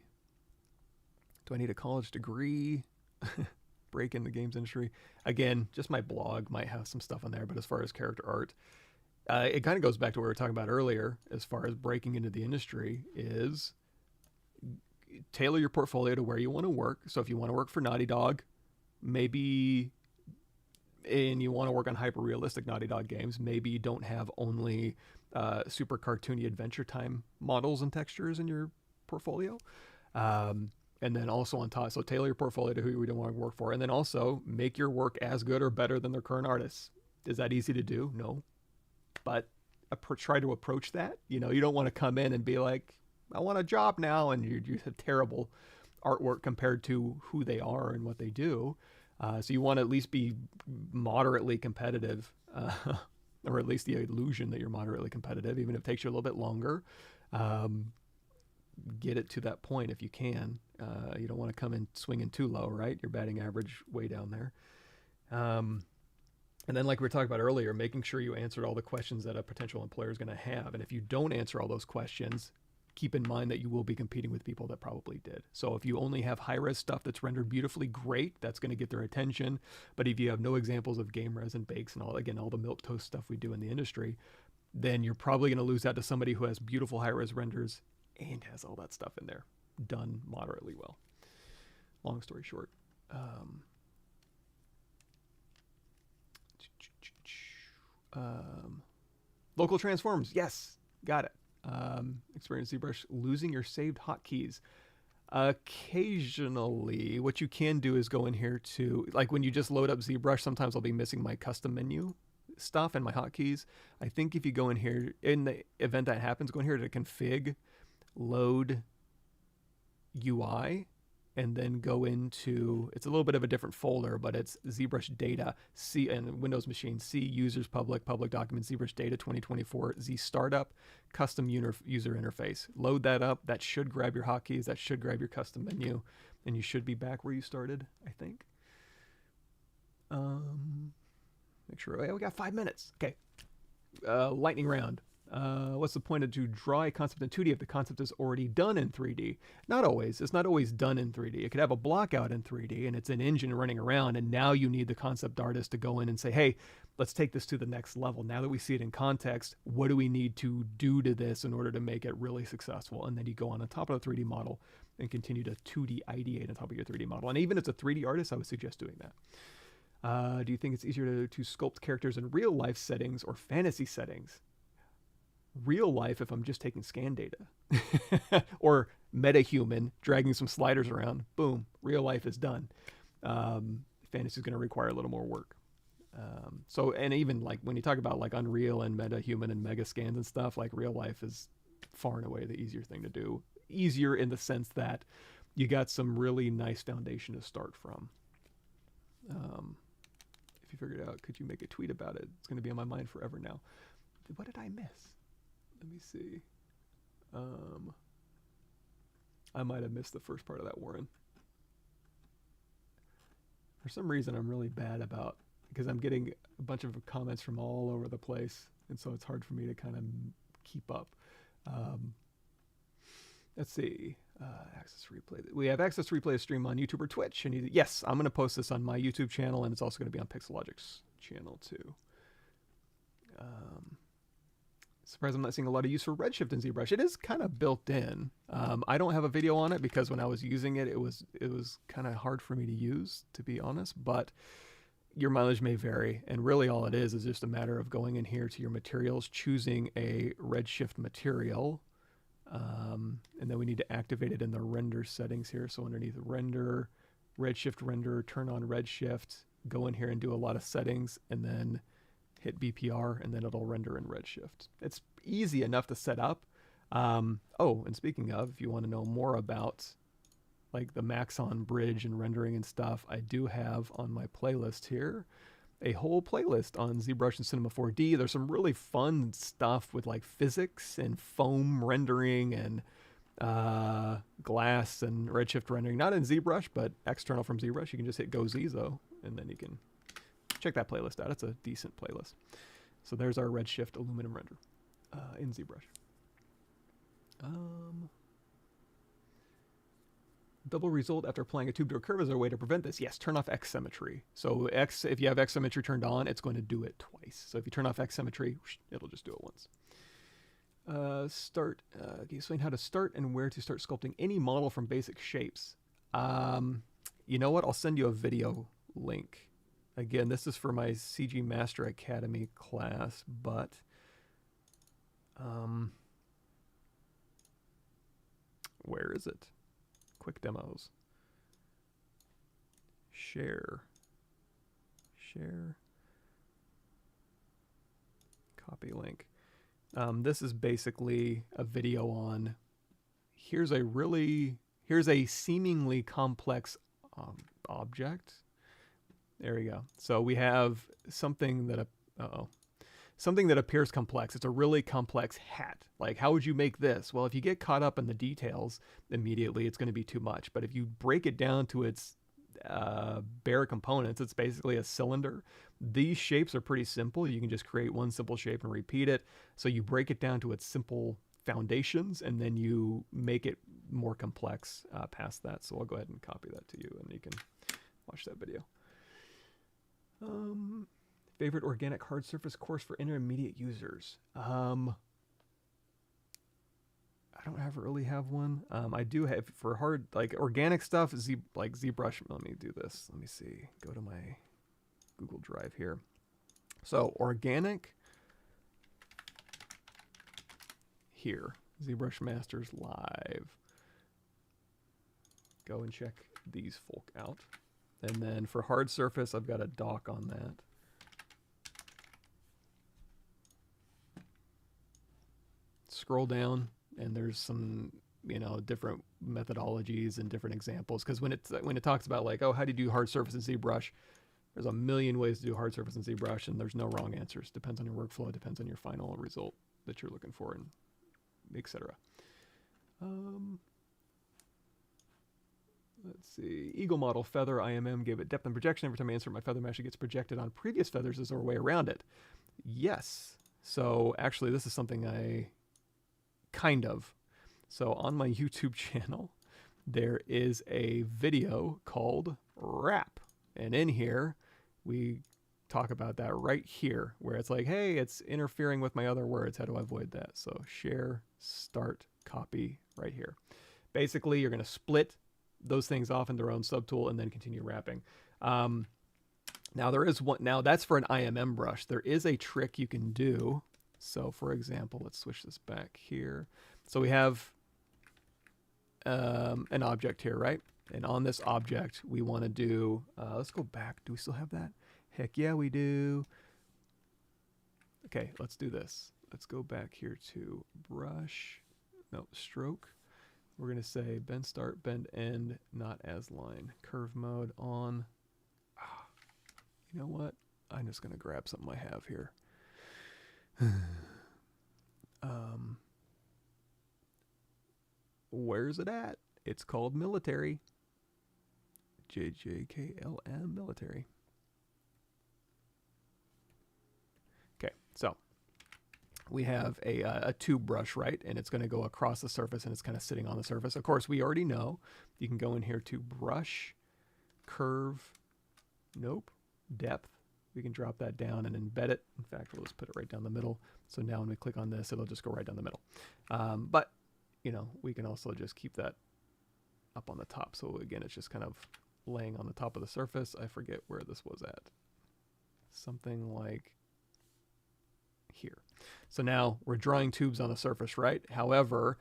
[SPEAKER 1] do I need a college degree? Break in the games industry? Again, just my blog might have some stuff on there, but as far as character art, it kind of goes back to what we were talking about earlier as far as breaking into the industry is tailor your portfolio to where you want to work. So if you want to work for Naughty Dog, maybe, and you want to work on hyper-realistic Naughty Dog games, maybe you don't have only super cartoony Adventure Time models and textures in your portfolio. And then also on top, so tailor your portfolio to who you don't want to work for. And then also make your work as good or better than their current artists. Is that easy to do? No. But try to approach that. You don't want to come in and be like, I want a job now, and you have terrible artwork compared to who they are and what they do. So you want to at least be moderately competitive, or at least the illusion that you're moderately competitive, even if it takes you a little bit longer. Get it to that point if you can. You don't want to come in swinging too low, right? Your batting average way down there. And then, like we were talking about earlier, making sure you answered all the questions that a potential employer is going to have. And if you don't answer all those questions, keep in mind that you will be competing with people that probably did. So if you only have high-res stuff that's rendered beautifully, great, that's going to get their attention. But if you have no examples of game res and bakes and all, again, all the milquetoast stuff we do in the industry, then you're probably going to lose out to somebody who has beautiful high-res renders and has all that stuff in there done moderately well. Long story short. Local transforms, yes, got it. Experience ZBrush losing your saved hotkeys. Occasionally, what you can do is go in here to, like when you just load up ZBrush, sometimes I'll be missing my custom menu stuff and my hotkeys. I think if you go in here, in the event that happens, go in here to config, load UI, and then go into, it's a little bit of a different folder, but it's ZBrush data, C, and Windows machine, C, users, public documents, ZBrush data 2024, Z startup, custom user interface. Load that up. That should grab your hotkeys. That should grab your custom menu. And you should be back where you started, I think. Make sure, we got 5 minutes. Okay. Lightning round. What's the point of to draw a concept in 2D if the concept is already done in 3D? Not always. It's not always done in 3D. It could have a block out in 3D and it's an engine running around, and now you need the concept artist to go in and say, hey, let's take this to the next level. Now that we see it in context, what do we need to do to this in order to make it really successful? And then you go on top of the 3D model and continue to 2D ideate on top of your 3D model. And even as a 3D artist, I would suggest doing that. Do you think it's easier to sculpt characters in real life settings or fantasy settings? Real life, if I'm just taking scan data or metahuman, dragging some sliders around, boom, real life is done. Fantasy is going to require a little more work. So, and even like when you talk about like Unreal and metahuman and mega scans and stuff, like real life is far and away the easier thing to do. Easier in the sense that you got some really nice foundation to start from. If you figured it out, could you make a tweet about it? It's going to be on my mind forever now. What did I miss? Let me see. I might have missed the first part of that, Warren. For some reason, I'm really bad about, because I'm getting a bunch of comments from all over the place, and so it's hard for me to kind of keep up. Let's see. Access replay. We have access to replay a stream on YouTube or Twitch. And yes, I'm going to post this on my YouTube channel, and it's also going to be on Pixelogic's channel too. Surprised I'm not seeing a lot of use for Redshift in ZBrush. It is kind of built in. I don't have a video on it because when I was using it, it was kind of hard for me to use, to be honest. But your mileage may vary, and really all it is just a matter of going in here to your materials, choosing a Redshift material, and then we need to activate it in the render settings here. So underneath render, Redshift render, turn on Redshift, go in here and do a lot of settings, and then hit BPR, and then it'll render in Redshift. It's easy enough to set up. Oh, and speaking of, if you want to know more about like the Maxon bridge and rendering and stuff, I do have on my playlist here a whole playlist on ZBrush and Cinema 4D. There's some really fun stuff with like physics and foam rendering and glass and Redshift rendering. Not in ZBrush, but external from ZBrush. You can just hit Go Z though, and then you can check that playlist out. It's a decent playlist. So there's our Redshift aluminum render in ZBrush. Double result after applying a tube to a curve is there a way to prevent this? Yes, turn off X symmetry. So if you have X symmetry turned on, it's going to do it twice. So if you turn off X symmetry, it'll just do it once. Can you explain how to start and where to start sculpting any model from basic shapes? You know what? I'll send you a video link. Again, this is for my CG Master Academy class, but where is it? Quick demos. Share. Copy link. This is basically a video on here's a seemingly complex object. There we go. So we have something that appears complex. It's a really complex hat. Like, how would you make this? Well, if you get caught up in the details, immediately it's going to be too much. But if you break it down to its bare components. It's basically a cylinder. These shapes are pretty simple. You can just create one simple shape and repeat it. So you break it down to its simple foundations, and then you make it more complex past that. So I'll go ahead and copy that to you, and you can watch that video. Favorite organic hard surface course for intermediate users? I don't really have one. I do have for hard, like organic stuff, ZBrush. Let me do this. Let me see. Go to my Google Drive here. So organic here, ZBrush Masters Live. Go and check these folk out. And then for hard surface, I've got a doc on that. Scroll down, and there's some, you know, different methodologies and different examples. Because when it talks about like, oh, how do you do hard surface in ZBrush? There's a million ways to do hard surface in ZBrush, and there's no wrong answers. Depends on your workflow. Depends on your final result that you're looking for, and etc. Let's see. Eagle model feather IMM gave it depth and projection. Every time I insert my feather mesh, it gets projected on previous feathers. Is there a way around it? Yes. So actually, this is something I kind of. So on my YouTube channel, there is a video called Wrap. And in here, we talk about that right here, where it's like, hey, it's interfering with my other words. How do I avoid that? So share, start, copy right here. Basically, you're going to split those things off in their own subtool and then continue wrapping. Now there is one. Now that's for an IMM brush. There is a trick you can do. So for example, let's switch this back here. So we have an object here, right? And on this object, we want to do, let's go back. Do we still have that? Heck yeah, we do. Okay, let's do this. Let's go back here to brush, no, stroke. We're going to say bend start, bend end, not as line. Curve mode on. You know what? I'm just going to grab something I have here. Where's it at? It's called military. JJKLM military. Okay, so we have a tube brush, right? And it's going to go across the surface, and it's kind of sitting on the surface. Of course, we already know you can go in here to brush, curve, nope, depth. We can drop that down and embed it. In fact, we'll just put it right down the middle. So now when we click on this, it'll just go right down the middle. But, you know, we can also just keep that up on the top. So again, it's just kind of laying on the top of the surface. I forget where this was at. Something like here. So now we're drawing tubes on a surface, right? However,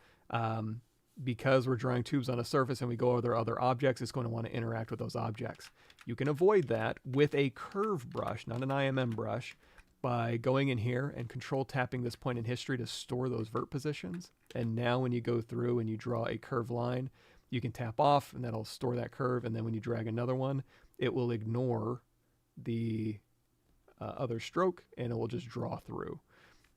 [SPEAKER 1] because we're drawing tubes on a surface and we go over other objects, it's going to want to interact with those objects. You can avoid that with a curve brush, not an IMM brush, by going in here and control tapping this point in history to store those vert positions. And now when you go through and you draw a curved line, you can tap off and that'll store that curve. And then when you drag another one, it will ignore the other stroke and it will just draw through.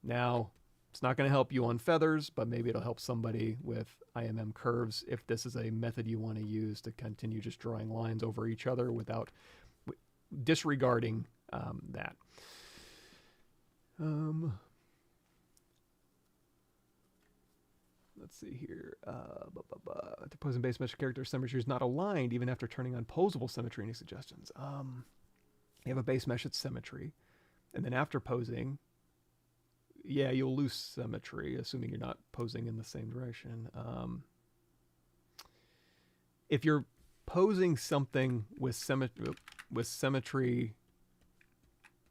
[SPEAKER 1] Now, it's not going to help you on feathers, but maybe it'll help somebody with IMM curves if this is a method you want to use to continue just drawing lines over each other without disregarding that. Let's see here. The posing base mesh character symmetry is not aligned even after turning on posable symmetry. Any suggestions? You have a base mesh at symmetry, and then after posing, yeah, you'll lose symmetry, assuming you're not posing in the same direction. If you're posing something with symmetry,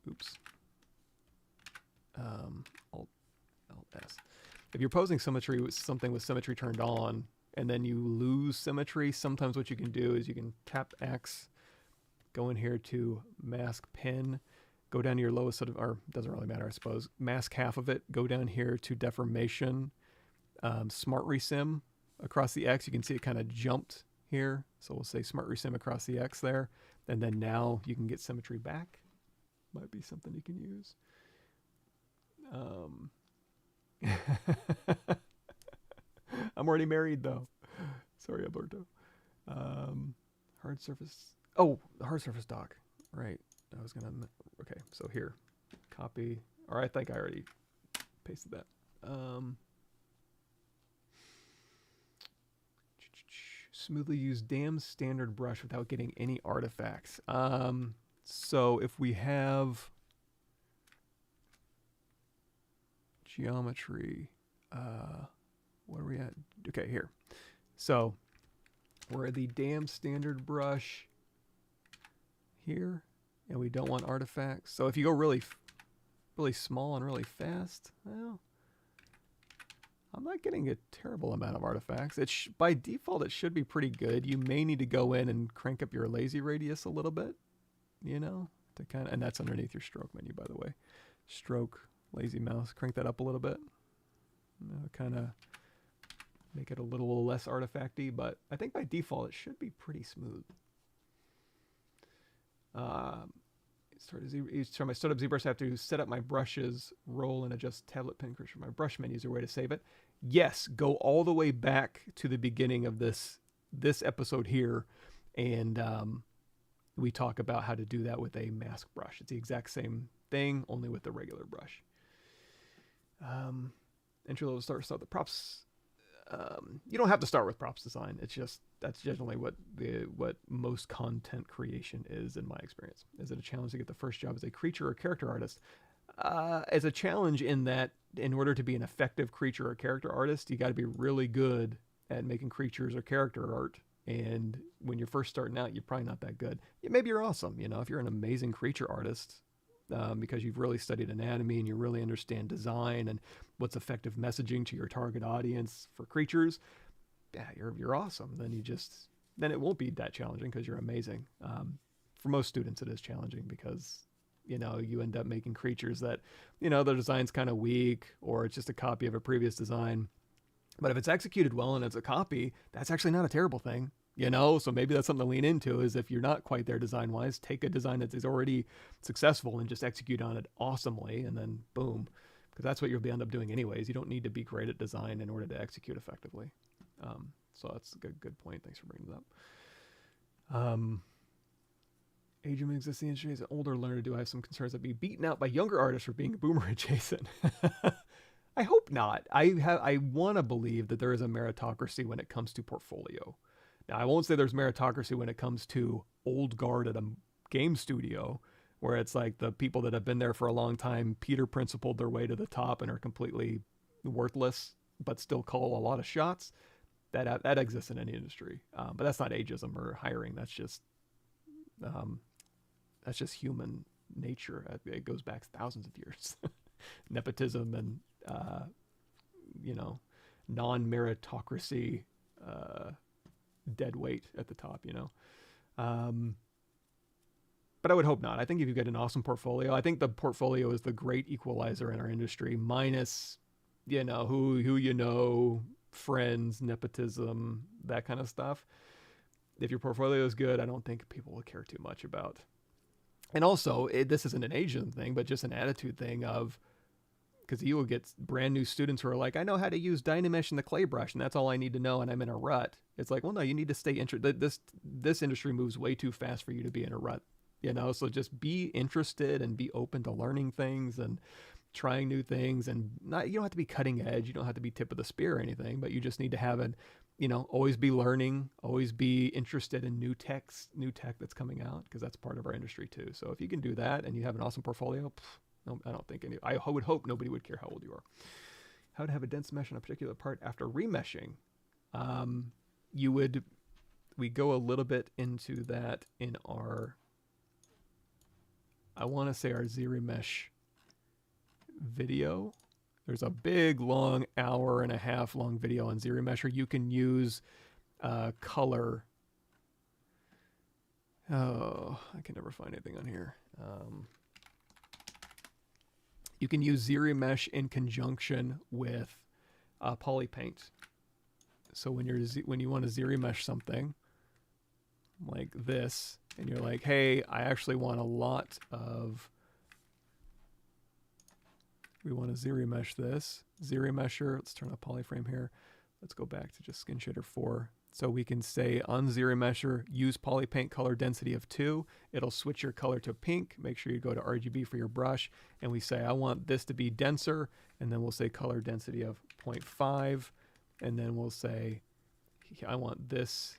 [SPEAKER 1] oops, Alt S. If you're posing symmetry with something with symmetry turned on, and then you lose symmetry, sometimes what you can do is you can tap X, go in here to mask pin, go down to your lowest sort of, or doesn't really matter, I suppose. Mask half of it. Go down here to deformation, smart resim across the X. You can see it kind of jumped here. So we'll say smart resim across the X there. And then now you can get symmetry back. Might be something you can use. I'm already married though. Sorry, Alberto. Hard surface. Oh, the hard surface dock. Right. I was gonna. Okay. So here, copy. Or I think I already pasted that. Smoothly use damn standard brush without getting any artifacts. So if we have geometry, what are we at? Okay, here. So we're the damn standard brush here, and we don't want artifacts. So if you go really small and really fast, well, I'm not getting a terrible amount of artifacts. By default, it should be pretty good. You may need to go in and crank up your lazy radius a little bit, you know, to kind of, and that's underneath your stroke menu, by the way. Stroke, lazy mouse, crank that up a little bit. You know, kind of make it a little less artifacty, but I think by default, it should be pretty smooth. Each time I start up ZBrush, I have to set up my brushes, roll, and adjust tablet pin curvature. My brush menu is a way to save it. Yes, go all the way back to the beginning of this episode here, and we talk about how to do that with a mask brush. It's the exact same thing, only with the regular brush. Entry level start the props. You don't have to start with props design. It's just that's generally what most content creation is, in my experience. Is it a challenge to get the first job as a creature or character artist? As a challenge in that, in order to be an effective creature or character artist, you got to be really good at making creatures or character art. And when you're first starting out, you're probably not that good. Maybe you're awesome, you know, if you're an amazing creature artist. Because you've really studied anatomy and you really understand design and what's effective messaging to your target audience for creatures, yeah, you're awesome. Then it won't be that challenging because you're amazing. For most students, it is challenging because, you know, you end up making creatures that, you know, their design's kind of weak or it's just a copy of a previous design. But if it's executed well and it's a copy, that's actually not a terrible thing. You know, so maybe that's something to lean into is if you're not quite there design-wise, take a design that is already successful and just execute on it awesomely, and then boom, because that's what you'll end up doing anyways. You don't need to be great at design in order to execute effectively. So that's a good point. Thanks for bringing it up. Age of existing industry as an older learner, do I have some concerns that be beaten out by younger artists for being boomer adjacent? I hope not. I want to believe that there is a meritocracy when it comes to portfolio. Now, I won't say there's meritocracy when it comes to old guard at a game studio, where it's like the people that have been there for a long time, Peter Principled their way to the top and are completely worthless, but still call a lot of shots. That exists in any industry, but that's not ageism or hiring. That's just human nature. It goes back thousands of years. Nepotism and you know, non-meritocracy. Dead weight at the top, you know. But I would hope not. I think if you get an awesome portfolio, I think the portfolio is the great equalizer in our industry, minus, you know, who you know, friends, nepotism, that kind of stuff. If your portfolio is good, I don't think people will care too much about. And also, this isn't an Asian thing, but just an attitude thing of, because you will get brand new students who are like, I know how to use Dynamesh and the clay brush, and that's all I need to know, and I'm in a rut. It's like, well, no, you need to stay interested. This industry moves way too fast for you to be in a rut, you know? So just be interested and be open to learning things and trying new things. And you don't have to be cutting edge. You don't have to be tip of the spear or anything, but you just need to have always be learning, always be interested in new tech that's coming out, because that's part of our industry too. So if you can do that and you have an awesome portfolio, no, I don't think I would hope nobody would care how old you are. How to have a dense mesh on a particular part after remeshing. We go a little bit into that in our, I want to say our ZRemesh video. There's a big, long, hour-and-a-half long video on ZRemesher. You can use color. Oh, I can never find anything on here. You can use ZRemesh in conjunction with Polypaint. So when you want to ZRemesh something like this, and you're like, hey, I actually want a lot of. We want to ZRemesh this. ZRemesher. Let's turn up Polyframe here. Let's go back to just Skin Shader 4. So we can say on ZRemesher, use polypaint color density of 2. It'll switch your color to pink. Make sure you go to RGB for your brush. And we say, I want this to be denser. And then we'll say color density of 0.5. And then we'll say, I want this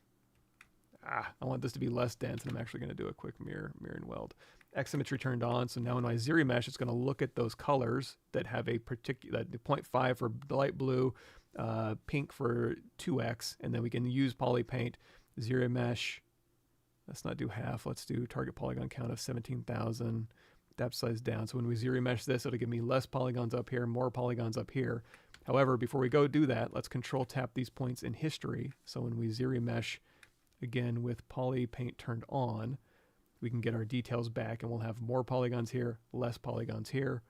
[SPEAKER 1] to be less dense. And I'm actually going to do a quick mirror and weld. X symmetry turned on. So now in my ZRemesh, it's going to look at those colors that have a particular, the 0.5 for the light blue, pink for 2x, and then we can use polypaint, ZRemesh. Let's not do half. Let's do target polygon count of 17,000. Depth size down. So when we ZRemesh this, it'll give me less polygons up here, more polygons up here. However, before we go do that, let's control tap these points in history. So when we ZRemesh again with polypaint turned on, we can get our details back, and we'll have more polygons here, less polygons here.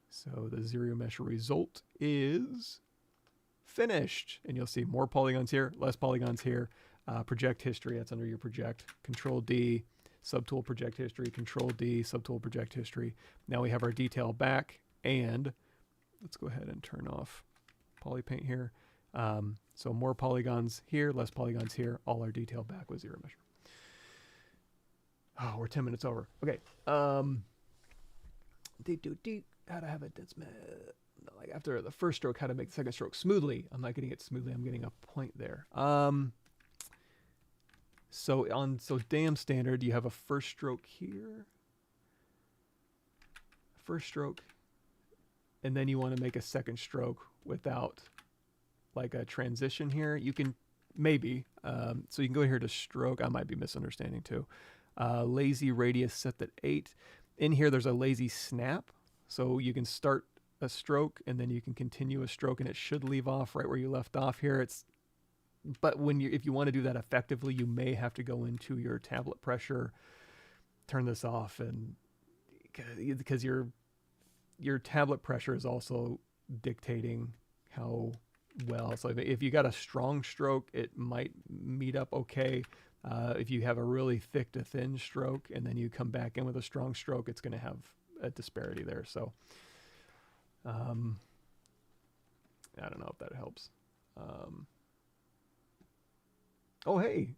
[SPEAKER 1] So the ZRemesh result is finished. And you'll see more polygons here, less polygons here. Project history, that's under your project. Control D, subtool project history, Control D, subtool project history. Now we have our detail back, and let's go ahead and turn off polypaint here. So more polygons here, less polygons here, all our detail back with ZRemesh. Oh, we're 10 minutes over. Okay. How to have a dense like after the first stroke, how to make the second stroke smoothly. I'm not getting it smoothly. I'm getting a point there. So damn standard, you have a first stroke here, first stroke, and then you want to make a second stroke without like a transition here. You can maybe, so you can go here to stroke. I might be misunderstanding too. Lazy radius set at 8. In here, there's a lazy snap. So you can start a stroke and then you can continue a stroke, and it should leave off right where you left off here. But if you want to do that effectively, you may have to go into your tablet pressure, turn this off, and because your tablet pressure is also dictating how well. So if you got a strong stroke, it might meet up okay. If you have a really thick to thin stroke and then you come back in with a strong stroke, it's going to have a disparity there. So I don't know if that helps. Oh, hey,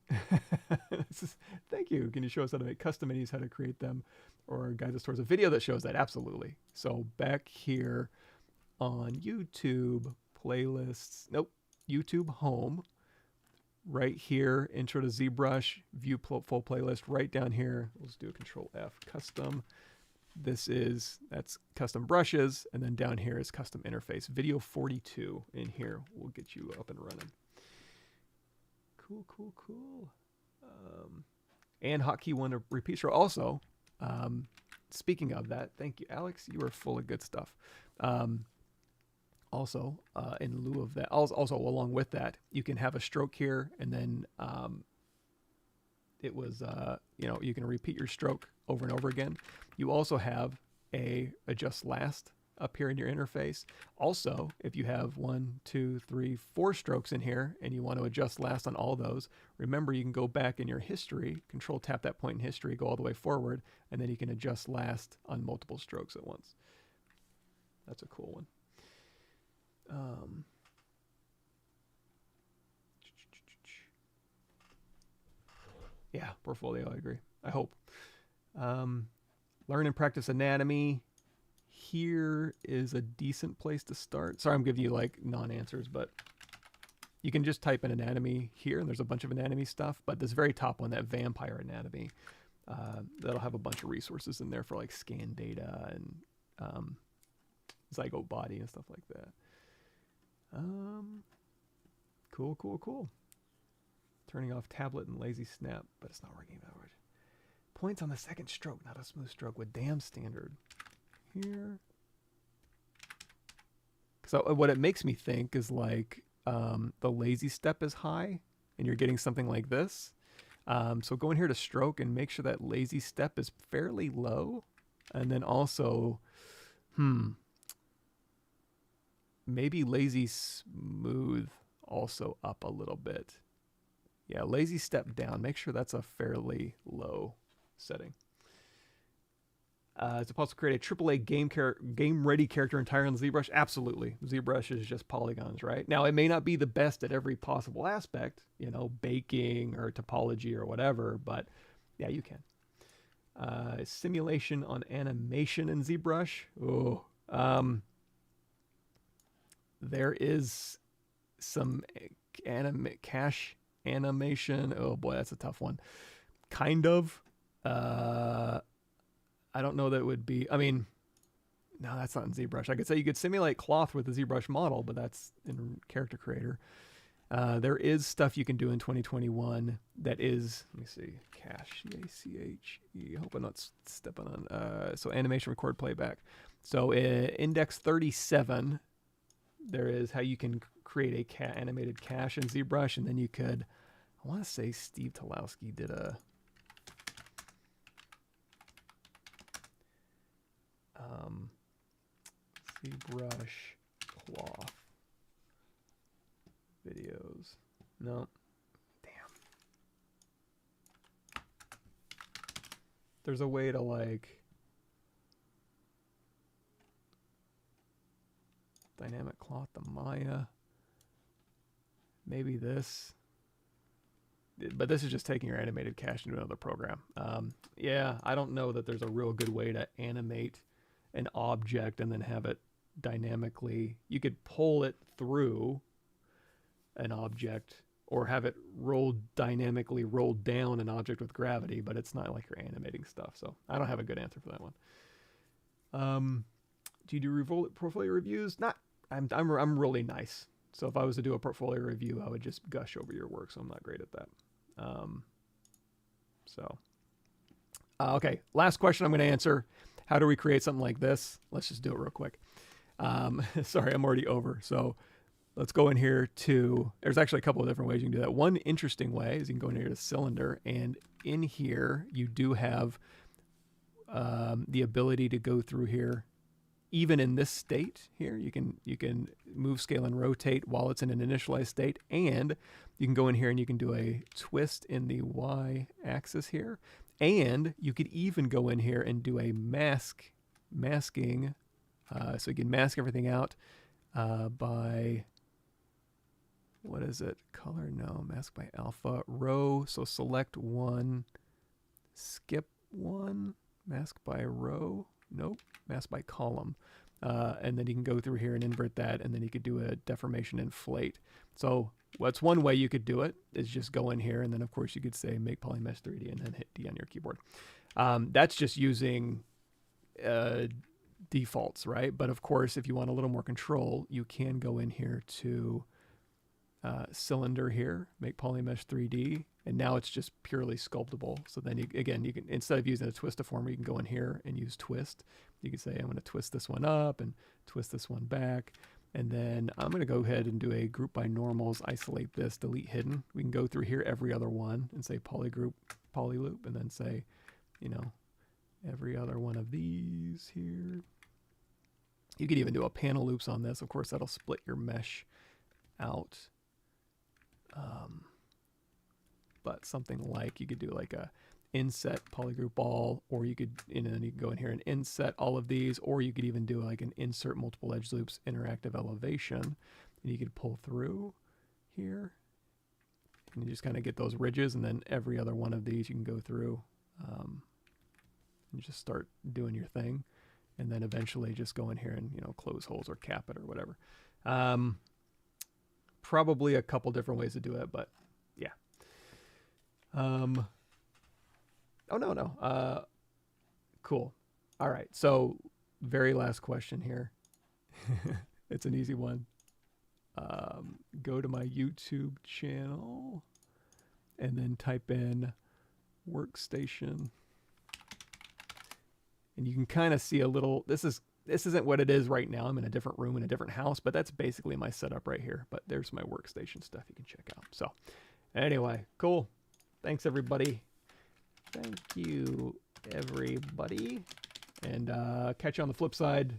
[SPEAKER 1] thank you. Can you show us how to make custom minis, how to create them, or guide us towards a video that shows that? Absolutely. So back here on YouTube playlists, nope, YouTube home, right here, intro to ZBrush, view full playlist, right down here. Let's do a Control F, custom. That's custom brushes, and then down here is custom interface. Video 42 in here will get you up and running. Cool. And hotkey 1 to repeat stroke. Also, speaking of that, thank you, Alex. You are full of good stuff. Also, in lieu of that, also along with that, you can have a stroke here, and then you can repeat your stroke over and over again. You also have a adjust last up here in your interface. Also, if you have 1, 2, 3, 4 strokes in here and you want to adjust last on all those, remember you can go back in your history, control tap that point in history, go all the way forward, and then you can adjust last on multiple strokes at once. That's a cool one. Yeah, portfolio, I agree. I hope. Learn and practice anatomy. Here is a decent place to start. Sorry, I'm giving you like non-answers, but you can just type in anatomy here, and there's a bunch of anatomy stuff. But this very top one, that vampire anatomy, that'll have a bunch of resources in there for like scan data and zygote body and stuff like that. Cool. Turning off tablet and lazy snap, but it's not working that way. Points on the second stroke, not a smooth stroke with damn standard. Here. So what it makes me think is like the lazy step is high and you're getting something like this. So go in here to stroke and make sure that lazy step is fairly low. And then also, maybe lazy smooth also up a little bit. Yeah, lazy step down. Make sure that's a fairly low setting. Is it possible to create a AAA game-ready character entirely on ZBrush? Absolutely. ZBrush is just polygons, right? Now, it may not be the best at every possible aspect, you know, baking or topology or whatever, but yeah, you can. Simulation on animation in ZBrush. Oh, there is some cache animation. Oh boy, that's a tough one. Kind of. I don't know that it would be, I mean, no, that's not in ZBrush. I could say you could simulate cloth with the ZBrush model, but that's in Character Creator. There is stuff you can do in 2021 that is, let me see, cache, C-A-C-H-E, I hope I'm not stepping on, so animation, record, playback. So index 37, there is how you can create a animated cache in ZBrush, and then you could, I want to say Steve Talowski did a, ZBrush cloth videos. No. Damn. There's a way to like dynamic cloth, the Maya. Maybe this. But this is just taking your animated cache into another program. Yeah, I don't know that there's a real good way to animate an object and then have it dynamically. You could pull it through an object or have it dynamically roll down an object with gravity, but it's not like you're animating stuff. So I don't have a good answer for that one. Do you do portfolio reviews? Not. I'm really nice. So if I was to do a portfolio review, I would just gush over your work. So I'm not great at that. Okay, last question I'm going to answer. How do we create something like this? Let's just do it real quick. Sorry, I'm already over. So let's go in here to, there's actually a couple of different ways you can do that. One interesting way is you can go in here to cylinder, and in here you do have the ability to go through here. Even in this state here, you can move, scale, and rotate while it's in an initialized state, and you can go in here and you can do a twist in the y-axis here, and you could even go in here and do a masking, so you can mask everything out by, what is it? Color? No, mask by alpha. Row, so select one, skip one, mask by row. Nope, mask by column. And then you can go through here and invert that, and then you could do a deformation inflate. So what's one way you could do it is just go in here, and then of course you could say make polymesh 3D and then hit D on your keyboard. That's just using defaults, right? But of course, if you want a little more control, you can go in here to cylinder here, make polymesh 3D, and now it's just purely sculptable. So then you can, instead of using a twist deformer, you can go in here and use twist. You can say I'm going to twist this one up and twist this one back, and then I'm going to go ahead and do a group by normals, isolate this, delete hidden. We can go through here every other one and say polygroup, polyloop, and then say, you know, every other one of these here. You could even do a panel loops on this. Of course, that'll split your mesh out. But something like, you could do like a inset polygroup all, or you could, and then you can go in here and inset all of these, or you could even do like an insert multiple edge loops interactive elevation, and you could pull through here, and you just kind of get those ridges, and then every other one of these you can go through and just start doing your thing, and then eventually just go in here and, you know, close holes or cap it or whatever. Probably a couple different ways to do it, but yeah. Oh, no. Cool. All right. So very last question here. It's an easy one. Go to my YouTube channel and then type in workstation. And you can kind of see a little, this isn't what it is right now. I'm in a different room in a different house, but that's basically my setup right here. But there's my workstation stuff you can check out. So anyway, cool. Thanks, everybody. Thank you, everybody. And catch you on the flip side.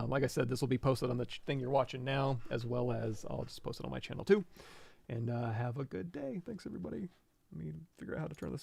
[SPEAKER 1] Like I said, this will be posted on the thing you're watching now, as well as I'll just post it on my channel too. And have a good day. Thanks, everybody. Let me figure out how to turn this